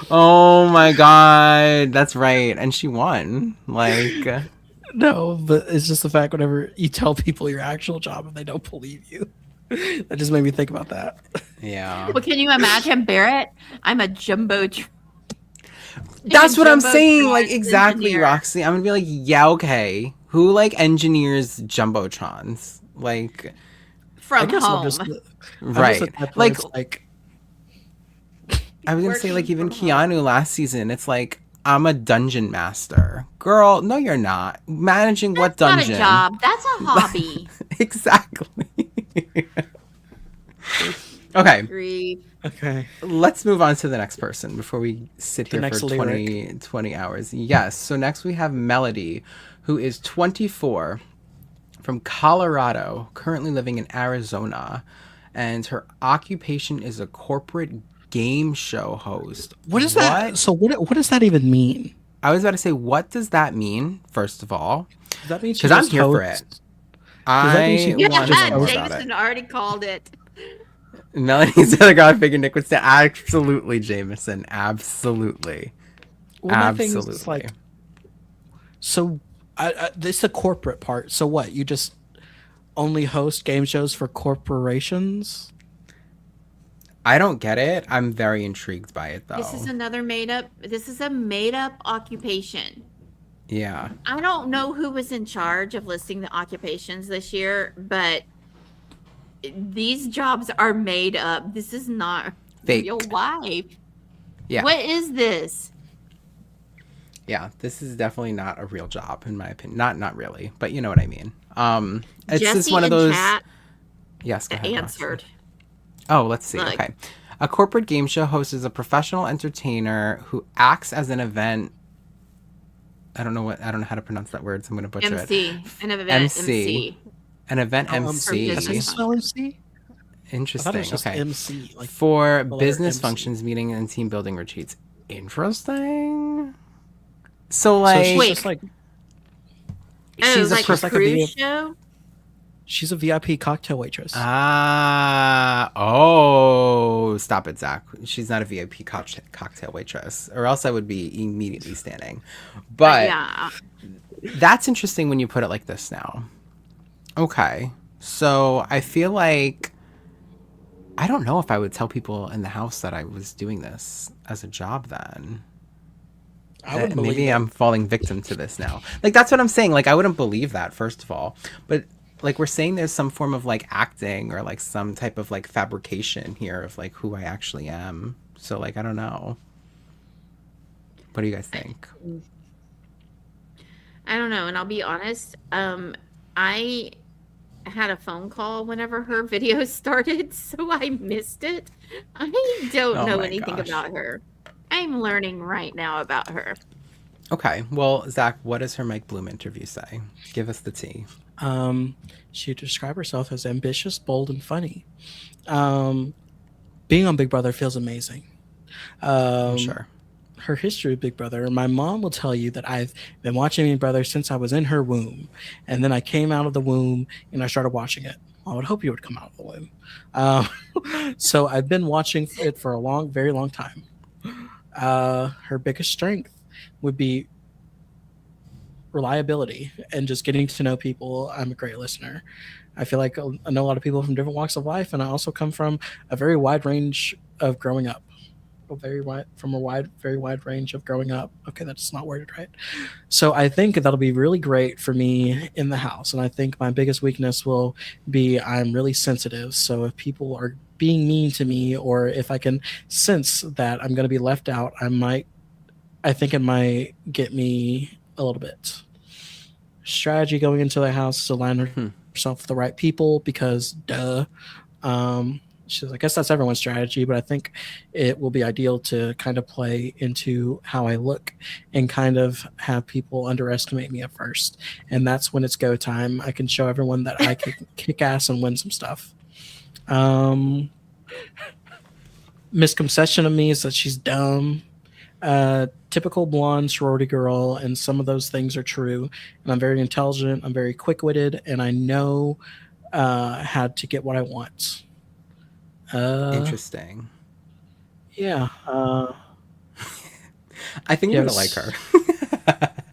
Oh my god, that's right, and she won. Like, no, but it's just the fact whenever you tell people your actual job and they don't believe you. That just made me think about that. yeah. Well, can you imagine Barrett? I'm a jumbo. That's what I'm Jumbotron saying. Like, exactly, engineer. Roxy. I'm gonna be like, yeah, okay. Who like engineers jumbotrons? Like, From I'm home. just right? at that point, Like, it's like I was gonna say, like, working even from home. Keanu last season. It's like, I'm a dungeon master, girl. No, you're not managing what That's dungeon? not a job. That's a hobby. Exactly. Okay, Agree. okay. let's move on to the next person before we sit The here next for lyric. 20 hours. Yes. So next we have Melody, who is 24, from Colorado, currently living in Arizona, and her occupation is a corporate game show host. What is that? So what does that even mean? I was about to say, what does that mean? First of all, Does that mean she because I'm just here for hosts- it. that mean she I Yeah, want to just know hosts- about Jameson it. already called it. Melody's the other guy I figured Nick would say. Absolutely, Jameson. Absolutely. Well, my thing is Absolutely. like, so this is the corporate part. So what? You just only host game shows for corporations? I don't get it. I'm very intrigued by it, though. This is a made up occupation. Yeah. I don't know who was in charge of listing the occupations this year, but these jobs are made up. This is not Fake. real life. Yeah. What is this? Yeah. This is definitely not a real job, in my opinion. Not really, but you know what I mean. It's Jesse just one of in those. chat Yes. Go ahead, Roxy. answered. Oh, let's see. Look. Okay. A corporate game show host is a professional entertainer who acts as an event. I don't know how to pronounce that word, so I'm going to butcher it. MC. An event MC. An event Oh, MC. business. Does it spell MC? I thought Interesting. it was just Okay. MC. Like, For letter business MC. functions, meeting, and team building retreats. Interesting. So, so like, she's Wait. just like Oh, she's a like prof- a like a cruise video- show? she's a VIP cocktail waitress. Stop it, Zach. She's not a VIP cocktail waitress, or else I would be immediately standing. But yeah. that's interesting when you put it like this now. Okay. So I feel like I don't know if I would tell people in the house that I was doing this as a job then. I wouldn't believe Maybe it. I'm falling victim to this now. Like, that's what I'm saying. Like, I wouldn't believe that, first of all. But, like, we're saying there's some form of, like, acting or, like, some type of, like, fabrication here of, like, who I actually am. So, like, I don't know. What do you guys think? I don't know, and I'll be honest. I had a phone call whenever her video started, so I missed it. I don't Oh know my anything gosh. about her. I'm learning right now about her. Okay. Well, Zach, what does her Mike Bloom interview say? Give us the tea. She described herself as ambitious, bold, and funny. Um, Being on Big Brother feels amazing. I'm Um, sure. Her history with Big Brother. My mom will tell you that I've been watching Big Brother since I was in her womb, and then I came out of the womb and I started watching it. I would hope you would come out of the womb. So I've been watching it for a long, very long time. Her biggest strength would be reliability and just getting to know people. I'm a great listener. I feel like I know a lot of people from different walks of life, and I also come from a very wide range of growing up. Very wide range of growing up. Okay, that's not worded right. So I think that'll be really great for me in the house. And I think my biggest weakness will be I'm really sensitive. So if people are being mean to me, or if I can sense that I'm going to be left out, I think it might get me a little bit. Strategy going into the house is to align herself with the right people because, duh. She says, I guess that's everyone's strategy, but I think it will be ideal to kind of play into how I look and kind of have people underestimate me at first. And that's when it's go time. I can show everyone that I can kick ass and win some stuff. Misconception of me is that she's dumb. Typical blonde sorority girl, and some of those things are true. And I'm very intelligent, I'm very quick witted, and I know how to get what I want. Interesting. Yeah. I think I'm gonna like Yes. her.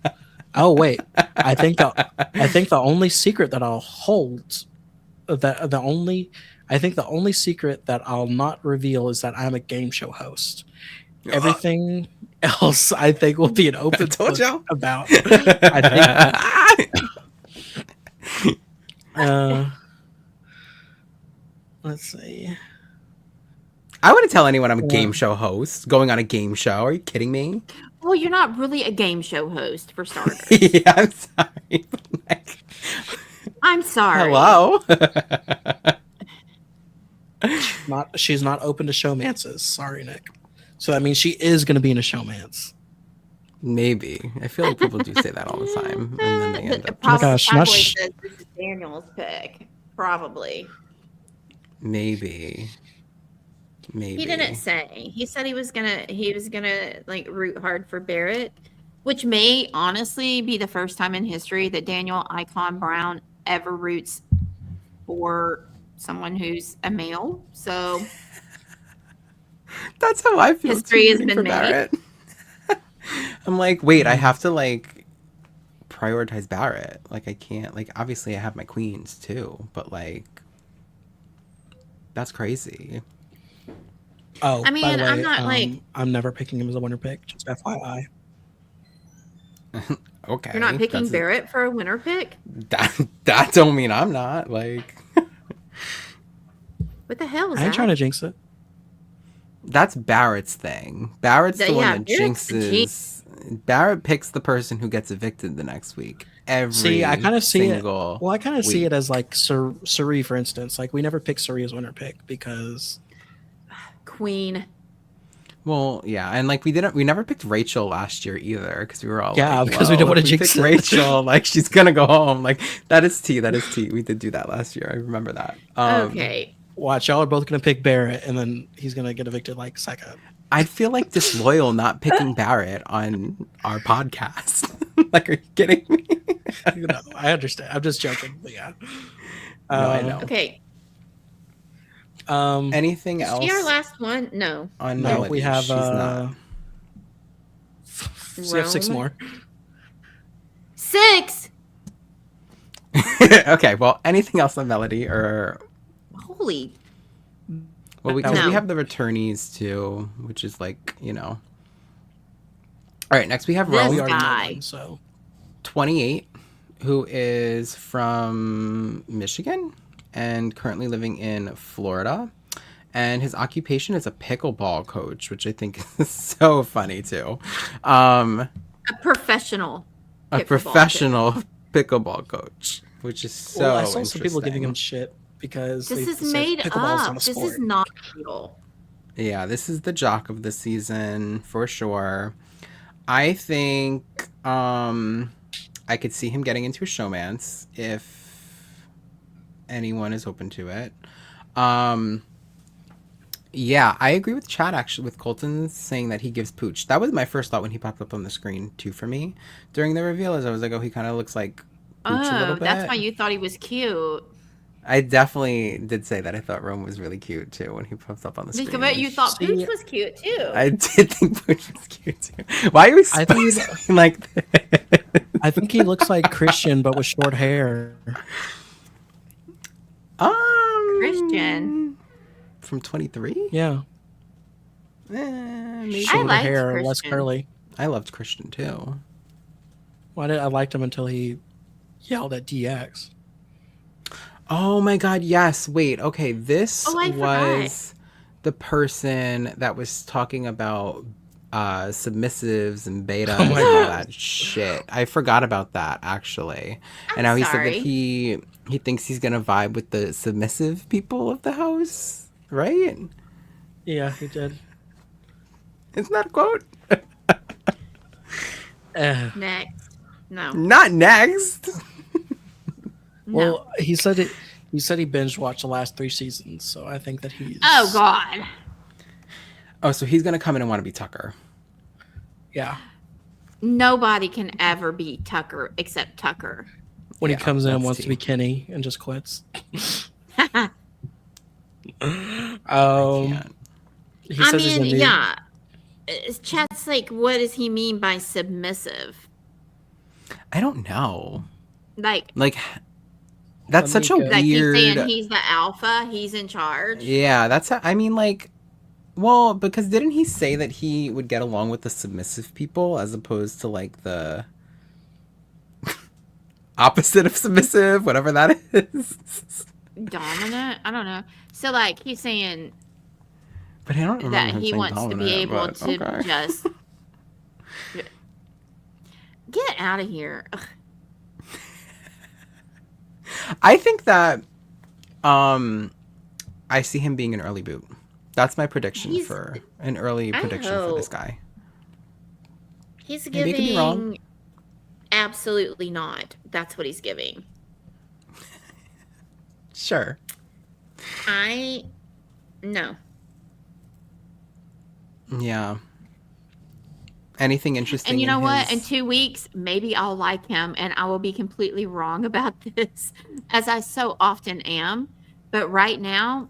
Oh wait, I think the only secret that I'll hold the only secret that I'll not reveal is that I'm a game show host. Everything else I think will be an open told book y'all. about. I think. Let's see. I wouldn't tell anyone I'm a game show host going on a game show. Are you kidding me? Well, you're not really a game show host, for starters. Yeah, I'm sorry. Like, I'm sorry. hello. She's not open to showmances. Sorry, Nick. So that means she is going to be in a showmance. Maybe. I feel like people do say that all the time, and then they end up. Oh my gosh, Probably not says this is Daniel's pick. Probably. Maybe. He didn't say. He said he was gonna like root hard for Barrett, which may honestly be the first time in history that Daniel Icon Brown ever roots for someone who's a male. So That's how I feel. History has rooting been for made. Barrett. I'm like, wait, I have to like prioritize Barrett. Like, I can't. Like, obviously, I have my queens too, but like, that's crazy. Oh, I mean, by the way, I'm not, like- I'm never picking him as a winner pick. Just FYI. Okay, you're not picking that's- Barrett for a winner pick? That don't mean I'm not. Like, What the hell is I ain't that? trying to jinx it. that's Barrett's thing. Barrett's the Yeah, one that Barrett's the jinxes. Barrett picks the person who gets evicted the next week. See, I kind of see it. single Well, I kind of see week. it as like Suri, for instance. Like we never picked Suri as winner pick because Queen. Well, yeah, and like we never picked Rachel last year either because we were all Yeah, like, because we well, didn't wanna if we jinx pick it. Rachel, like she's gonna go home. Like that is tea. We did do that last year. I remember that. Okay. watch y'all are both gonna pick Barrett and then he's gonna get evicted like psycho. I feel like disloyal not picking Barrett on our podcast. Like, are you kidding me? You know, I understand. I'm just joking, but yeah. No, I know. Okay. Anything Is else she our last one? No. on No, Melody? we have She's not. we have 6 Rome. more. 6. Okay, well, anything else on Melody or Holy. well, we No. have the returnees too, which is like, you know. All right, next we have This Rome. We already know guy. one, so 28, who is from Michigan and currently living in Florida. And his occupation is a pickleball coach, which I think is so funny too. A professional. A pickleball professional pickleball coach, which is so well, I saw some people giving him interesting. shit because This they is said made pickleball's up. not a This sport. is not real. Yeah, this is the jock of the season for sure. I think I could see him getting into a showmance if anyone is open to it. Yeah, I agree with Chad actually with Colton saying that he gives pooch. That was my first thought when he popped up on the screen too for me during the reveal. As I was like, oh, he kind of looks like pooch a little Oh, bit. that's why you thought he was cute. I definitely did say that I thought Rome was really cute too when he popped up on the screen. But you thought See, Pooch was cute too. I did think Pooch was cute too. Why are we I think supposed like this? I think he looks like Christian, but with short hair. Christian? From 23? Yeah, Maybe. shorter liked hair, less Christian. curly. I loved Christian too. I liked him until he yelled at DX. Oh my god, yes. Wait, okay. This Oh, I was the person that was talking about submissives and betas Oh and my all God. that shit. I forgot about that actually. And now he said that he thinks he's gonna vibe with the submissive people of the house, right? Yeah, he did. Isn't that a quote? Next. No. Not next. No. Well, he said it. He said he binge watched the last 3 seasons, so I think that he's. Oh God. Oh, so he's gonna come in and want to be Tucker. Yeah, Nobody can ever be Tucker except Tucker. when Yeah, he comes in and that's wants tea. to be Kenny and just quits. I can't. He I says he's mean, a new- yeah. Chat's like, what does he mean by submissive? I don't know. Like, Like, that's Let me such a go. like he's weird. saying he's the alpha, he's in charge. Yeah, I mean, like, well, because didn't he say that he would get along with the submissive people as opposed to like the opposite of submissive, whatever that is? Dominant? I don't know. So like he's saying But I don't remember that him he saying wants to be dominant, able but to okay. just get out of here. Ugh. I think that I see him being an early boot. That's my prediction He's- for an early I prediction for this hope. guy. He's Maybe I could be wrong. giving absolutely not. That's what he's giving. Sure. No. Yeah. Anything interesting? And you in know what? In his- 2 weeks, maybe I'll like him and I will be completely wrong about this, as I so often am. But right now,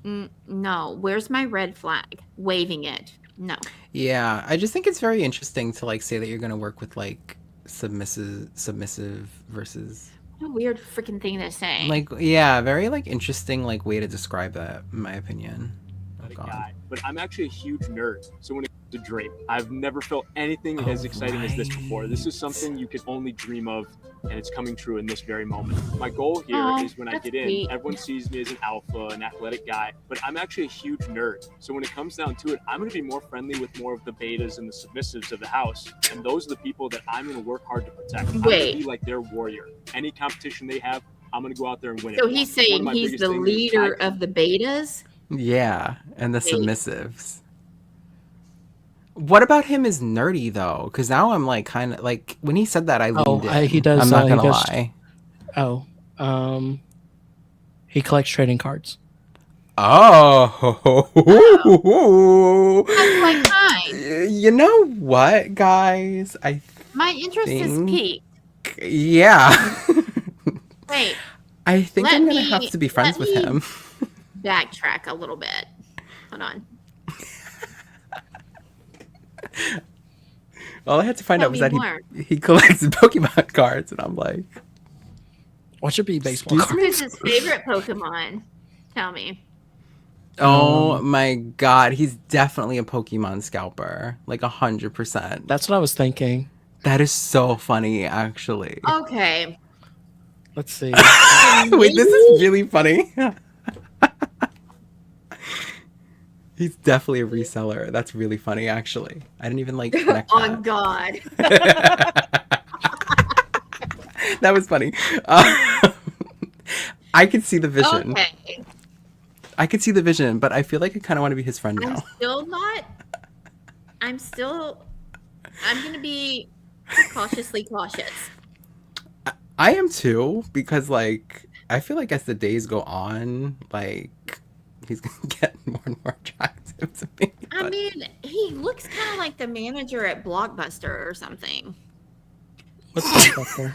no. Where's my red flag? Waving it. No. Yeah, I just think it's very interesting to like say that you're gonna work with like submissive versus What a weird freaking thing to say. like yeah, very like interesting like way to describe that in my opinion. Oh a god. guy, but I'm actually a huge nerd. So when it comes to drape, I've never felt anything as exciting as this before. This is something you can only dream of, and it's coming true in this very moment. My goal here Aw, is when I that's get in, sweet. everyone sees me as an alpha, an athletic guy, but I'm actually a huge nerd. So when it comes down to it, I'm going to be more friendly with more of the betas and the submissives of the house, and those are the people that I'm going to work hard to protect. I'm going Wait. to be like their warrior. Any competition they have, I'm going to go out there and win it. So he's One of saying my he's biggest the things is leader I- of the betas? Yeah, and the Wait. submissives. What about him is nerdy though? Because now I'm like kind of like when he said that I leaned in. he does, I'm not he gonna does- lie. Oh, he collects trading cards. Oh. That's like mine. You know what, guys? My interest is Thing. peaked. Yeah. Wait, I think Let I'm gonna me- have to be friends let with me- him. backtrack a little bit. Hold on. All I had to find Tell out was me that more. he collects Pokemon cards, and I'm like, What should be baseball Excuse cards? Who's his favorite Pokemon? Tell me. oh my god, he's definitely a Pokemon scalper, like 100%. That's what I was thinking. That is so funny, actually. Okay. Let's see. Wait, this is really funny. He's definitely a reseller. That's really funny, actually. I didn't even like connect On that. God. That was funny. I could see the vision. Okay. I could see the vision, but I feel like I kind of want to be his friend I'm now. still not. I'm going to be cautiously cautious. I am too, because like I feel like as the days go on, like he's gonna get more and more attractive to me. I but- mean, he looks kind of like the manager at Blockbuster or something. What's Blockbuster?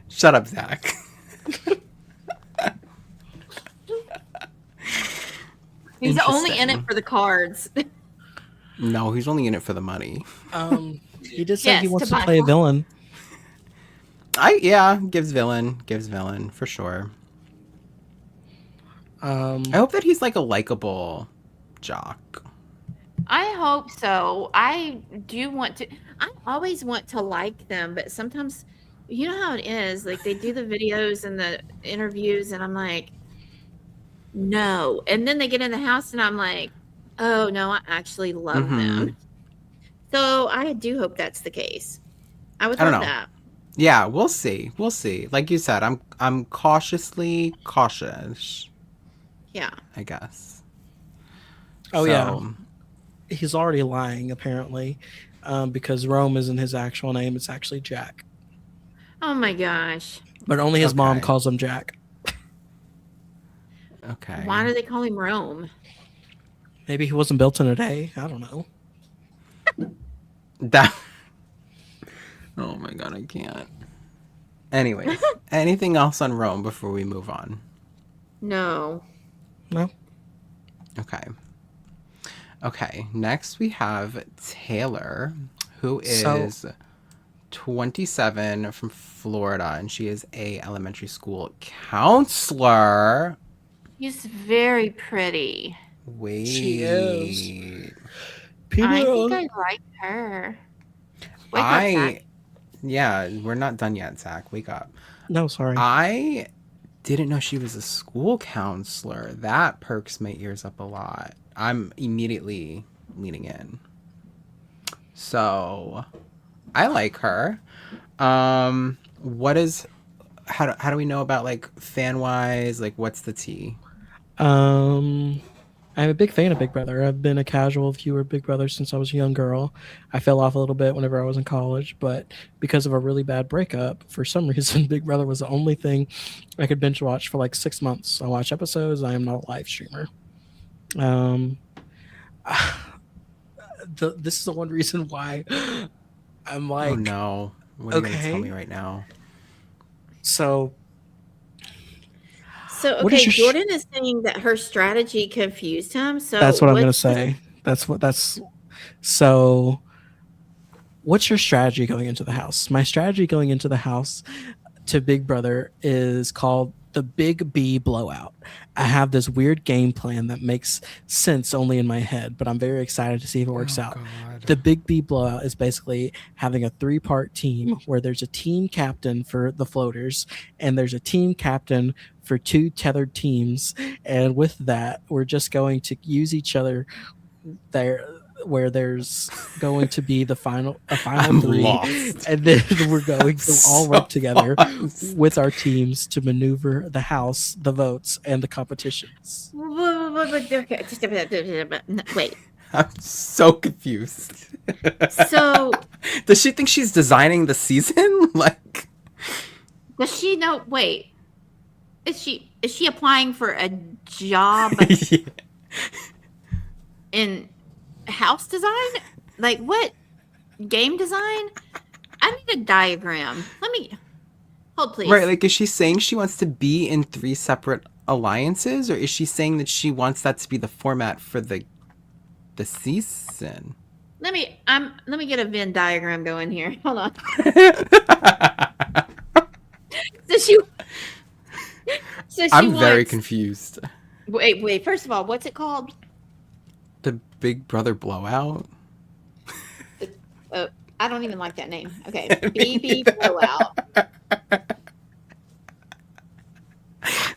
Shut up, Zach. He's only in it Interesting. for the cards. No, he's only in it for the money. He did say Yes, he wants to to buy play a one. villain. Gives villain for sure. Um, I hope that he's like a likable jock. I hope so. I do want to. I always want to like them, but sometimes, you know how it is. Like they do the videos and the interviews, and I'm like, no. And then they get in the house, and I'm like, oh no, I actually love Mhm. them. So I do hope that's the case. I would I don't love know. that. Yeah, we'll see. We'll see. Like you said, I'm cautiously cautious, Yeah. I guess. Oh, yeah. He's already lying, apparently, because Rome isn't his actual name. It's actually Jack. Oh my gosh. But only his mom Okay. calls him Jack. Okay. Why do they call him Rome? Maybe he wasn't built in a day. I don't know. That. Oh my god, I can't. Anyways, anything else on Rome before we move on? No. No? Okay. Okay, next we have Taylor, who is 27 from Florida, and she is a elementary school counselor. She's very pretty. Wait. She is. I think I like her. Wake up, Zach. Yeah, we're not done yet, Zach. Wake up. No, sorry. I didn't know she was a school counselor. That perks my ears up a lot. I'm immediately leaning in. So, I like her. What is how do we know about like fan wise? Like, what's the tea? I'm a big fan of Big Brother. I've been a casual viewer of Big Brother since I was a young girl. I fell off a little bit whenever I was in college, but because of a really bad breakup, for some reason, Big Brother was the only thing I could binge watch for like 6 months. I watch episodes. I am not a live streamer. This is the one reason why I'm like, Oh no! What are you gonna tell okay. me right now? So So, What is okay, your Jordan is saying that her strategy confused him. So that's what I'm gonna what's the- say. So what's your strategy going into the house? My strategy going into the house to Big Brother is called the Big B Blowout. I have this weird game plan that makes sense only in my head, but I'm very excited to see if it works out. The Big B Blowout is basically having a 3-part team where there's a team captain for the floaters and there's a team captain for 2 tethered teams. And with that, we're just going to use each other there where there's going to be a final I'm 3 lost. and then we're going to all So work together lost. with our teams to maneuver the house, the votes, and the competitions. Okay, wait. I'm so confused. So Does she think she's designing the season? Like, does she know? Wait, is she applying for a job yeah. in house design? Like what? Game design? I need a diagram. Let me hold, please. Right, like, is she saying she wants to be in 3 separate alliances, or is she saying that she wants that to be the format for the season? Let me get a Venn diagram going here. Hold on. So she I'm very wants- confused. Wait. First of all, what's it called? The Big Brother blowout? I don't even like that name. Okay, BB Blowout.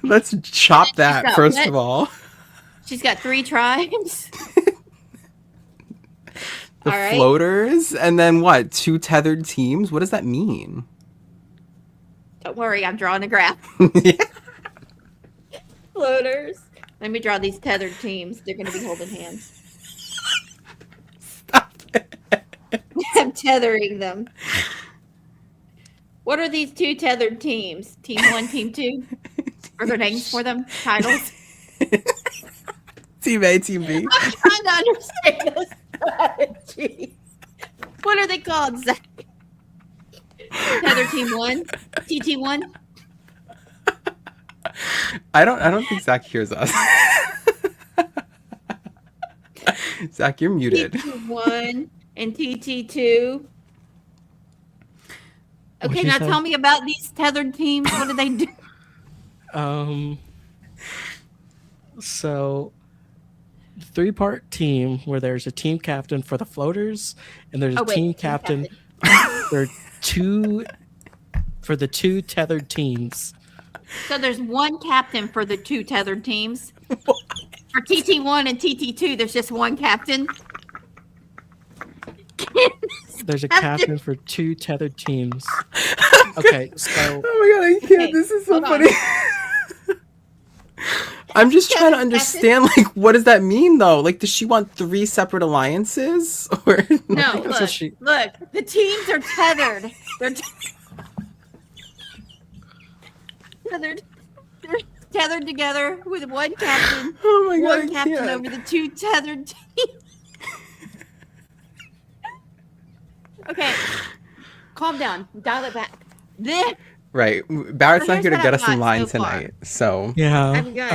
Let's chop that, got first what? of all. She's got 3 tribes. The All right. floaters, and then what? 2 tethered teams? What does that mean? Don't worry, I'm drawing a graph. Yeah. Floaters. Let me draw these tethered teams. They're going to be holding hands. Stop it. I'm tethering them. What are these two tethered teams? Team 1, Team 2? Are there names for them? Titles? Team A, Team B. I'm trying to understand the strategy. What are they called, Zach? Tether Team 1? TT1? I don't think Zach hears us. Zach, you're muted. TT1 and TT2. What'd Okay, she now say? tell me about these tethered teams. What do they do? So 3-part team where there's a team captain for the floaters and there's a team captain for the two tethered teams. So there's one captain for the two tethered teams. For TT1 and TT2, there's just one captain. There's a captain for 2 tethered teams. Okay, so Oh my god, I can't. Okay, This is so hold on. funny. I'm just trying to understand, like, what does that mean, though? Like, does she want 3 separate alliances? Or No, think that's what look, she- look, the teams are tethered. They're tethered. They're tethered together with one captain. Oh my god, One I captain can't. over the two tethered teams. Okay, calm down. Dial it back. Then Right. Barrett's So not here to here's get what us I've in got line so far. tonight. So, yeah. I've got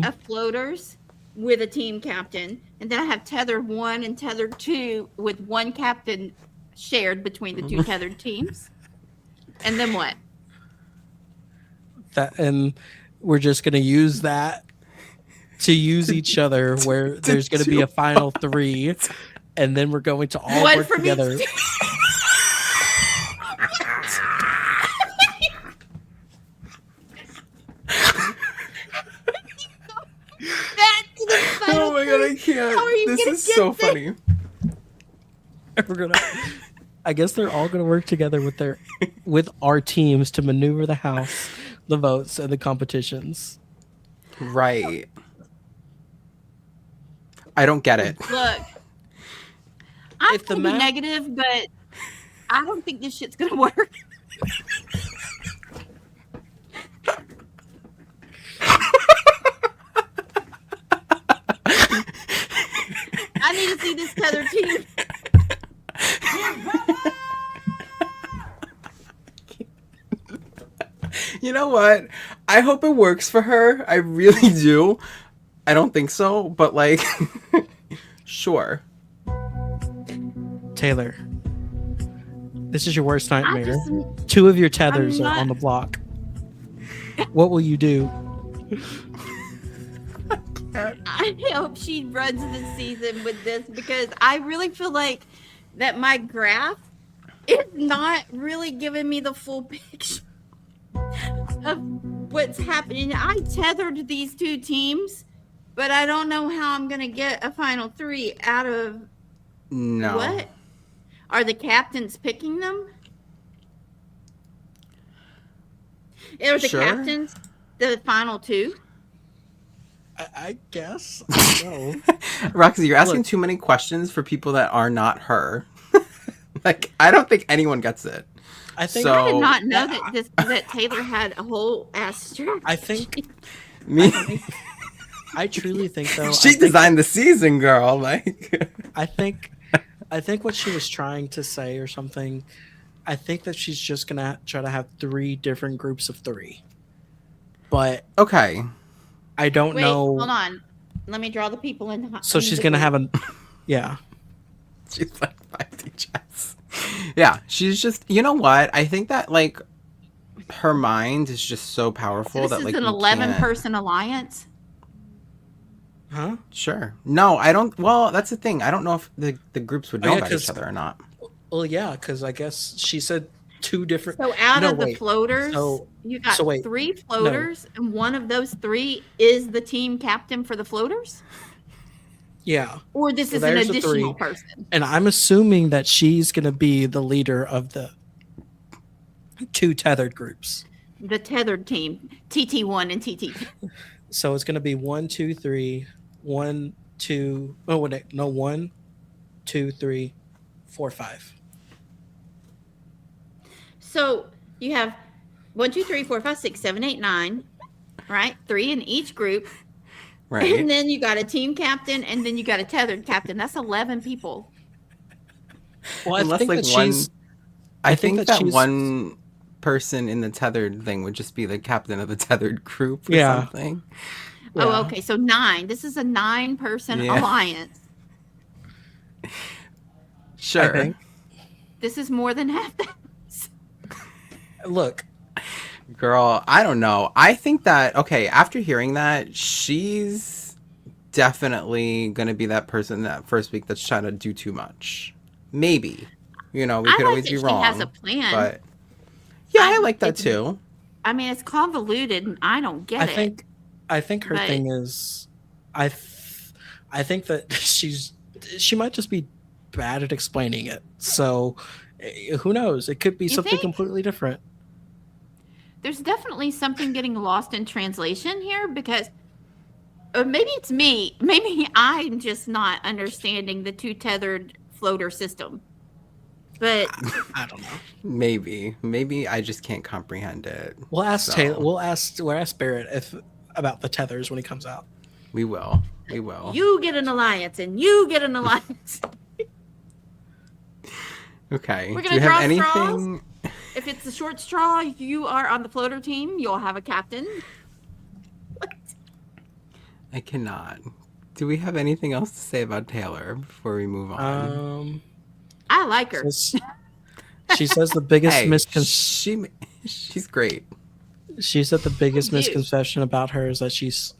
a floaters with a team captain, and then I have tethered 1 and tethered 2 with one captain shared between the two tethered teams. And then what? And we're just gonna use that to use each other where there's gonna be a final 3 and then we're going to all One work from each together. team. That's the final oh my god, I three. can't. How are you This gonna is get so there? funny. We're gonna I guess they're all gonna work together with our teams to maneuver the house, the votes, and the competitions. Right. I don't get it. Look, I'm If the gonna be map- negative, but I don't think this shit's gonna work. I need to see this tether team. You know what? I hope it works for her. I really do. I don't think so, but like, sure. Taylor, this is your worst I nightmare. just, 2 of your tethers I'm are not- on the block. What will you do? I hope she runs the season with this because I really feel like that my graph is not really giving me the full picture of what's happening. I tethered these 2 teams, but I don't know how I'm gonna get a final 3 out of No. what? Are the captains picking them? Are the Sure. captains the final 2? I guess. I don't know. Roxy, you're asking Look. too many questions for people that are not her. Like, I don't think anyone gets it. I think So- I did not know that Taylor had a whole ass strategy. I think Me, I truly think though. she designed the season, girl. Like, I think what she was trying to say or something. I think that she's just gonna try to have 3 different groups of 3. But okay. I don't Wait, know. hold on. Let me draw the people in. So she's gonna have a, yeah. She's like 5D chess. Yeah, she's just, you know what? I think that, like, her mind is just so powerful This that, is like, an you 11-person alliance. Huh? Sure. No, I don't. Well, that's the thing. I don't know if the groups would Oh, know yeah, about 'cause- each other or not. Well, yeah, because I guess she said 2 different. So out No, of the wait. floaters, So- you got so wait. 3 floaters, and one of those 3 is the team captain for the floaters? Yeah, Or this So is an there's the additional 3. person? and I'm assuming that she's gonna be the leader of the 2 tethered groups. The tethered team, TT1 and TT2. So it's gonna be 1, 2, 3, 1, 2. Oh wait, no, 1, 2, 3, 4, 5. So You have 1, 2, 3, 4, 5, 6, 7, 8, 9, right? 3 in each group. Right. And then you got a team captain, and then you got a tethered captain. That's 11 people. Well, Unless like one, I I think think that that she's- one person in the tethered thing would just be the captain of the tethered group or Yeah. something. Oh, Yeah. okay. So 9. This is a 9-person Yeah. alliance. Sure. I think. This is more than half that. Look, Girl, I don't know. I think that, okay, after hearing that, she's definitely going to be that person that first week that's trying to do too much. Maybe. You know, we I could like always that be she wrong. has a plan. But yeah, I I- like that it's- too. I mean, it's convoluted, and I don't get it. I think her But- thing is, I think that she might just be bad at explaining it. So, who knows? It could be You something think? completely different. There's definitely something getting lost in translation here because, or maybe it's me. Maybe I'm just not understanding the 2 tethered floater system. But I don't know. Maybe I just can't comprehend it. We'll ask So- Taylor. We'll ask Barrett about the tethers when he comes out. We will. We will. you get an alliance, and you get an alliance. Okay. We're Do gonna you have draw straws? anything? If it's the short straw, you are on the floater team. You'll have a captain. What? I cannot. Do we have anything else to say about Taylor before we move on? I like her. She says the biggest Hey, misconception. she's great. She said the biggest Who you? misconception about her is that she's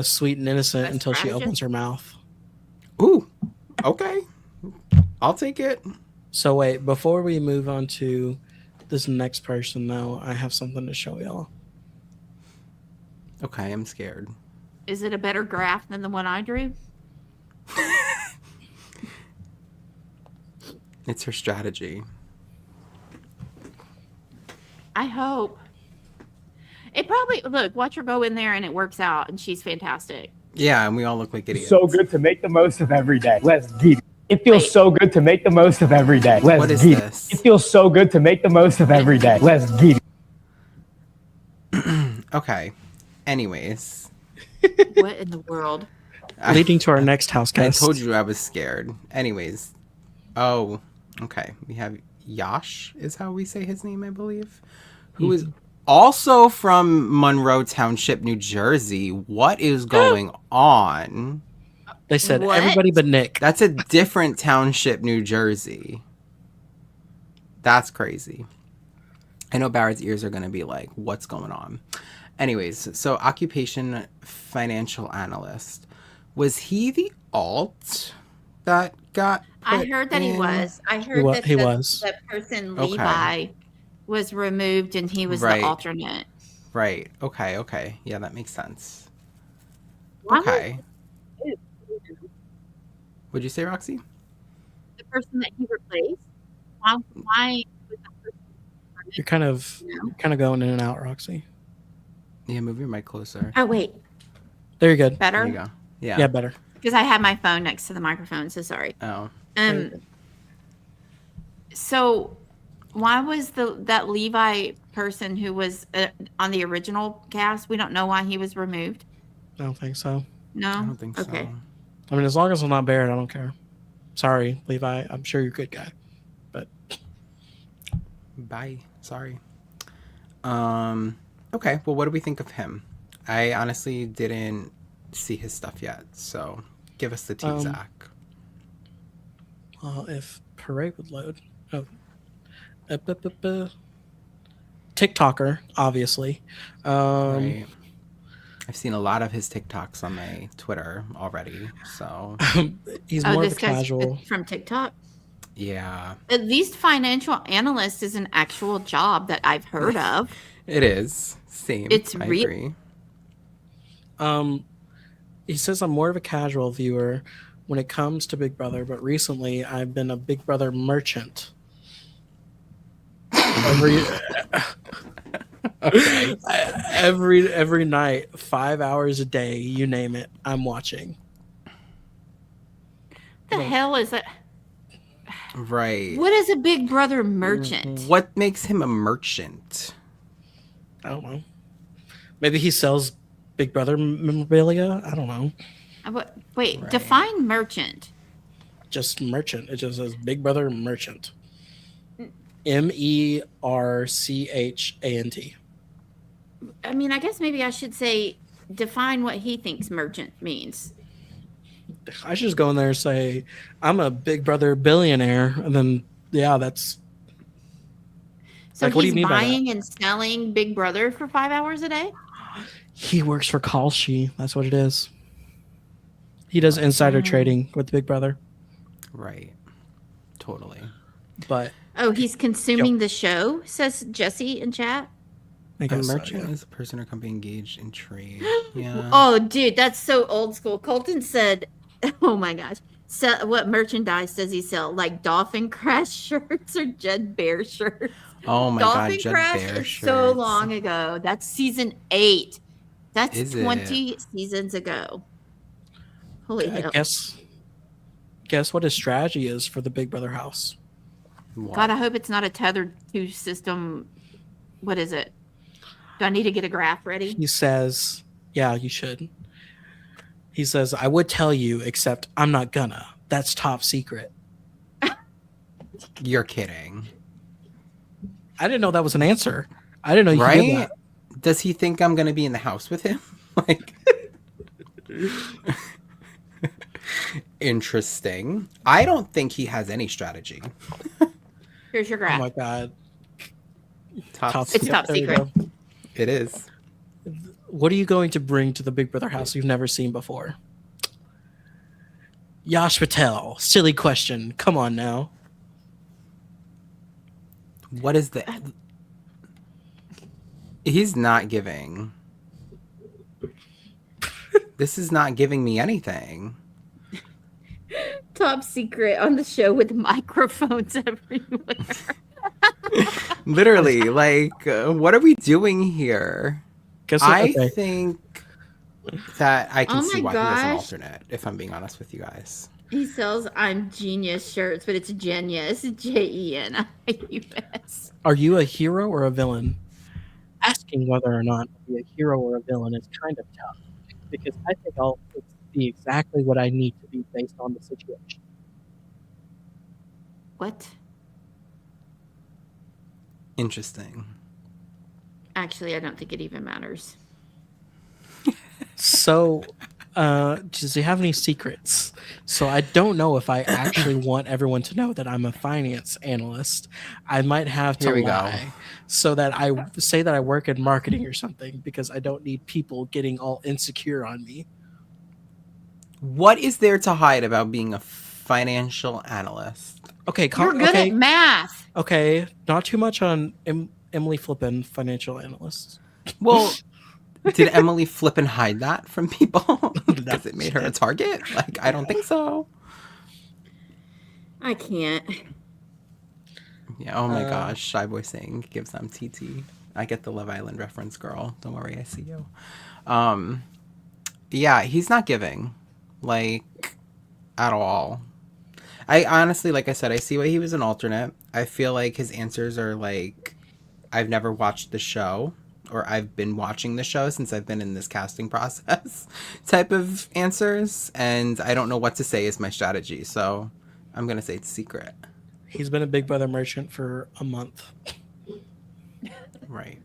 sweet and innocent That's until she strategist. opens her mouth. Ooh. Okay. I'll take it. So wait, before we move on to this next person, though, I have something to show y'all. Okay, I'm scared. Is it a better graph than the one I drew? It's her strategy. I hope. It probably watch her go in there and it works out and she's fantastic. Yeah, and we all look like idiots. So good to make the most of every day. Let's get it. It feels Wait. so good to make the most of every day. Let's What is get this? it. It feels so good to make the most of every day. Let's get it. Okay. Anyways, What in the world? Leading to our next house I guest. told you I was scared. Anyways. Oh, okay. We have Yash is how we say his name, I believe. Who is also from Monroe Township, New Jersey. What is going on? They said What? everybody but Nick. That's a different township, New Jersey. That's crazy. I know Barrett's ears are going to be like, what's going on? Anyways, so occupation financial analyst. Was he the alt that got I put heard that he in? was. I heard that he the- was. that person Okay. Levi was removed and he was Right. the alternate. Right. Okay. Yeah, that makes sense. Why was Okay. What'd you say, Roxy? the person that he replaced? Why was that person You're kind of going in and out, Roxy. Yeah, move your mic closer. Oh wait, There you're good. There you better? go. Yeah. Yeah, better. Because I have my phone next to the microphone, so sorry. Oh. So why was that Levi person who was on the original cast? We don't know why he was removed. I don't think so. No. I don't think so. Okay. I mean, as long as I'm not Barrett, I don't care. Sorry, Levi. I'm sure you're a good guy. But Bye. Sorry. Okay, well, what do we think of him? I honestly didn't see his stuff yet, so give us the tea, Zach. if Parade would load. Oh. TikToker, obviously. Right. I've seen a lot of his TikToks on my Twitter already, so He's more of a this guy's casual. from TikTok. yeah, At least financial analyst is an actual job that I've heard of. it is. Same. It's I real. agree. He says I'm more of a casual viewer when it comes to Big Brother, but recently I've been a Big Brother merchant. Every night, 5 hours a day, you name it, I'm watching. The hell is that? Right. What is a Big Brother merchant? What makes him a merchant? I don't know. Maybe he sells Big Brother memorabilia. I don't know. Wait, Right. define merchant. Just merchant. It just says Big Brother merchant. MERCHANT. I mean, I guess maybe I should say define what he thinks merchant means. I should just go in there and say, I'm a Big Brother billionaire. And then, yeah, that's. So Like, what do he's you mean by that? buying and selling Big Brother for 5 hours a day? He works for Kalshi. That's what it is. He does insider trading with Big Brother. Right. Totally. But Oh, he's consuming the show, says Jesse in chat. I A guess so, merchant yeah. is a person or company engaged in trade. Yeah. Oh, dude, that's so old school. Colton said, oh my gosh. So, what merchandise does he sell? Like Dolphin Crash shirts or Jed Bear shirts? Oh my Dolphin god, Jed Crash Bear is shirts. so long ago. That's season 8. That's Is 20 seasons ago. Holy I hell. guess what his strategy is for the Big Brother house. What? God, I hope it's not a tethered to system. What is it? Do I need to get a graph ready? He says, yeah, you should. He says, I would tell you, except I'm not gonna. That's top secret. You're kidding. I didn't know that was an answer. I didn't know you could give Right? that. Does he think I'm going to be in the house with him? Like, interesting. I don't think he has any strategy. Here's your Oh graph. my god. Top It's top there you secret. go. It is. What are you going to bring to the Big Brother house you've never seen before? Yash Patel. Silly question. Come on now. What is the... He's not giving. This is not giving me anything. Top secret on the show with microphones everywhere. Literally, like, what are we doing here? Guess what? I Okay. think that I can Oh see my why he was an gosh. alternate, if I'm being honest with you guys. He sells I'm Genius shirts, but it's Genius. Genius. Are you a hero or a villain? Asking whether or not to be a hero or a villain is kind of tough because I think I'll be exactly what I need to be based on the situation. What? Interesting. Actually, I don't think it even matters. So, does he have any secrets? So I don't know if I actually want everyone to know that I'm a finance analyst. I might have to Here we go. lie so that I say that I work in marketing or something because I don't need people getting all insecure on me. What is there to hide about being a financial analyst? Okay, You're good okay, at math. okay, not too much on Emily Flippin, financial analyst. Well, did Emily flip and hide that from people because it made her a target? Like, I don't think so. I can't. Yeah. Oh my gosh, Shy Boy saying gives them TT. I get the Love Island reference, girl. Don't worry, I see you. Yeah, he's not giving, like, at all. I honestly, like I said, I see why he was an alternate. I feel like his answers are like, I've never watched the show, or I've been watching the show since I've been in this casting process type of answers, and I don't know what to say is my strategy, so I'm gonna say it's secret. He's been a Big Brother merchant for a month. Right.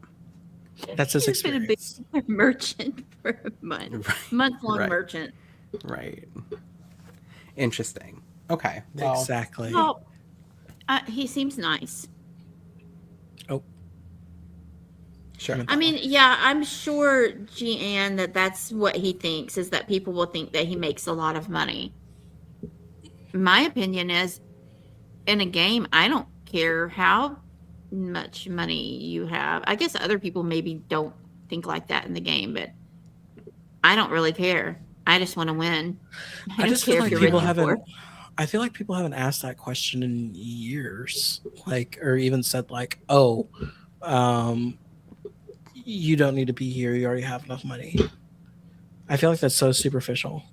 That's his He's been a big experience. merchant for a month. Right. Month-long Right. merchant. Right. Interesting. Okay. Well, Exactly. Well, he seems nice. Oh, sure. I mean, yeah, I'm sure, Gianne, that's what he thinks, is that people will think that he makes a lot of money. My opinion is, in a game, I don't care how much money you have. I guess other people maybe don't think like that in the game, but I don't really care. I just want to win. I don't just feel care like if you're people rich or haven't. poor. I feel like people haven't asked that question in years, like, or even said like, "Oh, you don't need to be here. You already have enough money." I feel like that's so superficial.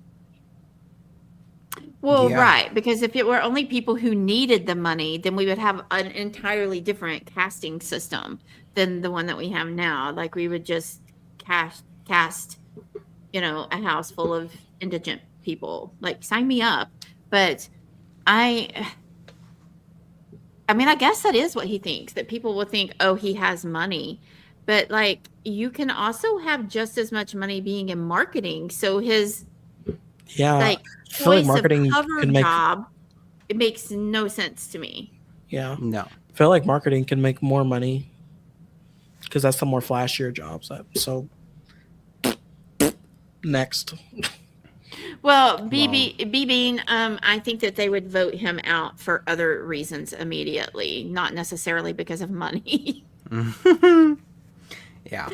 Well, Yeah. right, because if it were only people who needed the money, then we would have an entirely different casting system than the one that we have now. Like we would just cast, a house full of indigent people. Like sign me up. But I I mean, I guess that is what he thinks, that people will think, "Oh, he has money." But like you can also have just as much money being in marketing. So his Yeah, like I feel like choice of marketing cover can make job, it makes no sense to me. yeah. No. I feel like marketing can make more money because that's the more flashier jobs. So next, Well, Well, B Bean, I think that they would vote him out for other reasons immediately, not necessarily because of money. yeah.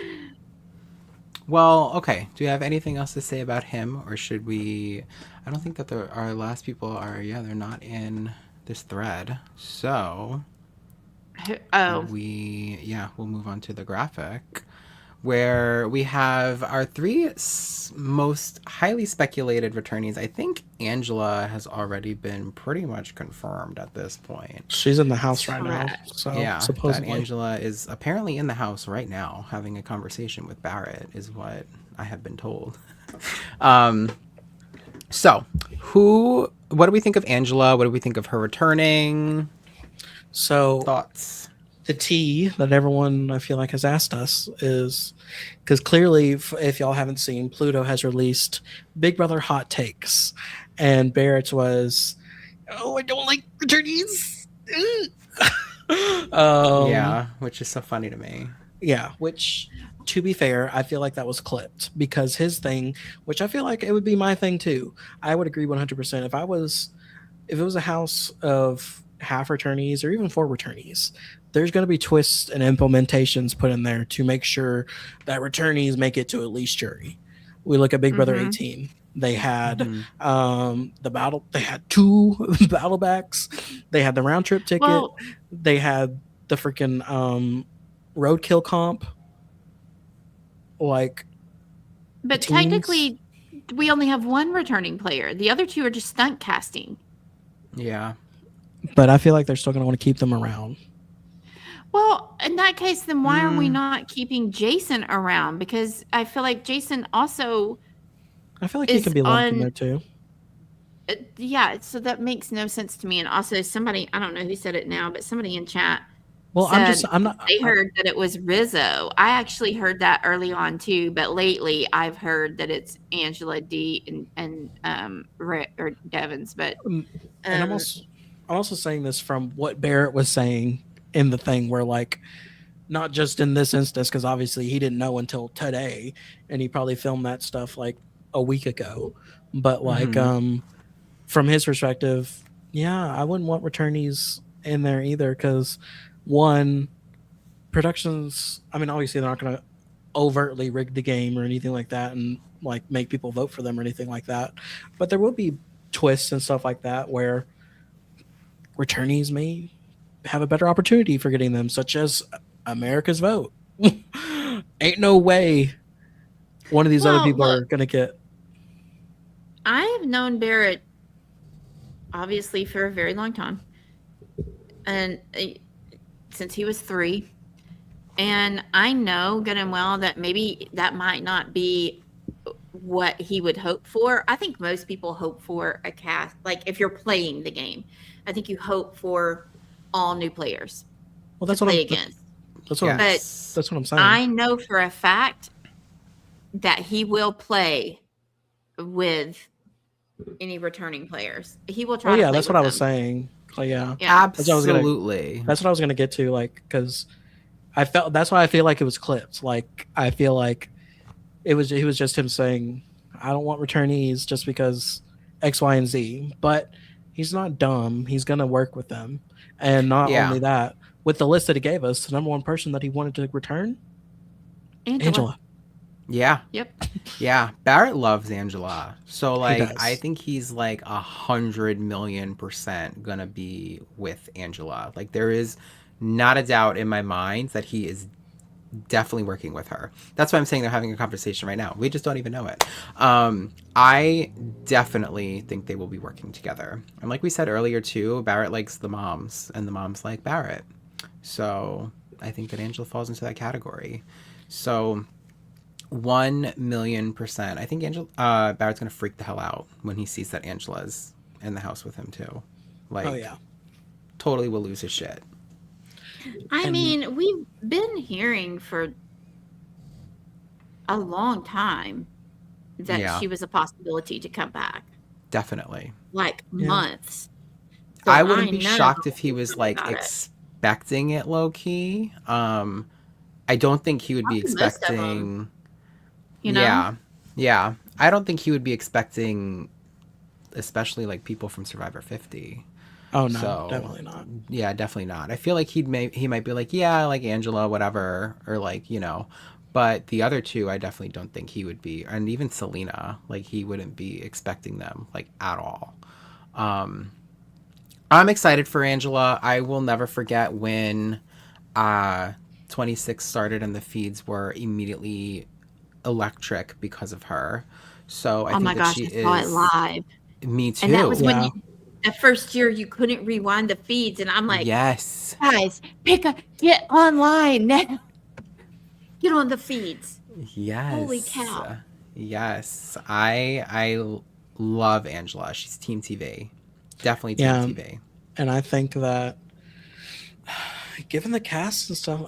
Well, okay. Do you have anything else to say about him, or should we? I don't think that our last people are. Yeah, they're not in this thread. So Oh, we'll move on to the graphic, where we have our three most highly speculated returnees. I think Angela has already been pretty much confirmed at this point. she's in the house right now. correct. So Yeah, that supposedly, Angela is apparently in the house right now having a conversation with Barrett, is what I have been told. um, so, what do we think of Angela? What do we think of her returning? so Thoughts? the tea that everyone I feel like has asked us is because clearly, if y'all haven't seen, Pluto has released Big Brother hot takes, and Barrett's was, "Oh, I don't like returnees." Yeah, which is so funny to me. Yeah, which to be fair, I feel like that was clipped because his thing, which I feel like it would be my thing too. I would agree 100%. If it was a house of half returnees or even four returnees, there's going to be twists and implementations put in there to make sure that returnees make it to at least jury. We look at Big Brother Mhm. 18. They had Mhm. they had two battle backs. They had the round trip ticket. Well, They had the freaking roadkill comp. Like but teams. technically, we only have one returning player. The other two are just stunt casting. Yeah. But I feel like they're still going to want to keep them around. Well, in that case, then why are we Mm. not keeping Jason around? Because I feel like Jason also, I feel like he Is can be lumped in on- there too. yeah, so that makes no sense to me. And also, somebody, I don't know who said it now, but somebody in chat Well, said I'm not. they heard that it was Rizzo. I actually heard that early on too, but lately I've heard that it's Angela D and or Devins. But And I'm um, also saying this from what Barrett was saying in the thing, where like, not just in this instance, because obviously he didn't know until today, and he probably filmed that stuff like a week ago. But like, Mhm. from his perspective, yeah, I wouldn't want returnees in there either, because one, productions. I mean, obviously they're not going to overtly rig the game or anything like that, and like make people vote for them or anything like that. But there will be twists and stuff like that where returnees may have a better opportunity for getting them, such as America's vote. Ain't no way one of these other Well, people are look. going to get. I have known Barrett obviously for a very long time, and since he was 3. And I know good and well that maybe that might not be what he would hope for. I think most people hope for a cast, like if you're playing the game, I think you hope for all new players Well, to that's what play I'm. against. That's what. Yes. That's what I'm saying. I know for a fact that he will play with any returning players. He will try Oh to yeah, play that's with what I was them. saying. Oh, yeah, Yeah. That's what I was gonna- Absolutely. that's what I was going to get to. Like, because I felt that's why I feel like it was clipped. Like, I feel like it was just him saying, "I don't want returnees just because X, Y, and Z." But he's not dumb. He's going to work with them, and not Yeah. only that, with the list that he gave us, the number one person that he wanted to return, Angela. Yeah. Yep. Yeah. Barrett loves Angela. So like does. I think he's like 100,000,000% gonna be with Angela. Like there is not a doubt in my mind that he is definitely working with her. That's why I'm saying they're having a conversation right now. We just don't even know it. I definitely think they will be working together. And like we said earlier too, Barrett likes the moms and the moms like Barrett. So I think that Angela falls into that category. So 1,000,000%. I think Barrett's gonna freak the hell out when he sees that Angela's in the house with him too. Like, Oh yeah. totally will lose his shit. I And- mean, we've been hearing for a long time that Yeah. she was a possibility to come back, Definitely. like Yeah. months. So I wouldn't be know shocked if he was like about it. expecting it low key. I don't think he would be Probably most of 'em. expecting. You know? Yeah, yeah. I don't think he would be expecting, especially like people from Survivor 50. Oh no, So, definitely not. Yeah, definitely not. I feel like he might be like, yeah, I like Angela, whatever, or like, you know. But the other two, I definitely don't think he would be, and even Selena, like he wouldn't be expecting them like at all. I'm excited for Angela. I will never forget when 26 started and the feeds were immediately electric because of her. So I Oh think my that gosh, she I saw it is. live. Me too. And that was when Yeah. that first year you couldn't rewind the feeds. And I'm like, Yes. guys, get online now. Get on the feeds. Yes. Holy cow. Yes. I love Angela. She's Team TV. Definitely Team Yeah. TV. And I think that given the cast and stuff,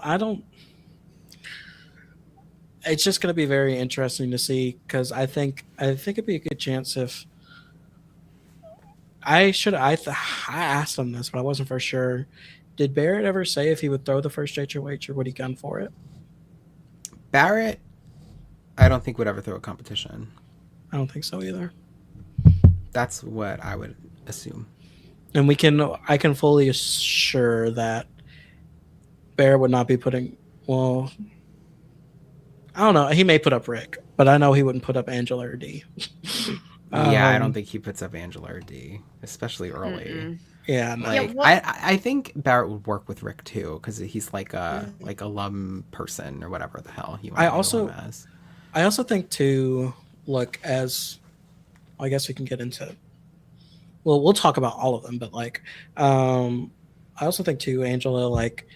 it's just going to be very interesting to see because I think it'd be a good chance if I asked him this, but I wasn't for sure. Did Barrett ever say if he would throw the first HOH or would he gun for it? Barrett, I don't think would ever throw a competition. I don't think so either. That's what I would assume. And I can fully assure that Barrett would not be putting. Well, I don't know. He may put up Rick, but I know he wouldn't put up Angela or D. Yeah, I Um, don't think he puts up Angela or D, especially early. Mm-mm. Yeah, no. Like I think Barrett would work with Rick too because he's like a lum person or whatever the hell he. I also think too. Look, as I guess we can get into. Well, we'll talk about all of them, but like, I also think too, Angela. Like,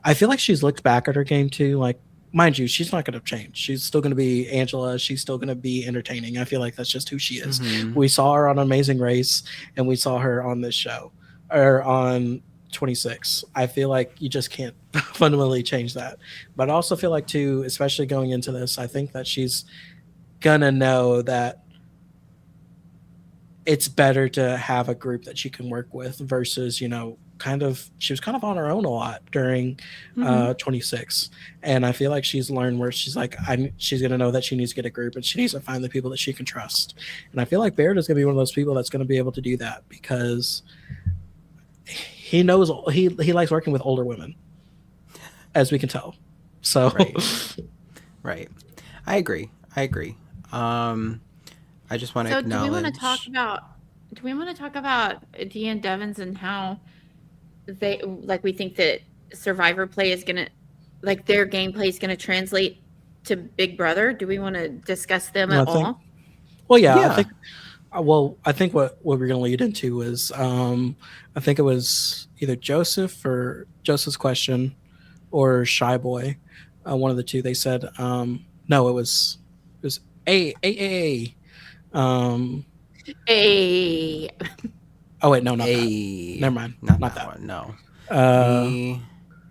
I feel like she's looked back at her game too. Like, mind you, she's not going to change. She's still going to be Angela. She's still going to be entertaining. I feel like that's just who she is. Mhm. We saw her on Amazing Race, and we saw her on this show, or on 26. I feel like you just can't fundamentally change that. But I also feel like too, especially going into this, I think that she's gonna know that it's better to have a group that she can work with versus, you know, she was kind of on her own a lot during 26. And I feel like she's learned where she's like, she's going to know that she needs to get a group and she needs to find the people that she can trust. And I feel like Barrett is going to be one of those people that's going to be able to do that because he knows he likes working with older women, as we can tell. So, Right. I agree. I just want to So acknowledge. do we want to talk about Dean Devins and how they we think that Survivor play is gonna their gameplay is gonna translate to Big Brother? Do we want to discuss them at all? Well, yeah, Yeah. I think what we're going to lead into is I think it was either Joseph's question or Shy Boy, one of the two. They said no, it was a. Hey, Oh wait, no, not that. Hey, Never mind, Not not that that. one. No. Uh,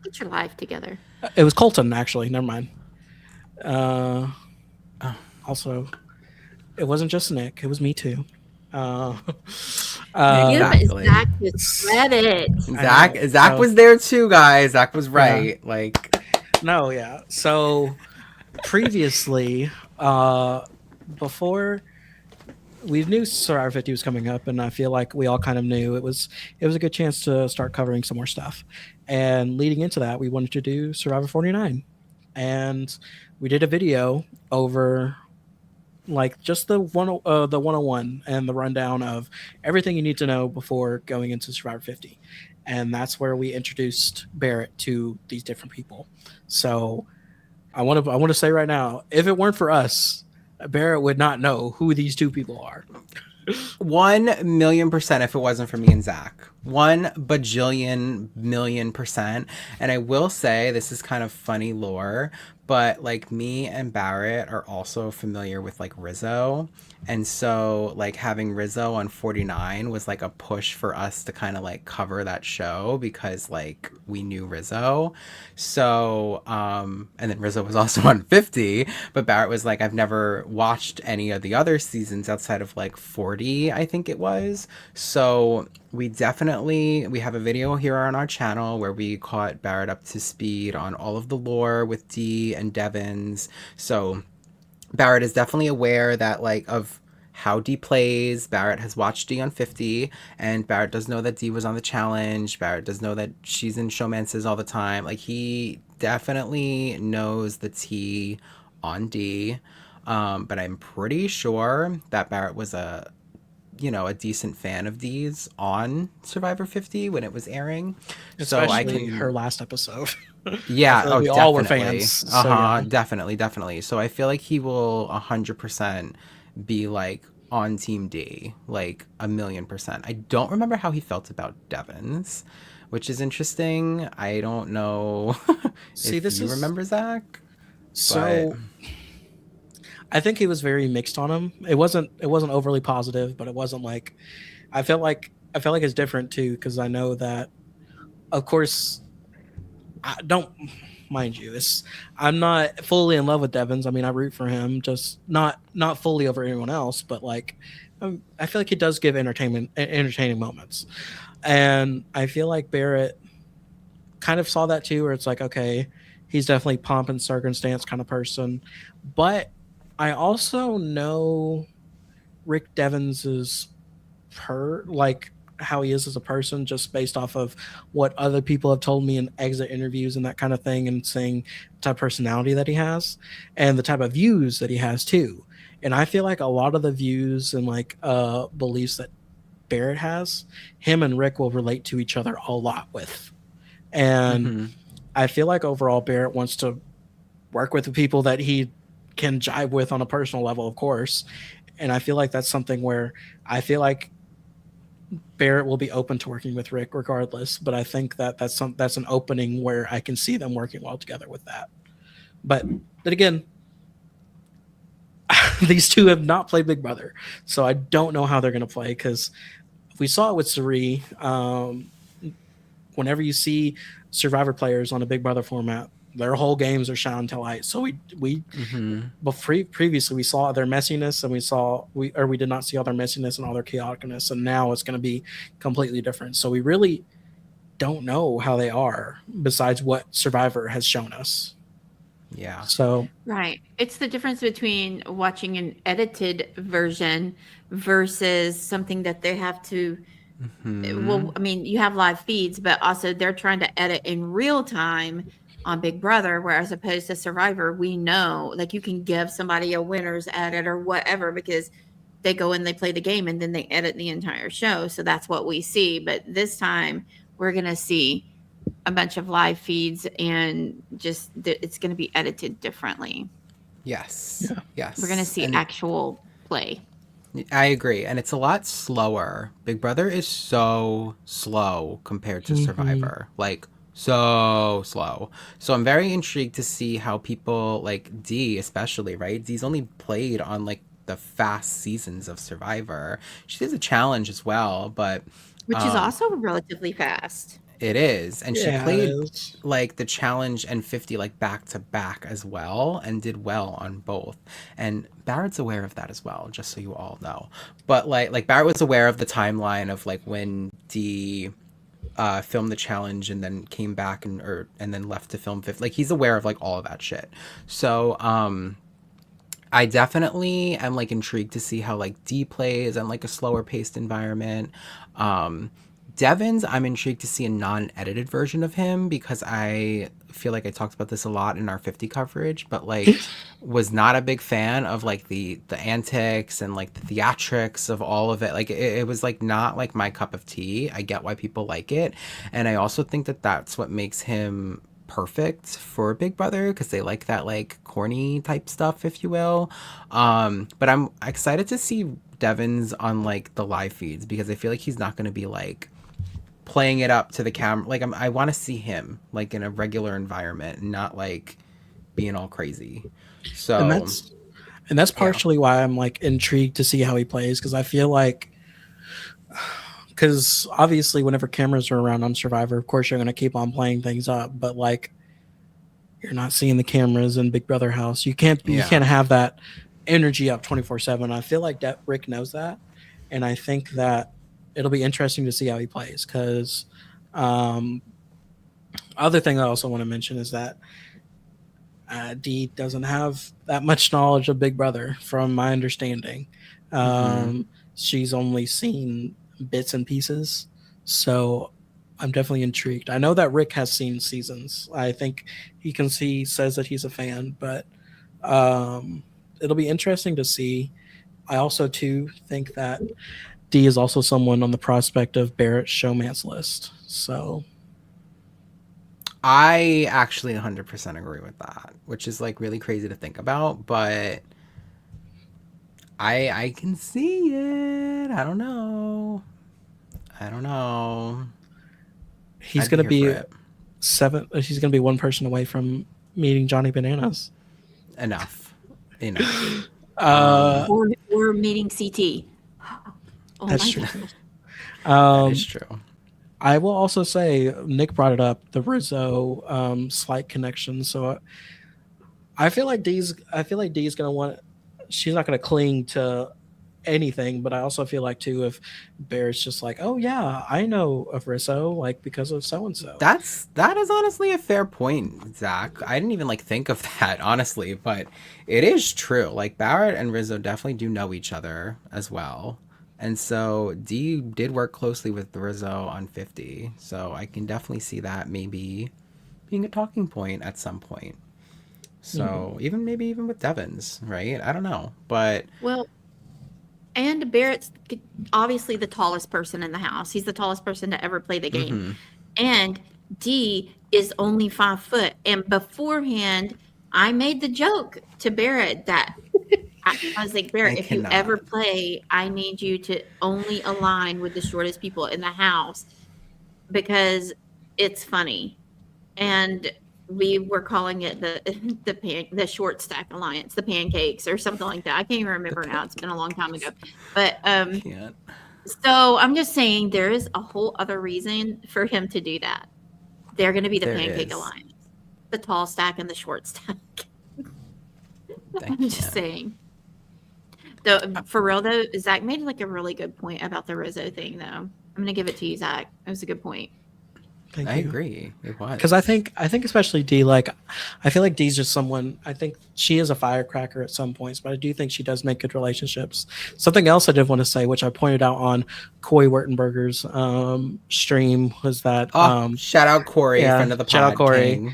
get your life together. It was Colton actually. Never mind. Also, it wasn't just Nick. It was me too. Exactly. Zack just read it. Zach know, Zach so- was there too, guys. Zach was right. Like, No, yeah. So previously, before we knew Survivor 50 was coming up, and I feel like we all kind of knew it was a good chance to start covering some more stuff. And leading into that, we wanted to do Survivor 49, and we did a video over like just the 101 and the rundown of everything you need to know before going into Survivor 50. and that's where we introduced Barrett to these different people. So I want to say right now, if it weren't for us, Barrett would not know who these two people are. 1,000,000% if it wasn't for me and Zach. 1 bajillion million %. And I will say, this is kind of funny lore, but like me and Barrett are also familiar with like Rizzo. And so like having Rizzo on 49 was like a push for us to kind of like cover that show because like we knew Rizzo. So, and then Rizzo was also on 50, but Barrett was like, I've never watched any of the other seasons outside of like 40, I think it was. So we have a video here on our channel where we caught Barrett up to speed on all of the lore with Dee and Devins. So Barrett is definitely aware that like of how Dee plays. Barrett has watched Dee on 50, and Barrett does know that Dee was on the challenge. Barrett does know that she's in showmances all the time. Like he definitely knows the tea on Dee. But I'm pretty sure that Barrett was a decent fan of Dee's on Survivor 50 when it was airing. Especially So I can her last episode. Yeah, I feel like we definitely. all were fans. So yeah. Definitely. So I feel like he will 100% be like on Team D, like 1,000,000%. I don't remember how he felt about Devins, which is interesting. I don't know See, if this you is remember Zach. so. I think he was very mixed on him. It wasn't overly positive, but it wasn't like I felt like it's different too because I know that, of course, I don't mind you. I'm not fully in love with Devins. I mean, I root for him, just not fully over anyone else. But like, I feel like he does give entertaining moments, and I feel like Barrett kind of saw that too, where it's like, okay, he's definitely pomp and circumstance kind of person, but I also know Rick Devins's like how he is as a person just based off of what other people have told me in exit interviews and that kind of thing, and seeing the type of personality that he has and the type of views that he has too. And I feel like a lot of the views and like beliefs that Barrett has, him and Rick will relate to each other a lot with. And I feel like overall Barrett wants to work with the people that he can jive with on a personal level, of course. And I feel like that's something where I feel like Barrett will be open to working with Rick regardless. But I think that that's an opening where I can see them working well together with that. But then again, these two have not played Big Brother, so I don't know how they're going to play because we saw it with Sari. Whenever you see Survivor players on a Big Brother format, their whole games are shine to light. So previously we saw their messiness, and we did not see all their messiness and all their chaoticness, and now it's going to be completely different. So we really don't know how they are besides what Survivor has shown us. Yeah. So Right. It's the difference between watching an edited version versus something that they have to. Well, I mean, you have live feeds, but also they're trying to edit in real time on Big Brother, whereas opposed to Survivor, we know like you can give somebody a winner's edit or whatever because they go and they play the game and then they edit the entire show. So that's what we see. But this time we're going to see a bunch of live feeds and just it's going to be edited differently. Yes. Yeah. Yes. We're going to see actual play. I agree. And it's a lot slower. Big Brother is so slow compared to Survivor. Like, so slow. So I'm very intrigued to see how people like Dee, especially, right? Dee's only played on like the fast seasons of Survivor. She did a challenge as well, but Which is also relatively fast. it is. And she Yeah, played it is. like the challenge and 50 like back to back as well and did well on both. And Barrett's aware of that as well, just so you all know. But like Barrett was aware of the timeline of like when Dee filmed the challenge and then came back and then left to film 50. Like he's aware of like all of that shit. So I definitely am like intrigued to see how like Dee plays and like a slower paced environment. Devins, I'm intrigued to see a non-edited version of him because I feel like I talked about this a lot in our 50 coverage, but like was not a big fan of like the antics and like the theatrics of all of it. Like it was like not like my cup of tea. I get why people like it, and I also think that that's what makes him perfect for Big Brother because they like that like corny type stuff, if you will. But I'm excited to see Devins on like the live feeds because I feel like he's not going to be like playing it up to the camera. Like I want to see him like in a regular environment and not like being all crazy. So And that's partially why I'm like intrigued to see how he plays, because I feel like, because obviously whenever cameras are around on Survivor, of course you're going to keep on playing things up, but like you're not seeing the cameras in Big Brother house. You can't have that energy up 24/7. I feel like that Rick knows that, and I think that it'll be interesting to see how he plays. Because other thing I also want to mention is that Dee doesn't have that much knowledge of Big Brother, from my understanding. She's only seen bits and pieces, so I'm definitely intrigued. I know that Rick has seen seasons. I think he says that he's a fan, but it'll be interesting to see. I also too think that Dee is also someone on the prospect of Barrett's showmance list. So I actually 100% agree with that, which is like really crazy to think about, but I can see it. I don't know. he's going to be he's going to be one person away from meeting Johnny Bananas. Enough. Or meeting CT. Oh That's my true. goodness. That is true. I will also say, Nick brought it up, the Rizzo slight connection. So I feel like Dee's gonna want. She's not gonna cling to anything, but I also feel like too, if Bear's just like, oh yeah, I know of Rizzo, like because of so and so. That is honestly a fair point, Zach. I didn't even like think of that honestly, but it is true. Like Barrett and Rizzo definitely do know each other as well. And so Dee did work closely with Rizzo on 50. So I can definitely see that maybe being a talking point at some point. So even with Devins, right? I don't know. But Well, and Barrett's obviously the tallest person in the house. He's the tallest person to ever play the game. And Dee is only 5 foot. And beforehand, I made the joke to Barrett that I was like, Barrett, if you ever play, I need you to only align with the shortest people in the house because it's funny. And we were calling it the short stack alliance, the pancakes or something like that. I can't even remember now. It's been a long time ago. But so I'm just saying there is a whole other reason for him to do that. They're going to be the pancake alliance, the tall stack and the short stack. I'm just saying. Though, for real though, Zach made like a really good point about the Rizzo thing though. I'm going to give it to you, Zach. It was a good point. Thank I you. agree. It was. Because I think especially Dee, like I feel like Dee's just someone, I think she is a firecracker at some points, but I do think she does make good relationships. Something else I did want to say, which I pointed out on Corey Wertenberger's stream, was that shout out Corey, friend of the pod. Shout out Corey. King.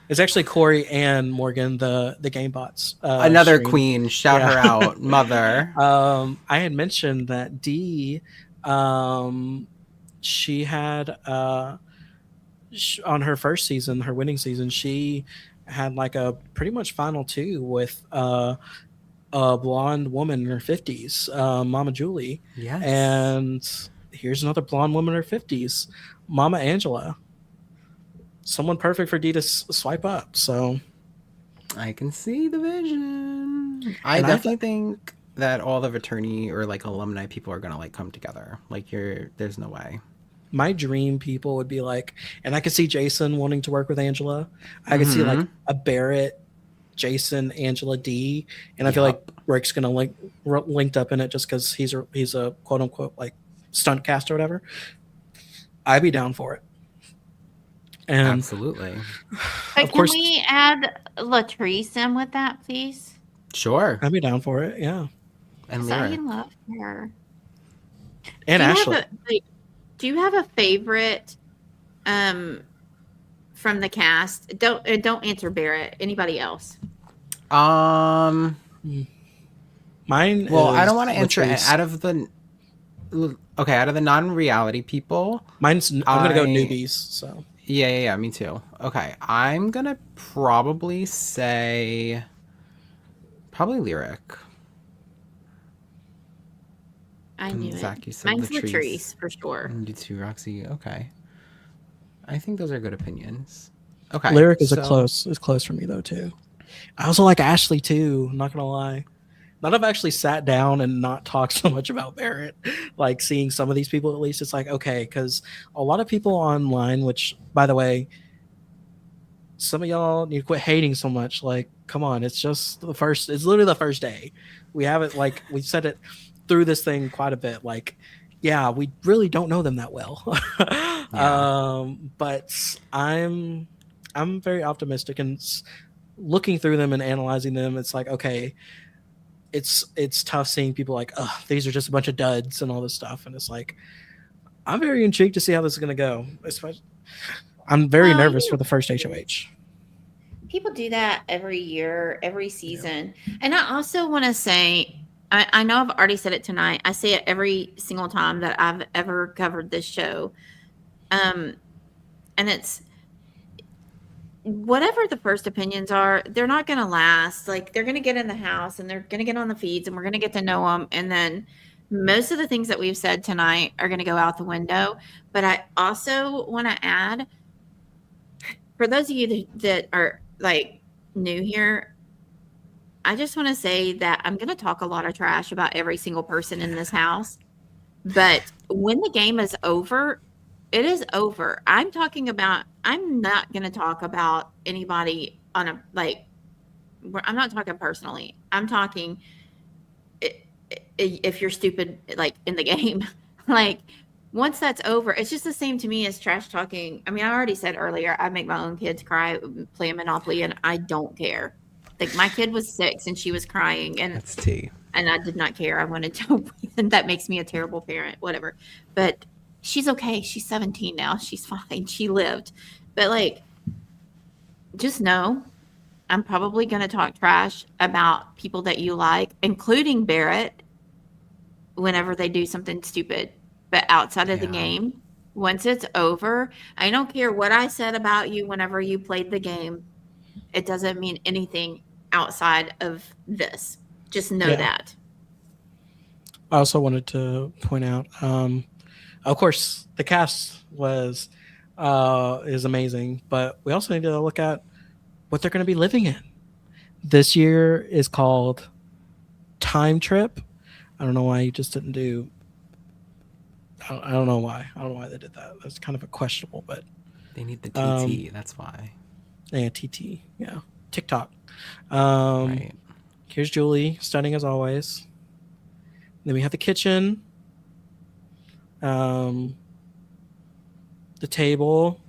It's actually Corey and Morgan, the GameBots. Another stream. queen. Shout her out, mother. I had mentioned that Dee, she had on her first season, her winning season, she had like a pretty much final 2 with a blonde woman in her 50s, Mama Julie. Yes. And here's another blonde woman in her 50s, Mama Angela. Someone perfect for Dee to swipe up. So I can see the vision. I definitely think that all the fraternity or like alumni people are gonna like come together. Like there's no way. My dream people would be like, and I could see Jason wanting to work with Angela. I could see like a Barrett, Jason, Angela, Dee, and I feel like Rick's gonna linked up in it just because he's a quote unquote like stunt cast or whatever. I'd be down for it. And absolutely. But of course, can we add Latrice in with that, please? Sure. I'd be down for it. Yeah. And I Lyra. love her. And Ashley. Do you have a favorite from the cast? Don't answer Barrett. Anybody else? Um. Mine Well, I don't is want to answer Latrice. out of the. Okay, out of the non-reality people, Mine's I'm gonna go newbies. So Yeah, me too. Okay, I'm gonna probably say probably Lyric. I knew Zach, it. you said Mine's Latrice. Latrice for sure. And you too, Roxy. Okay, I think those are good opinions. Okay, Lyric is so close for me though too. I also like Ashley too. I'm not gonna lie. Not have actually sat down and not talked so much about Barrett. Like seeing some of these people, at least it's like okay, because a lot of people online, which by the way, some of y'all need to quit hating so much. Like, come on, it's just the first. It's literally the first day. We haven't like we said it through this thing quite a bit. Like, yeah, we really don't know them that well. But I'm very optimistic and looking through them and analyzing them. It's like okay, it's tough seeing people like, oh, these are just a bunch of duds and all this stuff, and it's like I'm very intrigued to see how this is going to go. Especially, I'm very nervous for the first HOH. People do that every year, every season. Yeah. And I also want to say, I know I've already said it tonight. I say it every single time that I've ever covered this show. And it's whatever the first opinions are, they're not going to last. Like they're going to get in the house and they're going to get on the feeds and we're going to get to know them. And then most of the things that we've said tonight are going to go out the window. But I also want to add, for those of you that are like new here, I just want to say that I'm going to talk a lot of trash about every single person in this house. But when the game is over, it is over. I'm not going to talk about anybody on a, like, I'm not talking personally. I'm talking if you're stupid, like in the game, like once that's over, it's just the same to me as trash talking. I mean, I already said earlier, I make my own kids cry, play Monopoly, and I don't care. Like my kid was 6 and she was crying, and that's tea. And I did not care. I wanted to win. That makes me a terrible parent, whatever. But she's okay. She's 17 now. She's fine. She lived. But like, just know I'm probably going to talk trash about people that you like, including Barrett, whenever they do something stupid. But outside of the game, once it's over, I don't care what I said about you whenever you played the game. It doesn't mean anything outside of this. Just know that. I also wanted to point out, of course, the cast is amazing, but we also need to look at what they're going to be living in. This year is called Time Trip. I don't know why you just didn't do. I don't know why. I don't know why they did that. That's kind of a questionable, but they need the TT. That's why. Yeah, TT. Yeah, TikTok. Right. Here's Julie, stunning as always. Then we have the kitchen, the table.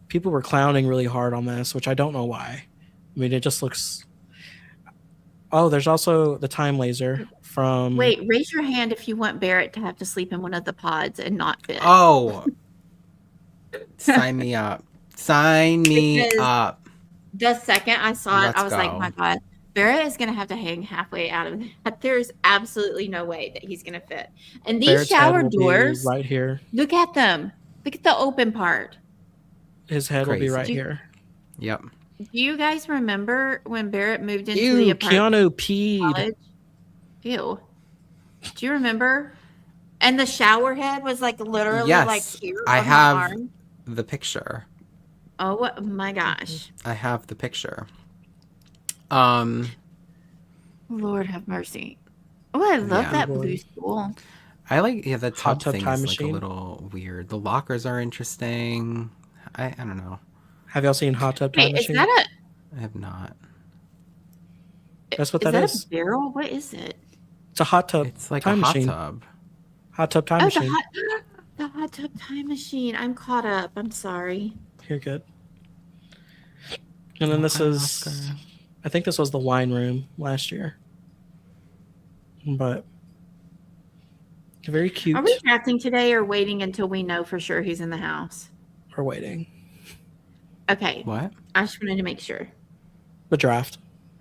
People were clowning really hard on this, which I don't know why. I mean, it just looks. Oh, there's also the time laser from. Wait, raise your hand if you want Barrett to have to sleep in one of the pods and not fit. Oh, sign me up. Sign me up. The second I saw it, I was like, my God, Barrett is going to have to hang halfway out of that. There's absolutely no way that he's going to fit. And these Barrett's shower doors, right here. Look at them. Look at the open part. His head will be right here. Yep. Do you guys remember when Barrett moved into the apartment? Keanu peed. Ew. Do you remember? And the shower head was like literally like here. I have the picture. Oh my gosh. I have the picture. Lord have mercy. Oh, I love that blue stool. I like the tub thing is machine. Like a little weird. The lockers are interesting. I don't know. Have y'all seen Hot Tub Time Machine? I have not. That's what that is. Is that a barrel? What is it? It's a hot tub. It's like time a hot machine. tub. Hot Tub Time Machine. The Hot Tub Time Machine. I'm caught up. I'm sorry. You're good. And then this is, Oscar. I think this was the wine room last year. But Very cute. Are we drafting today or waiting until we know for sure who's in the house? We're waiting. Okay. What? I just wanted to make sure. The draft.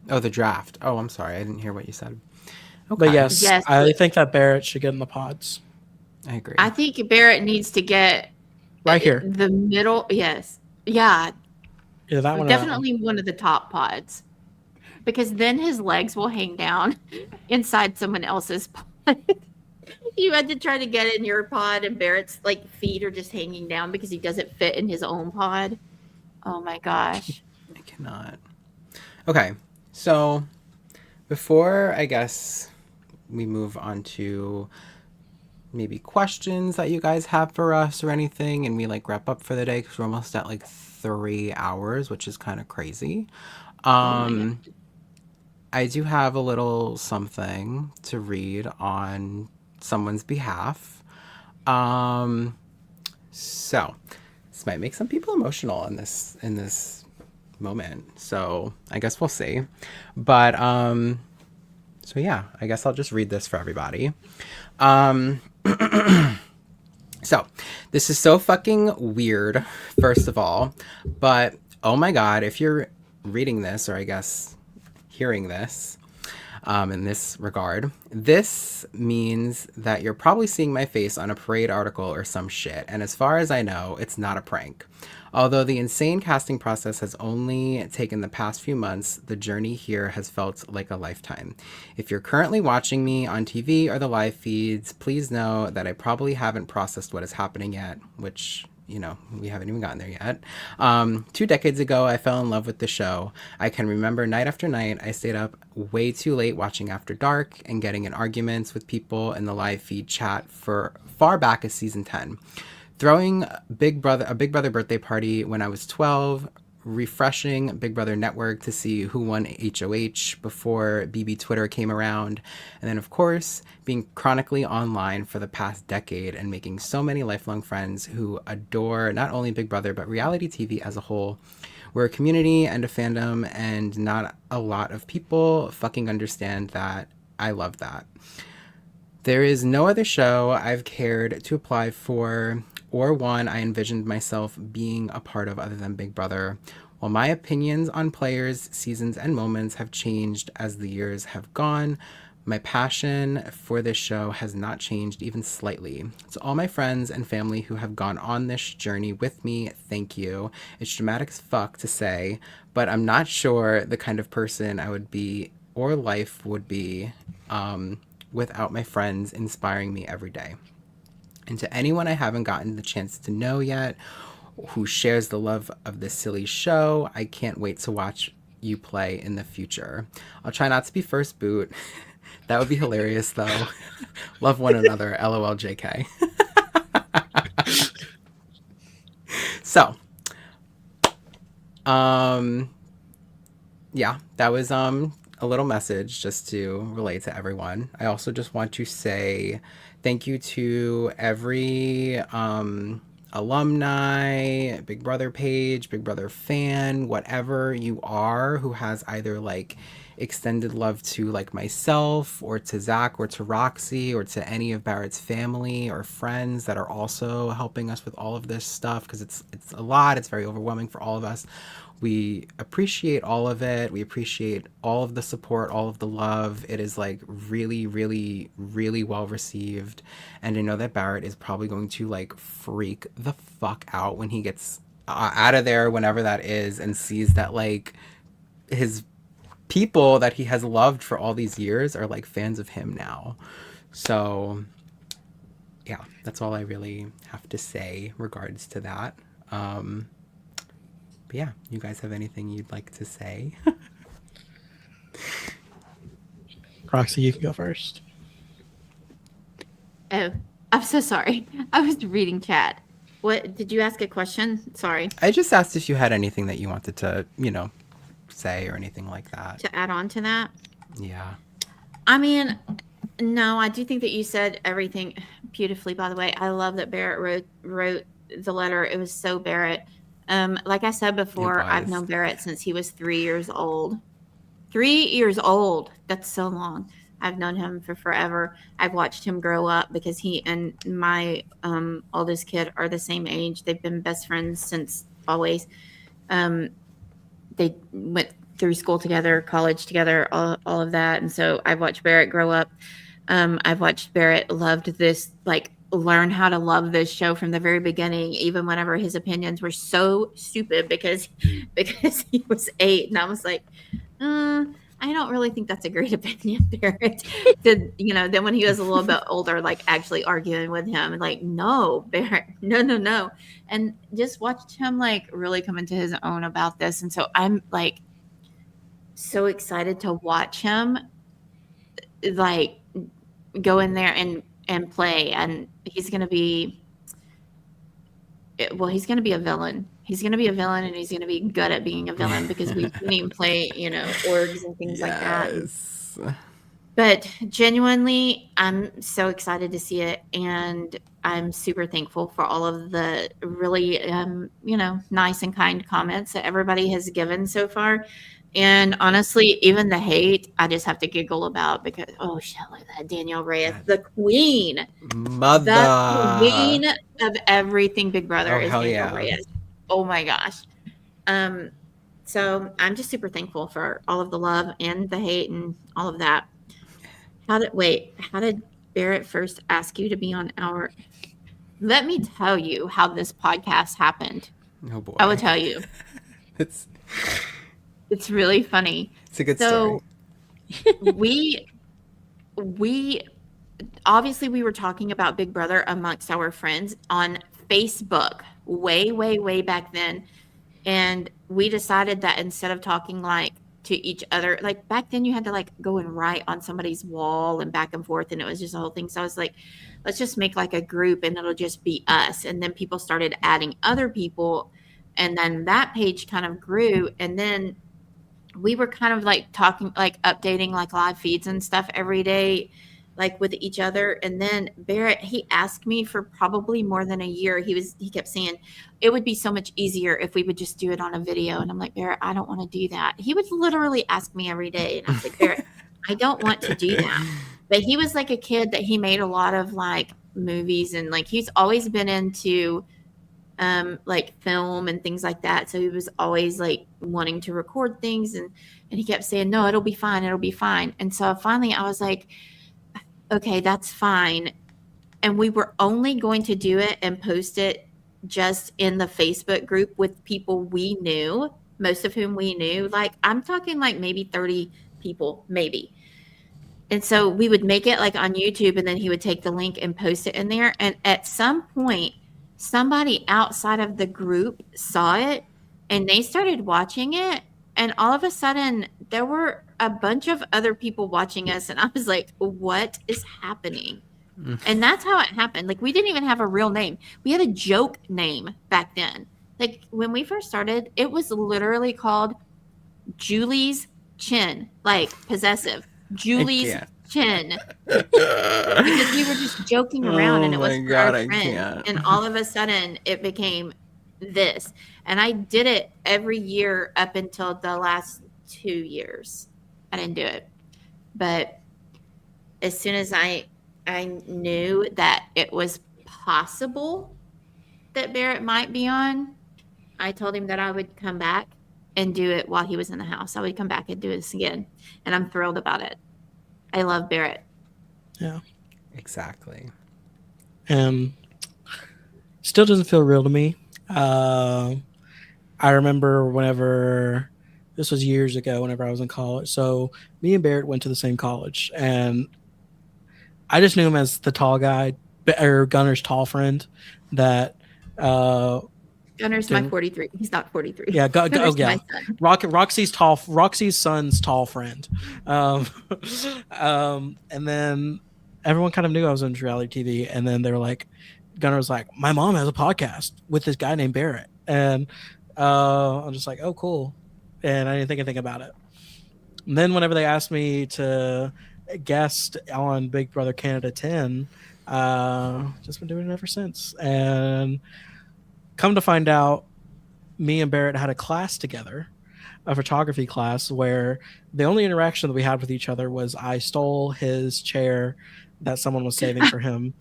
Oh, the draft. Oh, I'm sorry. I didn't hear what you said. Okay. But yes, Yes, I but- think that Barrett should get in the pods. I agree. I think Barrett needs to get Right here. the middle. Yes. Yeah. Either that one or that one. Definitely one of the top pods. Because then his legs will hang down inside someone else's pod. You had to try to get in your pod, and Barrett's like feet are just hanging down because he doesn't fit in his own pod. Oh my gosh. I cannot. Okay, so before I guess we move on to maybe questions that you guys have for us or anything, and we like wrap up for the day because we're almost at like 3 hours, which is kind of crazy. I do have a little something to read on someone's behalf. So this might make some people emotional in this moment. So I guess we'll see. But so yeah, I guess I'll just read this for everybody. So this is so fucking weird, first of all, but oh my God, if you're reading this, or I guess hearing this, in this regard, this means that you're probably seeing my face on a parade article or some shit. And as far as I know, it's not a prank. Although the insane casting process has only taken the past few months, the journey here has felt like a lifetime. If you're currently watching me on TV or the live feeds, please know that I probably haven't processed what is happening yet, which, you know, we haven't even gotten there yet. 2 decades ago, I fell in love with the show. I can remember night after night, I stayed up way too late watching After Dark and getting in arguments with people in the live feed chat for far back as season 10. Throwing a Big Brother birthday party when I was 12, refreshing Big Brother Network to see who won HOH before BB Twitter came around, and then of course being chronically online for the past decade and making so many lifelong friends who adore not only Big Brother but reality TV as a whole. We're a community and a fandom, and not a lot of people fucking understand that. I love that. There is no other show I've cared to apply for or one I envisioned myself being a part of other than Big Brother. While my opinions on players, seasons, and moments have changed as the years have gone, my passion for this show has not changed even slightly. To all my friends and family who have gone on this journey with me, thank you. It's dramatic as fuck to say, but I'm not sure the kind of person I would be or life would be without my friends inspiring me every day. And to anyone I haven't gotten the chance to know yet, who shares the love of this silly show, I can't wait to watch you play in the future. I'll try not to be first boot. That would be hilarious, though. Love one another. LOL JK. So, yeah, that was a little message just to relate to everyone. I also just want to say thank you to every alumni, Big Brother page, Big Brother fan, whatever you are, who has either like extended love to like myself or to Zack or to Roxie or to any of Barrett's family or friends that are also helping us with all of this stuff, because it's a lot. It's very overwhelming for all of us. We appreciate all of it. We appreciate all of the support, all of the love. It is like really, really, really well received. And I know that Barrett is probably going to like freak the fuck out when he gets out of there, whenever that is, and sees that like his people that he has loved for all these years are like fans of him now. So yeah, that's all I really have to say regards to that. But yeah, you guys have anything you'd like to say? Roxy, you can go first. Oh, I'm so sorry. I was reading chat. What did you ask a question? Sorry. I just asked if you had anything that you wanted to, you know, say or anything like that. To add on to that. Yeah. I mean, no, I do think that you said everything beautifully, by the way. I love that Barrett wrote the letter. It was so Barrett. Like I said before, I've known Barrett since he was 3 years old. 3 years old. That's so long. I've known him for forever. I've watched him grow up because he and my oldest kid are the same age. They've been best friends since always. They went through school together, college together, all of that. And so I've watched Barrett grow up. I've watched Barrett loved this, like learn how to love this show from the very beginning, even whenever his opinions were so stupid because he was 8. And I was like, I don't really think that's a great opinion, Barrett. Then when he was a little bit older, like actually arguing with him and like, no, Barrett, no. And just watched him like really come into his own about this. And so I'm like so excited to watch him like go in there and play. And he's going to be a villain. He's going to be a villain, and he's going to be good at being a villain because we've seen him play, orgs and things like that. But genuinely, I'm so excited to see it, and I'm super thankful for all of the really, nice and kind comments that everybody has given so far. And honestly, even the hate, I just have to giggle about because, oh, shit, look at that. Danielle Reyes, the queen. Mother. The queen of everything Big Brother is hell Danielle yeah. Reyes. Oh, my gosh. So I'm just super thankful for all of the love and the hate and all of that. How did Barrett first ask you to be on our... Let me tell you how this podcast happened. Oh, boy. I will tell you. It's really funny. It's a good So story. we obviously we were talking about Big Brother amongst our friends on Facebook way back then. And we decided that instead of talking like to each other, like back then you had to like go and write on somebody's wall and back and forth. And it was just a whole thing. So I was like, let's just make like a group and it'll just be us. And then people started adding other people. And then that page kind of grew. And then we were kind of like talking, like updating like live feeds and stuff every day, like with each other. And then Barrett, he asked me for probably more than a year. He kept saying it would be so much easier if we would just do it on a video. And I'm like, Barrett, I don't want to do that. He would literally ask me every day. And I was like, Barrett, I don't want to do that. But he was like a kid that he made a lot of like movies and like he's always been into like film and things like that. So he was always like wanting to record things and he kept saying, no, it'll be fine. And so finally I was like, okay, that's fine. And we were only going to do it and post it just in the Facebook group with people we knew, most of whom we knew. Like I'm talking like maybe 30 people, maybe. And so we would make it like on YouTube and then he would take the link and post it in there. And at some point, somebody outside of the group saw it and they started watching it. And all of a sudden there were a bunch of other people watching us. And I was like, what is happening? And that's how it happened. Like we didn't even have a real name. We had a joke name back then. Like when we first started, it was literally called Julie's Chin, like possessive. Julie's Chin. Because we were just joking around and it was for our friend. And all of a sudden it became this. And I did it every year up until the last 2 years. I didn't do it. But as soon as I knew that it was possible that Barrett might be on, I told him that I would come back and do it while he was in the house. I would come back and do this again. And I'm thrilled about it. I love Barrett. Yeah. Exactly. Still doesn't feel real to me. I remember whenever, this was years ago, whenever I was in college. So me and Barrett went to the same college. And I just knew him as the tall guy, or Gunner's tall friend that... Gunner's my 43. He's not 43. Yeah, Gunner's yeah. my son. Roxie's son's tall friend. And then everyone kind of knew I was in reality TV. And then they were like, Gunner was like, my mom has a podcast with this guy named Barrett. And I'm just like, oh, cool. And I didn't think anything about it. And then whenever they asked me to guest on Big Brother Canada 10, just been doing it ever since. And come to find out, me and Barrett had a class together a photography class where the only interaction that we had with each other was I stole his chair that someone was saving for him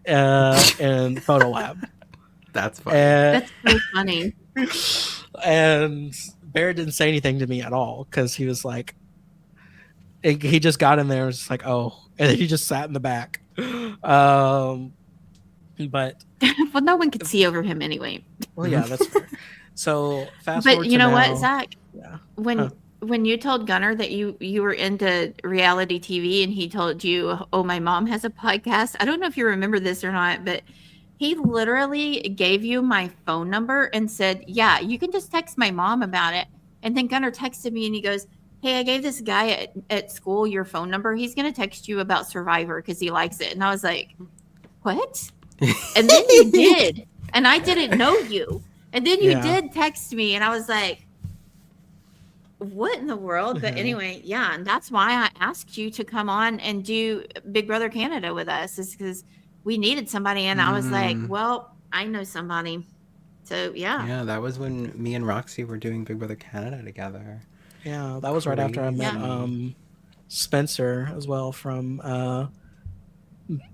in photo lab. That's funny. That's so funny. And Barrett didn't say anything to me at all because he was like, he just got in there and was just like, oh, and then he just sat in the back. But Well, no one could see over him anyway. well, yeah, that's fair. So fast But forward you to know now, what, Zach? yeah. When Huh. when you told Gunnar that you were into reality TV and he told you, "Oh, my mom has a podcast." I don't know if you remember this or not, but he literally gave you my phone number and said, "Yeah, you can just text my mom about it." And then Gunnar texted me and he goes, "Hey, I gave this guy at school your phone number. He's going to text you about Survivor because he likes it." And I was like, "What?" And then you did. And I didn't know you. And then you Yeah. did text me and I was like, what in the world? But Mhm. anyway, yeah, and that's why I asked you to come on and do Big Brother Canada with us, is because we needed somebody, and I was like, well, I know somebody. So yeah. Yeah, that was when me and Roxie were doing Big Brother Canada together. Yeah, that was right after I met Crazy. Spencer as well from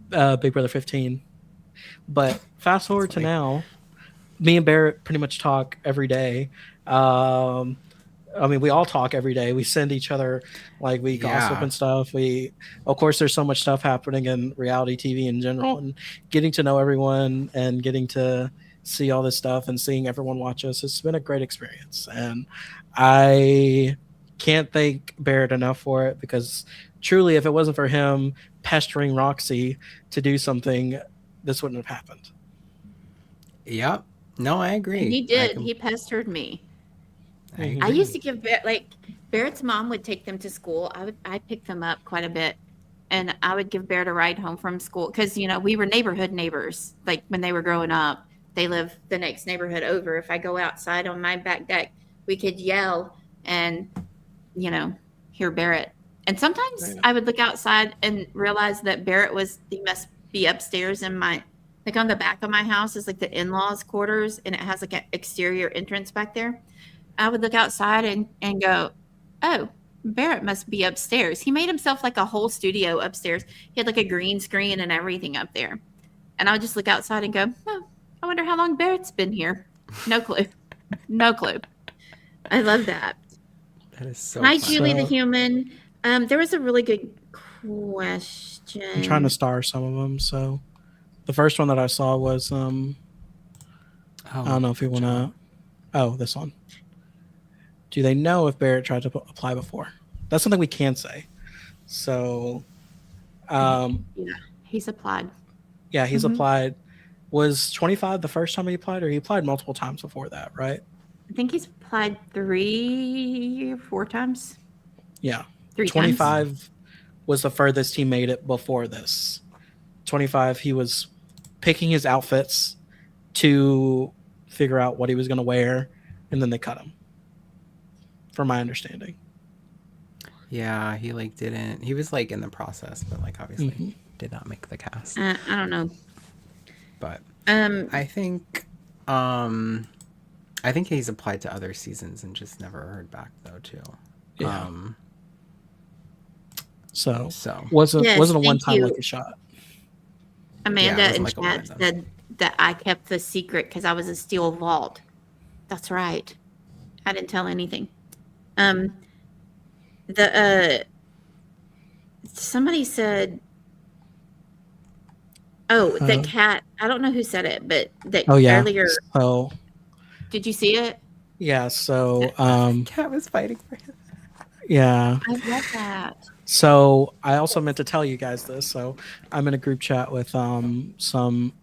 Big Brother 15. But fast forward to funny. now, me and Barrett pretty much talk every day. I mean, we all talk every day. We send each other, like, we gossip Yeah. and stuff. Of course, there's so much stuff happening in reality TV in general, and getting to know everyone and getting to see all this stuff and seeing everyone watch us. It's been a great experience, and I can't thank Barrett enough for it because truly, if it wasn't for him pestering Roxy to do something, this wouldn't have happened. Yep. No, I agree. And he I did. com- He pestered me. I I agree. used to give Barrett's mom would take them to school. I picked them up quite a bit, and I would give Barrett a ride home from school because we were neighborhood neighbors. Like when they were growing up, they lived the next neighborhood over. If I go outside on my back deck, we could yell and hear Barrett. And sometimes Right. I would look outside and realize that he must be upstairs in my, like on the back of my house is like the in-laws quarters, and it has like an exterior entrance back there. I would look outside and go, oh, Barrett must be upstairs. He made himself like a whole studio upstairs. He had like a green screen and everything up there. And I would just look outside and go, oh, I wonder how long Barrett's been here. No clue. No clue. I love that. That is so Hi, funny. Julie the So- human. There was a really good question. I'm trying to star some of them. So the first one that I saw was I don't know if you want to. Oh, this one. Do they know if Barrett tried to apply before? That's something we can say. So, He's applied. yeah, he's Mhm. applied. Was 25 the first time he applied, or he applied multiple times before that, right? I think he's applied 3 or 4 times. Yeah. 3 times. 25 was the furthest he made it before this. 25, he was picking his outfits to figure out what he was going to wear, and then they cut him, from my understanding. Yeah, he didn't. He was in the process, but obviously Mhm. did not make the cast. I don't know. But Um, I think he's applied to other seasons and just never heard back though too. Yeah. So So wasn't Yes, a thank one-time you. lucky shot. Amanda Yeah, it in wasn't like a chat one-time. said that I kept the secret because I was a steel vault. That's right. I didn't tell anything. Somebody said, oh, the cat. I don't know who said it, but that Oh yeah. earlier. So Did you see it? yeah. So Cat was fighting for him. yeah. I love that. So I also meant to tell you guys this. So I'm in a group chat with some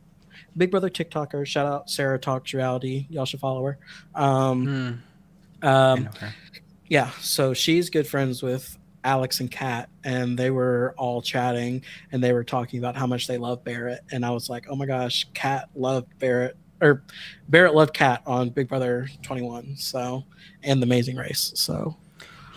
Big Brother TikTokers. Shout out Sarah Talks Reality. Y'all should follow her. I know her. Yeah, so she's good friends with Alex and Kat, and they were all chatting, and they were talking about how much they love Barrett. And I was like, oh my gosh, Kat loved Barrett, or Barrett loved Kat on Big Brother 21. So, and The Amazing Race. So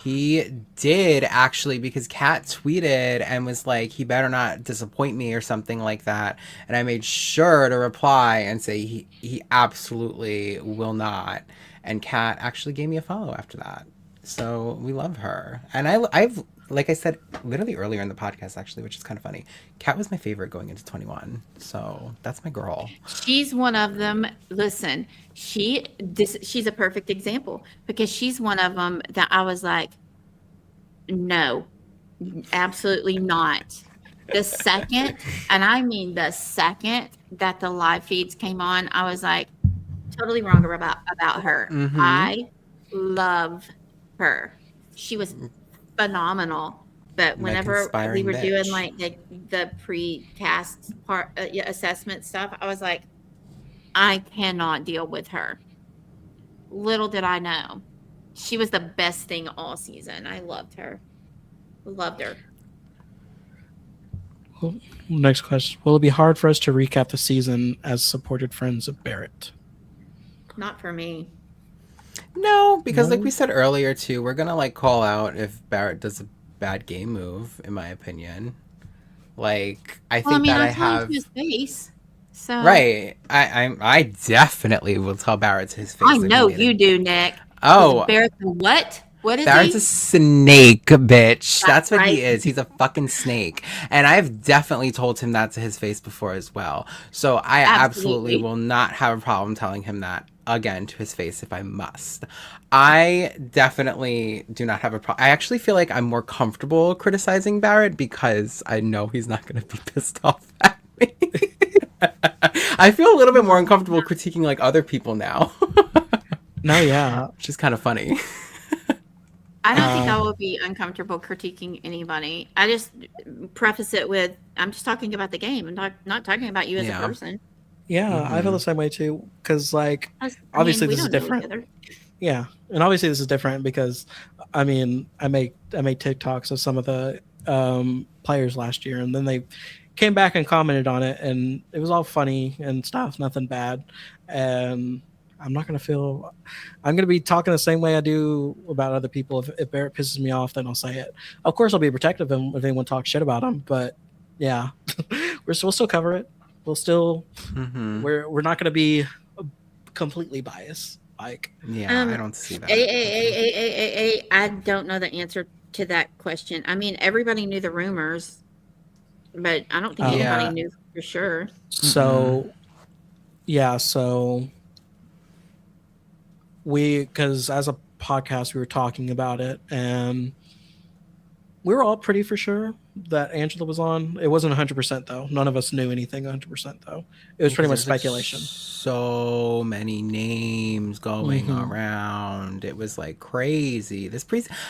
He did actually, because Kat tweeted and was like, he better not disappoint me or something like that. And I made sure to reply and say he absolutely will not. and Kat actually gave me a follow after that. So we love her. And I've like I said literally earlier in the podcast actually, which is kind of funny. Kat was my favorite going into 21. So that's my girl. She's one of them. Listen, she's a perfect example because she's one of them that I was like, no, absolutely not. The second, and I mean the second that the live feeds came on, I was like, totally wrong about her. Mhm. I love her. She was phenomenal. But Like whenever we inspiring were doing bitch. like the pre-cast part assessment stuff, I was like, I cannot deal with her. Little did I know, she was the best thing all season. I loved her. Loved her. Well, next question. Will it be hard for us to recap the season as supported friends of Barrett? Not for me. No, because like No? we said earlier too, we're gonna like call out if Barrett does a bad game move, in my opinion. Like I Well, I think mean, that I I'll tell him have to his face. So right. I definitely will tell Barrett to his face. I if he know made a- you do, Nick. Oh, Barrett's a what? What is Barrett's he? a snake, bitch. That's what he right. is. He's a fucking snake. And I've definitely told him that to his face before as well. So I absolutely Absolutely. will not have a problem telling him that again to his face if I must. I definitely do not have a problem. I actually feel like I'm more comfortable criticizing Barrett because I know he's not going to be pissed off at me. I feel a little bit more uncomfortable critiquing like other people now, No, yeah. which is kind of funny. I don't think I will be uncomfortable critiquing anybody. I just preface it with, I'm just talking about the game. I'm not talking about you as Yeah. a person. Yeah, I feel Mhm. the same way too. Because, like, I obviously mean, we this is don't know each different. other. Yeah, and obviously this is different because, I mean, I made TikToks of some of the players last year, and then they came back and commented on it, and it was all funny and stuff, nothing bad. And I'm not gonna feel. I'm gonna be talking the same way I do about other people. If Barrett pisses me off, then I'll say it. Of course, I'll be protective of him if anyone talks shit about him. But yeah, we'll still cover it. We'll still Mhm. we're not gonna be completely biased. Like, Yeah, I don't see that. I don't know the answer to that question. I mean, everybody knew the rumors, but I don't think Yeah. anybody knew for sure. so yeah, so because as a podcast we were talking about it, and we were all pretty for sure that Angela was on. It wasn't 100% though. None of us knew anything 100% though. It was pretty much There's, like, speculation. So many names going Mhm. around. It was like crazy.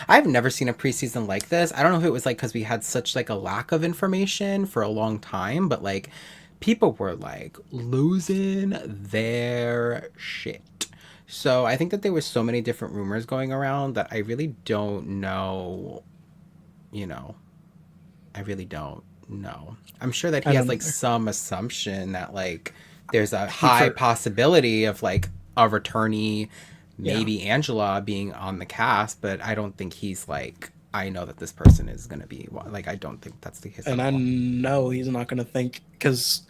I've never seen a preseason like this. I don't know if it was like because we had such like a lack of information for a long time, but like people were like losing their shit. So I think that there was so many different rumors going around that I really don't know. You know, I really don't know. I'm sure that I he has don't like either. some assumption that like there's a high possibility of like a returnee, maybe Angela being on the cast, but I don't think he's like, I know that this person is going to be like, I don't think that's the case. And at I all. know he's not going to think, because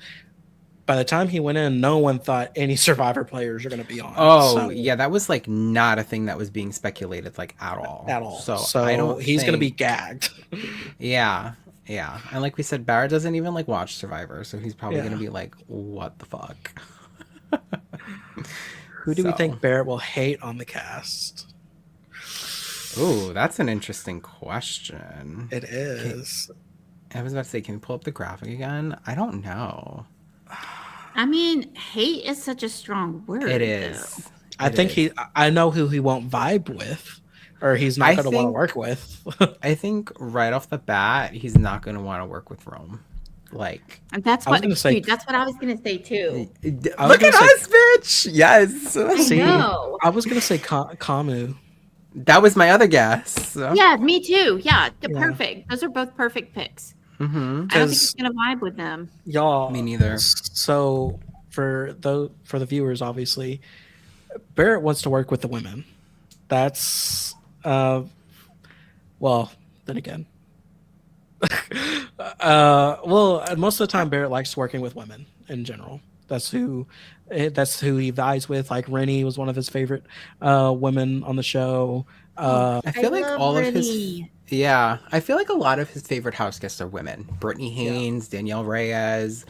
by the time he went in, no one thought any Survivor players are going to be on. Oh, So- yeah, that was like not a thing that was being speculated like at all. at all. So I don't he's going to be think- gagged. Yeah. Yeah. And like we said, Barrett doesn't even like watch Survivor, so he's probably Yeah. going to be like, what the fuck? Who do we So- think Barrett will hate on the cast? Ooh, that's an interesting question. It is. I was about to say, can we pull up the graphic again? I don't know. I mean, hate is such a strong word. It though. is. I It think is. I know who he won't vibe with, or he's not I going to want to think- work with. I think right off the bat, he's not going to want to work with Rome. Like, And that's I was what gonna say- dude, that's what I was gonna say too. I was look at gonna us, bitch! Yes. I See, know. I was going to say Kamu. That was my other guess. Yeah, me too. Yeah, Yeah. perfect. Those are both perfect picks. Mm-hmm. I don't think 'Cause- he's gonna vibe with them. Y'all. Me neither. So for the viewers, obviously, Barrett wants to work with the women. That's well, then again. Well, most of the time Barrett likes working with women in general. That's who he vies with. Like Rennie was one of his favorite women on the show. I I feel like love all of Rennie. yeah, I feel like a lot of his favorite house guests are women. Brittany Haynes, Danielle Reyes,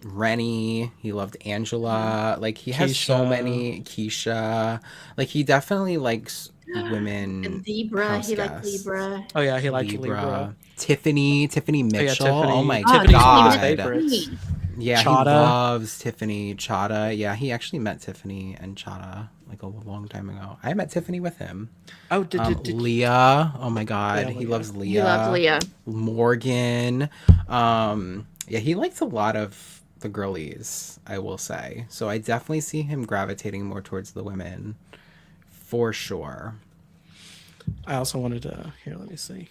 Rennie. He loved Angela. Like he has so Keisha. many Keisha. Like he definitely likes women Libra. house He liked guests. Libra. Oh yeah, he liked Libra. Libra, Tiffany Oh yeah, Mitchell. Oh Tiffany. my Oh, Tiffany's one of his Tiffany god. favorites. Mitchell. Yeah, he Chada. loves Tiffany. Chada. Yeah, he actually met Tiffany and Chada like a long time ago. I met Tiffany with him. Oh, did Leah. Oh my god, Yeah, he Leah. loves He loved Leah. Leah. Morgan. Yeah, he likes a lot of the girlies, I will say. So I definitely see him gravitating more towards the women for sure. I also wanted to here. Let me see.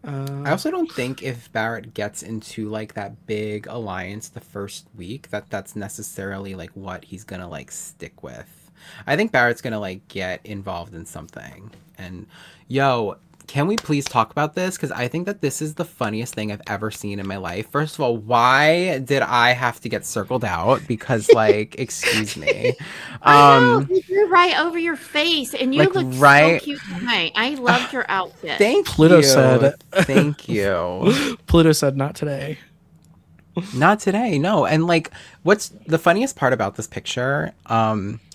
I also don't think if Barrett gets into like that big alliance the first week that's necessarily like what he's gonna like stick with. I think Barrett's gonna like get involved in something. And yo, can we please talk about this? Because I think that this is the funniest thing I've ever seen in my life. First of all, why did I have to get circled out? Because like, excuse me. I know. He drew right over your face, and you Like, looked right- so cute tonight. I loved your outfit. Thank Pluto you. said- Thank you. Pluto said not today. Not today, no. And like, what's the funniest part about this picture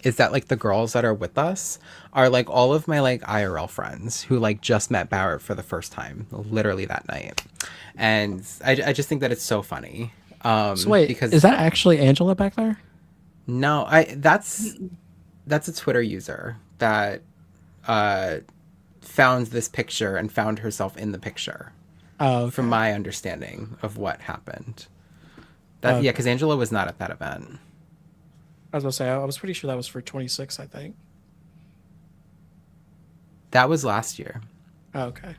is that like the girls that are with us are like all of my like IRL friends who like just met Barrett for the first time, literally that night. And I just think that it's so funny. So wait, because is that actually Angela back there? no, that's a Twitter user that found this picture and found herself in the picture. Oh, okay. From my understanding of what happened. That, Okay. yeah, because Angela was not at that event. I was gonna say I was pretty sure that was for 26. I think. That was last year. Oh, okay.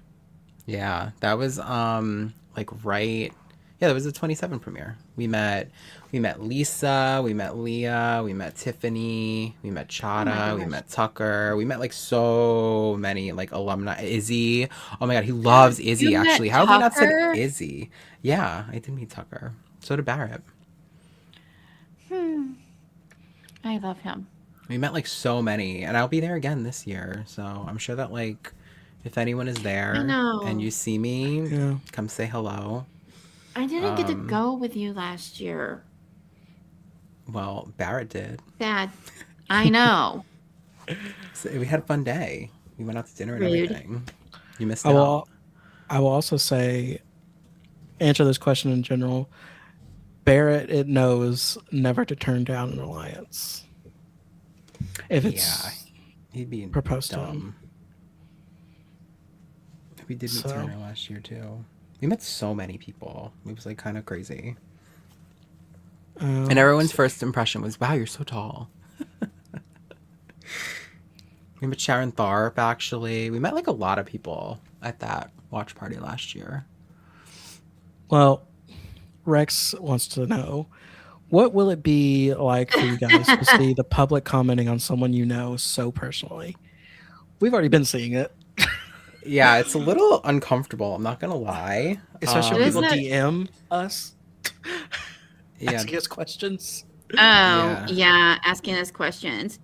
Yeah, that was like right. Yeah, that was the 27 premiere. We met Lisa, we met Leah, we met Tiffany, we met Chada, we met Tucker, we met like so many like alumni. Izzy, oh my god, he loves Izzy. You met Actually, how have we not Tucker? said Izzy? Yeah, I did meet Tucker. So did Barrett. I love him. We met like so many, and I'll be there again this year. So I'm sure that like if anyone is there know. and you see me, Yeah. come say hello. I didn't get to go with you last year. Well, Barrett did. Sad. I know. So we had a fun day. We went out to dinner and Rude. everything. You missed I out. will. I will also say, answer this question in general. Barrett, it knows never to turn down an alliance. If it's Yeah, he'd be proposed to dumb. him. We did meet So- Turner last year too. We met so many people. It was like kind of crazy. And everyone's first impression was, "Wow, you're so tall." We met Sharon Tharp actually. We met like a lot of people at that watch party last year. Well, Rex wants to know, what will it be like for you guys to see the public commenting on someone you know so personally? We've already been seeing it, Yeah, it's a little uncomfortable. I'm not gonna lie. especially when Isn't people it- DM us, Yeah, asking us questions. Oh, Yeah. yeah, asking us questions.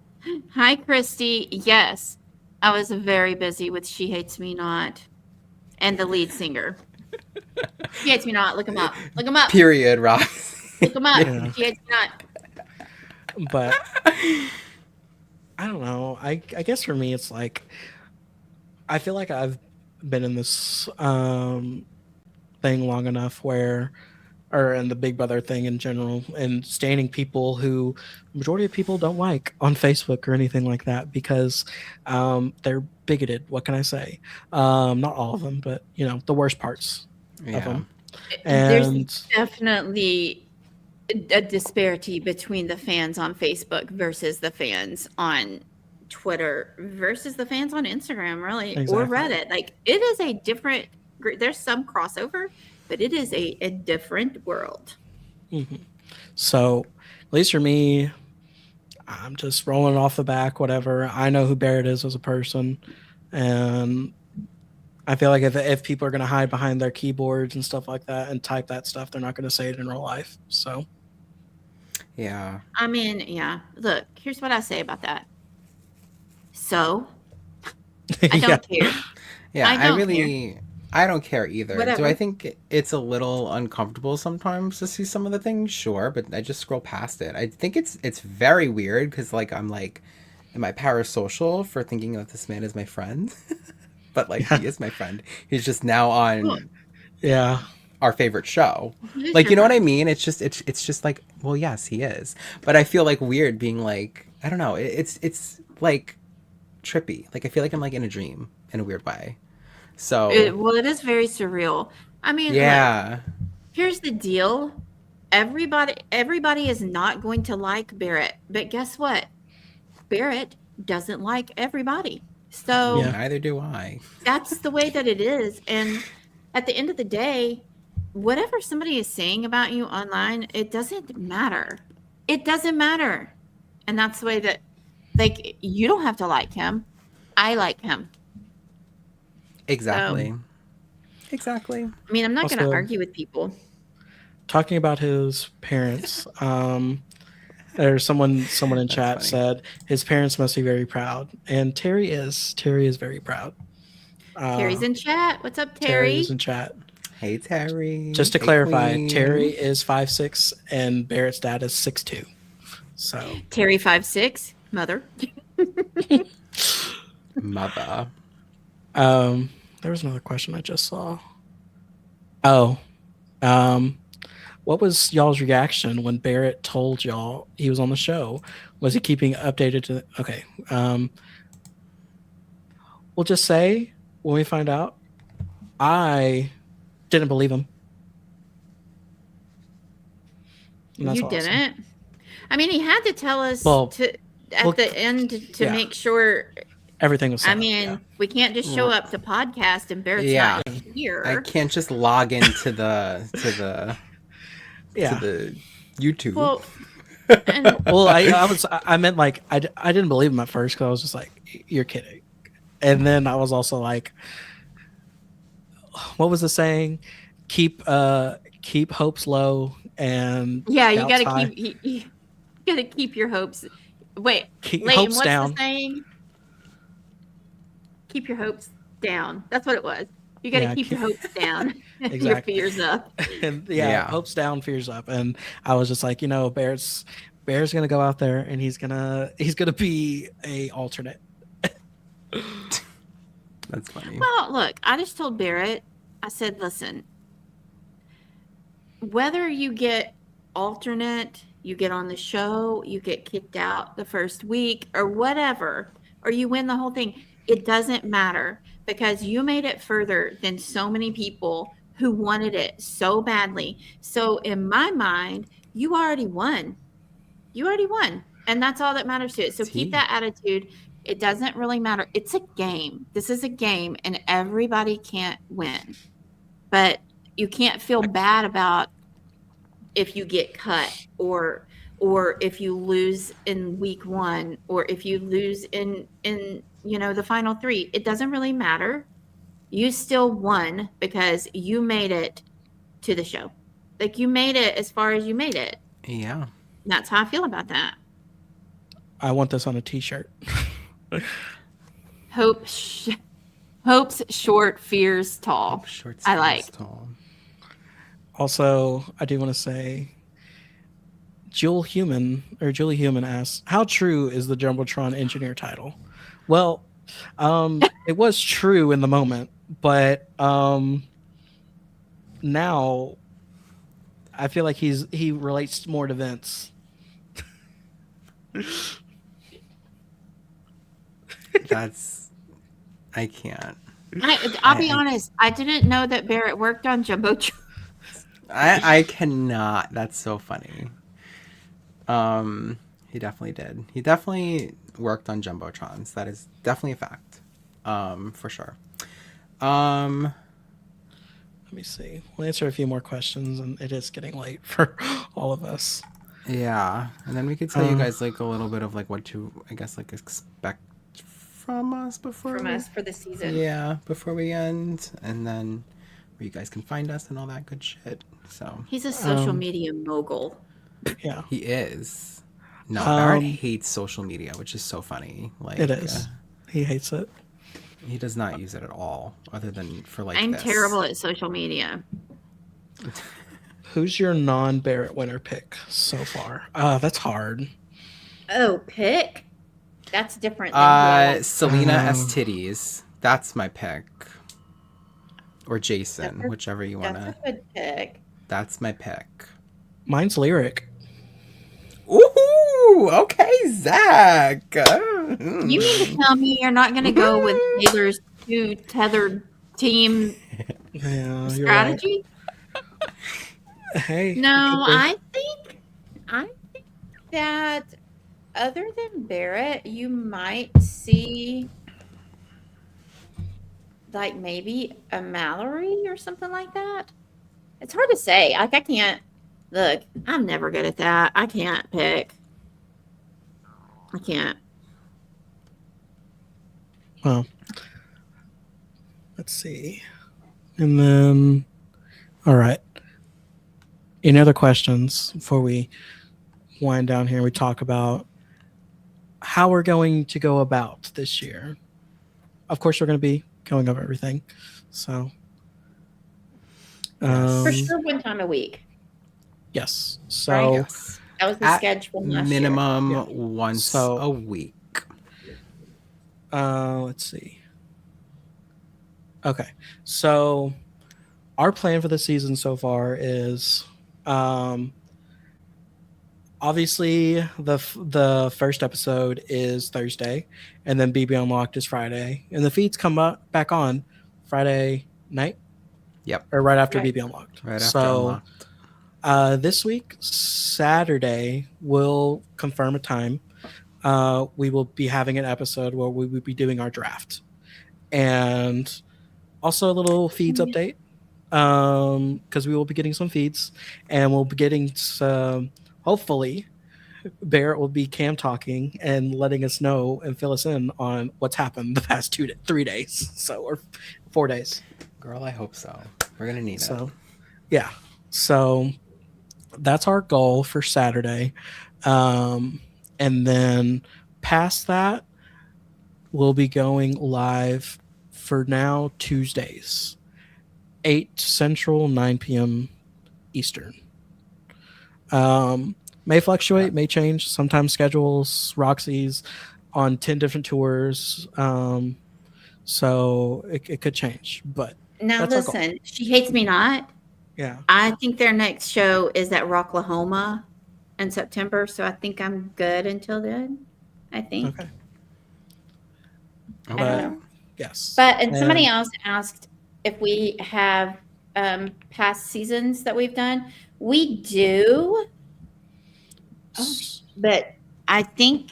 Hi, Christy. Yes, I was very busy with She Hates Me Not and the lead singer. She Hates Me Not. Look him up. Look him up. period, Rox. Look him up. Yeah. She Hates Me Not. But I don't know. I guess for me, it's like I feel like I've been in this thing long enough where, or in the Big Brother thing in general, and standing people who majority of people don't like on Facebook or anything like that because they're bigoted. What can I say? Not all of them, but you know the worst parts of Yeah. them. There's And definitely a disparity between the fans on Facebook versus the fans on Twitter versus the fans on Instagram, really, or Exactly. Reddit. Like it is a different. There's some crossover, but it is a different world. so, at least for me, I'm just rolling off the back. Whatever. I know who Barrett is as a person, and I feel like if people are going to hide behind their keyboards and stuff like that and type that stuff, they're not going to say it in real life. So, Yeah. I mean, yeah. Look, here's what I say about that. So I yeah. don't care. Yeah, I don't I don't care either. Do I Whatever. think it's a little uncomfortable sometimes to see some of the things? Sure, but I just scroll past it. I think it's very weird because like I'm like, am I parasocial for thinking that this man is my friend? But like he is my friend. He's just now Well, on Yeah. our favorite show. he is Like your you know what I friend. mean? It's just like, well, yes, he is. But I feel like weird being like, I don't know. It's like trippy. Like I feel like I'm like in a dream in a weird way. So Well, it is very surreal. I mean, look, yeah. here's the deal. Everybody is not going to like Barrett, but guess what? Barrett doesn't like everybody. So Yeah. Neither do I. that's the way that it is. And at the end of the day, whatever somebody is saying about you online, it doesn't matter. It doesn't matter. And that's the way that, like, you don't have to like him. I like him. Exactly. Exactly. I mean, I'm not going to Also- argue with people. Talking about his parents, there's someone in That's chat funny. said his parents must be very proud, and Terry is very proud. Terry's in chat. What's up, Terry? Terry's in chat. Hey Terry. Just to Hey, clarify, Queen. Terry is 5'6" and Barrett's dad is 6'2". So Terry 5'6", mother. Mother. there was another question I just saw. Oh, what was y'all's reaction when Barrett told y'all he was on the show? Was he keeping updated to? Okay, we'll just say when we find out, I didn't believe him. And that's You awesome. didn't. I mean, he had to tell us Well, at the end to yeah. make sure. Everything was. I set up, mean, yeah. we can't just show up to podcast and Barrett's Yeah. not here. I can't just log into the Yeah. to the YouTube. Well, and Well, I meant like I didn't believe him at first because I was just like, you're kidding, and then I was also like, what was the saying? Keep hopes low and yeah, you doubts got to high. you got to keep your hopes. Wait, Keep Leighton, hopes what's down. the saying? Keep your hopes down. That's what it was. You got to Yeah, keep your hopes down. Your Exactly. fears up. And Yeah. hopes down, fears up. And I was just like, Bear's gonna go out there and he's gonna be a alternate. That's funny. Well, look, I just told Barrett, I said, listen, whether you get alternate, you get on the show, you get kicked out the first week or whatever, or you win the whole thing, it doesn't matter because you made it further than so many people who wanted it so badly. So in my mind, you already won. You already won. And that's all that matters to it. So keep that attitude. It doesn't really matter. It's a game. This is a game and everybody can't win. But you can't feel bad about if you get cut or if you lose in week 1 or if you lose in the final 3. It doesn't really matter. You still won because you made it to the show. Like you made it as far as you made it. Yeah. That's how I feel about that. I want this on a t-shirt. Hopes short, fears tall. Short I sleeves, like. tall. Also, I do want to say Julie Human asks, how true is the Jumbotron engineer title? Well, it was true in the moment, but now I feel like he relates more to Vince. I can't. I'll be honest. I didn't know that Barrett worked on Jumbotron. I cannot. That's so funny. He definitely did. He definitely worked on Jumbotrons. That is definitely a fact. For sure. Let me see. We'll answer a few more questions, and it is getting late for all of us. Yeah, and then we could tell you guys like a little bit of like what to, I guess, like expect from us before from us for the season. Yeah, before we end, and then where you guys can find us and all that good shit. So He's a social media mogul. Yeah, he is. No, Barrett Um, hates social media, which is so funny. Like it is. He hates it. he does not use it at all, other than for like I'm this. terrible at social media. Who's your non-Barrett winner pick so far? That's hard. Oh, pick? That's different than who I want. Selena S titties. That's my pick. Or Jason, That's a- whichever you That's wanna. a good pick. That's my pick. Mine's Lyric. Ooh, okay, Zach. You mean to tell me you're not going to go with Taylor's two tethered team Yeah, you're strategy? right. Hey. No, it could be. I think that other than Barrett, you might see like maybe a Mallory or something like that. It's hard to say. Like I can't look. I'm never good at that. I can't pick. I can't. Well, let's see. And then, all right. Any other questions before we wind down here? We talk about how we're going to go about this year. Of course, we're going to be going over everything. So, For sure, one time a week. yes. So, Yes. That was the At schedule last year. minimum Yeah. once So- a week. let's see. Okay. So, our plan for the season so far is obviously the first episode is Thursday, and then BB Unlocked is Friday, and the feeds come back on Friday night. Yep. Or right after Right. BB Unlocked. Right after so Unlocked. this week, Saturday, we'll confirm a time. We will be having an episode where we will be doing our draft, and also a little feeds update, because we will be getting some feeds, and we'll be getting some. Hopefully, Barrett will be cam talking and letting us know and fill us in on what's happened the past 3 days, or 4 days. Girl, I hope so. We're gonna need it. So, yeah. So that's our goal for Saturday. And then past that, we'll be going live for now Tuesdays, 8 Central, 9 p.m. Eastern. May fluctuate, may change. Sometimes schedules, Roxy's on 10 different tours. So it could change. But Now That's our goal. listen, She Hates Me Not. yeah. I think their next show is at Rocklahoma in September, so I think I'm good until then. I think. Okay. I don't But know. yes. But somebody And- else asked if we have past seasons that we've done. We do, but I think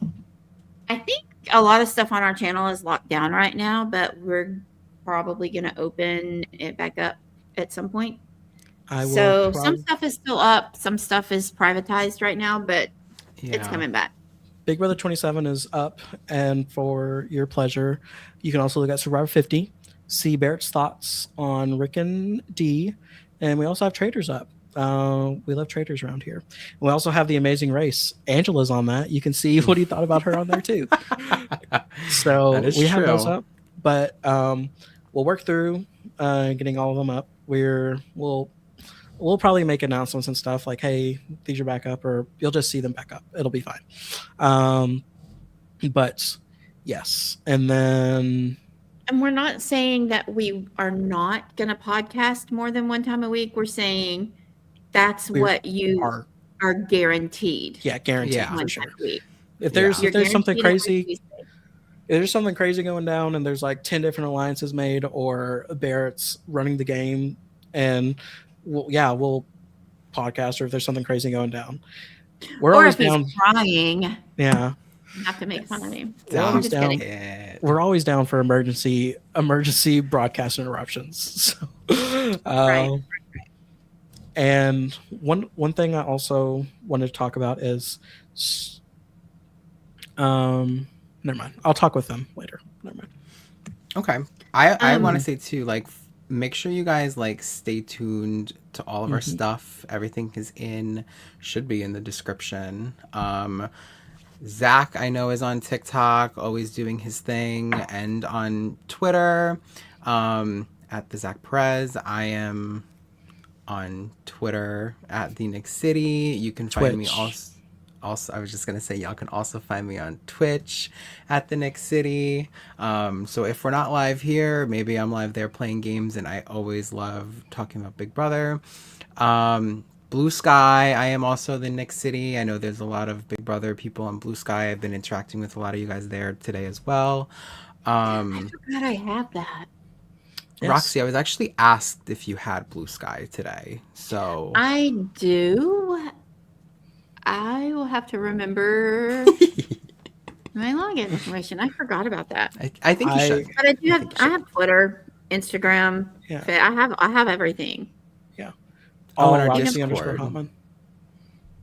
a lot of stuff on our channel is locked down right now. But we're probably going to open it back up at some point. I will So some prob- stuff is still up, some stuff is privatized right now, but Yeah. it's coming back. Big Brother 27 is up, and for your pleasure, you can also look at Survivor 50, see Barrett's thoughts on Rick and D, and we also have Traders up. We love Traders around here. We also have The Amazing Race. Angela's on that. You can see what he thought about her on there too. So That is we have those true. up, but we'll work through getting all of them up. We'll probably make announcements and stuff like, hey, these are back up, or you'll just see them back up. It'll be fine. But yes. And then And we're not saying that we are not going to podcast more than one time a week. We're saying that's We what you are guaranteed. guaranteed Yeah. for One sure. time a week. If there's You're if there's something guaranteed every crazy, Tuesday. if there's something crazy going down and there's like 10 different alliances made, or Barrett's running the game, and we'll podcast, or if there's something crazy going down. We're Or always if he's down. crying, Yeah. you have to make fun of him. We're always just down. kidding. It. We're always down for emergency broadcast interruptions. So, Right. And one thing I also wanted to talk about is, never mind. I'll talk with them later. Okay. I want to Um, say too, like, make sure you guys like stay tuned to all of our Mhm. stuff. Everything should be in the description. Zack, I know, is on TikTok, always doing his thing, and on Twitter, at the Zack Perez. I am on Twitter at the Nick City. You can find me Twitch. also, I was just gonna say, y'all can also find me on Twitch at the Nick City. So if we're not live here, maybe I'm live there playing games, and I always love talking about Big Brother. Blue Sky, I am also the Nick City. I know there's a lot of Big Brother people on Blue Sky. I've been interacting with a lot of you guys there today as well. I Um, forgot I have that. Yes. Roxy, I was actually asked if you had Blue Sky today. So I do. I will have to remember my login information. I forgot about that. I think you I- should. But I do have. think you I should. have Twitter, Instagram. Yeah. I have everything. Oh, and our Roxy _ Discord. Hotman.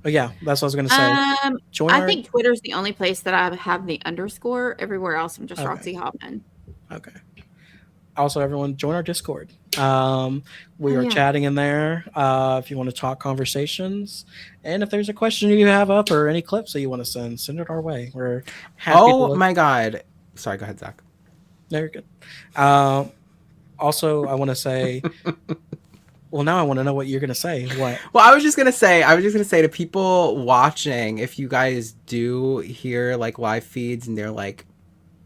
Oh yeah, that's what I was gonna say. Join I our. think Twitter's the only place that I have the underscore. Everywhere else, I'm just Okay. Roxie Hoffman. Okay. Also, everyone, join our Discord. We Oh, are yeah. chatting in there. If you want to talk conversations, and if there's a question you have up or any clips that you want to send it our way. We're happy. Oh to my God. Sorry, go ahead, Zach. No, you're good. Also, I want to say. Well, now I want to know what you're gonna say. What? Well, I was just gonna say to people watching, if you guys do hear like live feeds and they're like,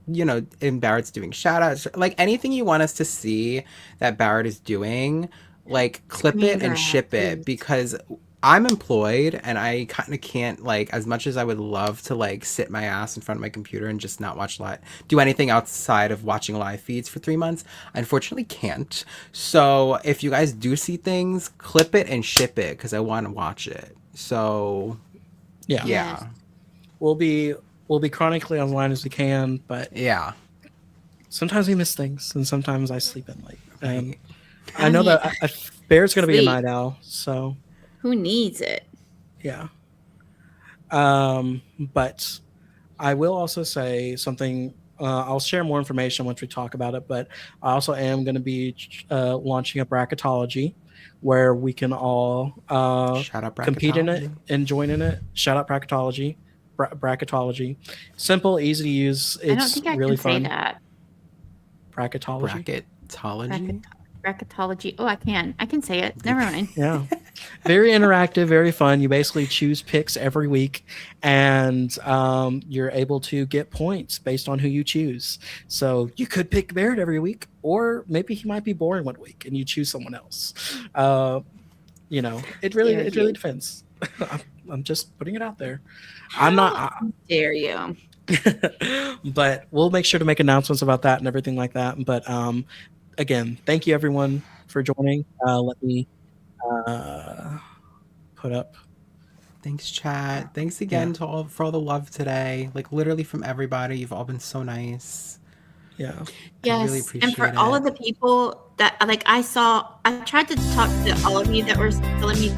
you know, and Barrett's doing shout outs, like anything you want us to see that Barrett is doing, like clip Screen it and grab, ship it, please. because I'm employed and I kind of can't, like, as much as I would love to like sit my ass in front of my computer and just not do anything outside of watching live feeds for 3 months, I unfortunately can't. So if you guys do see things, clip it and ship it, because I want to watch it. So Yeah. yeah. We'll be chronically online as we can, but Yeah. sometimes we miss things, and sometimes I sleep in late. And Right. I know that Bear's gonna be a Sleep. night owl, so. Who needs it? Yeah. But I will also say something. I'll share more information once we talk about it. But I also am going to be launching a bracketology where we can all Shout out compete in it bracketology. and join in it. Shout out bracketology. Bracketology. Simple, easy to use. I don't It's think I really can fun. say that. Bracketology. Bracketology. Bracketology. Oh, I can. I can say it. Never mind. Yeah. Very interactive, very fun. You basically choose picks every week, and you're able to get points based on who you choose. So you could pick Barrett every week, or maybe he might be boring one week and you choose someone else. You know, it really depends. I'm just putting it out there. I'm not. Dare you? But we'll make sure to make announcements about that and everything like that. But again, thank you everyone for joining. Let me put up. Thanks, chat. Thanks again for all the love today. Like literally from everybody. You've all been so nice. Yeah. Yes. really And for appreciate all it. of the people that like I tried to talk to all of you that were telling me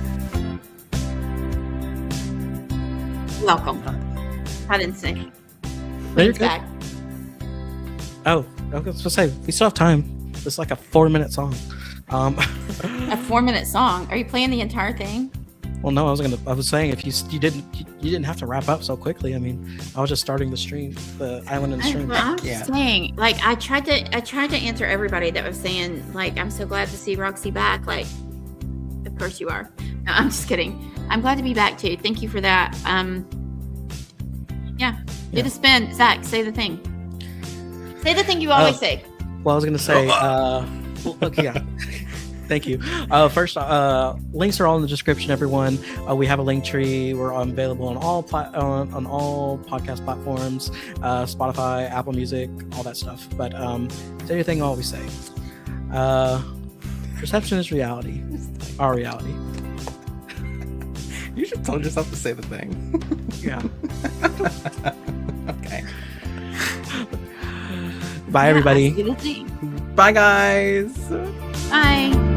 welcome. I didn't say. No, you're Thanks, good. Zach. Oh, I was supposed to say we still have time. It's like a 4-minute song. A 4-minute song. Are you playing the entire thing? Well, no, I was saying if you didn't have to wrap up so quickly. I mean, I was just starting the island and stream. I'm Yeah. saying, like, I tried to answer everybody that was saying, like, I'm so glad to see Roxie back. Like, of course you are. No, I'm just kidding. I'm glad to be back too. Thank you for that. Yeah. Do the spin. Zach, say the thing. Say the thing you always say. Well, I was gonna say, look, yeah. Thank you. First, links are all in the description, everyone. We have a link tree. We're available on all on all podcast platforms, Spotify, Apple Music, all that stuff. But say your thing, I always say. Perception is reality. Our reality. You should have told yourself to say the thing. Yeah. Okay. Bye, everybody. Do the thing. Bye, guys. Bye.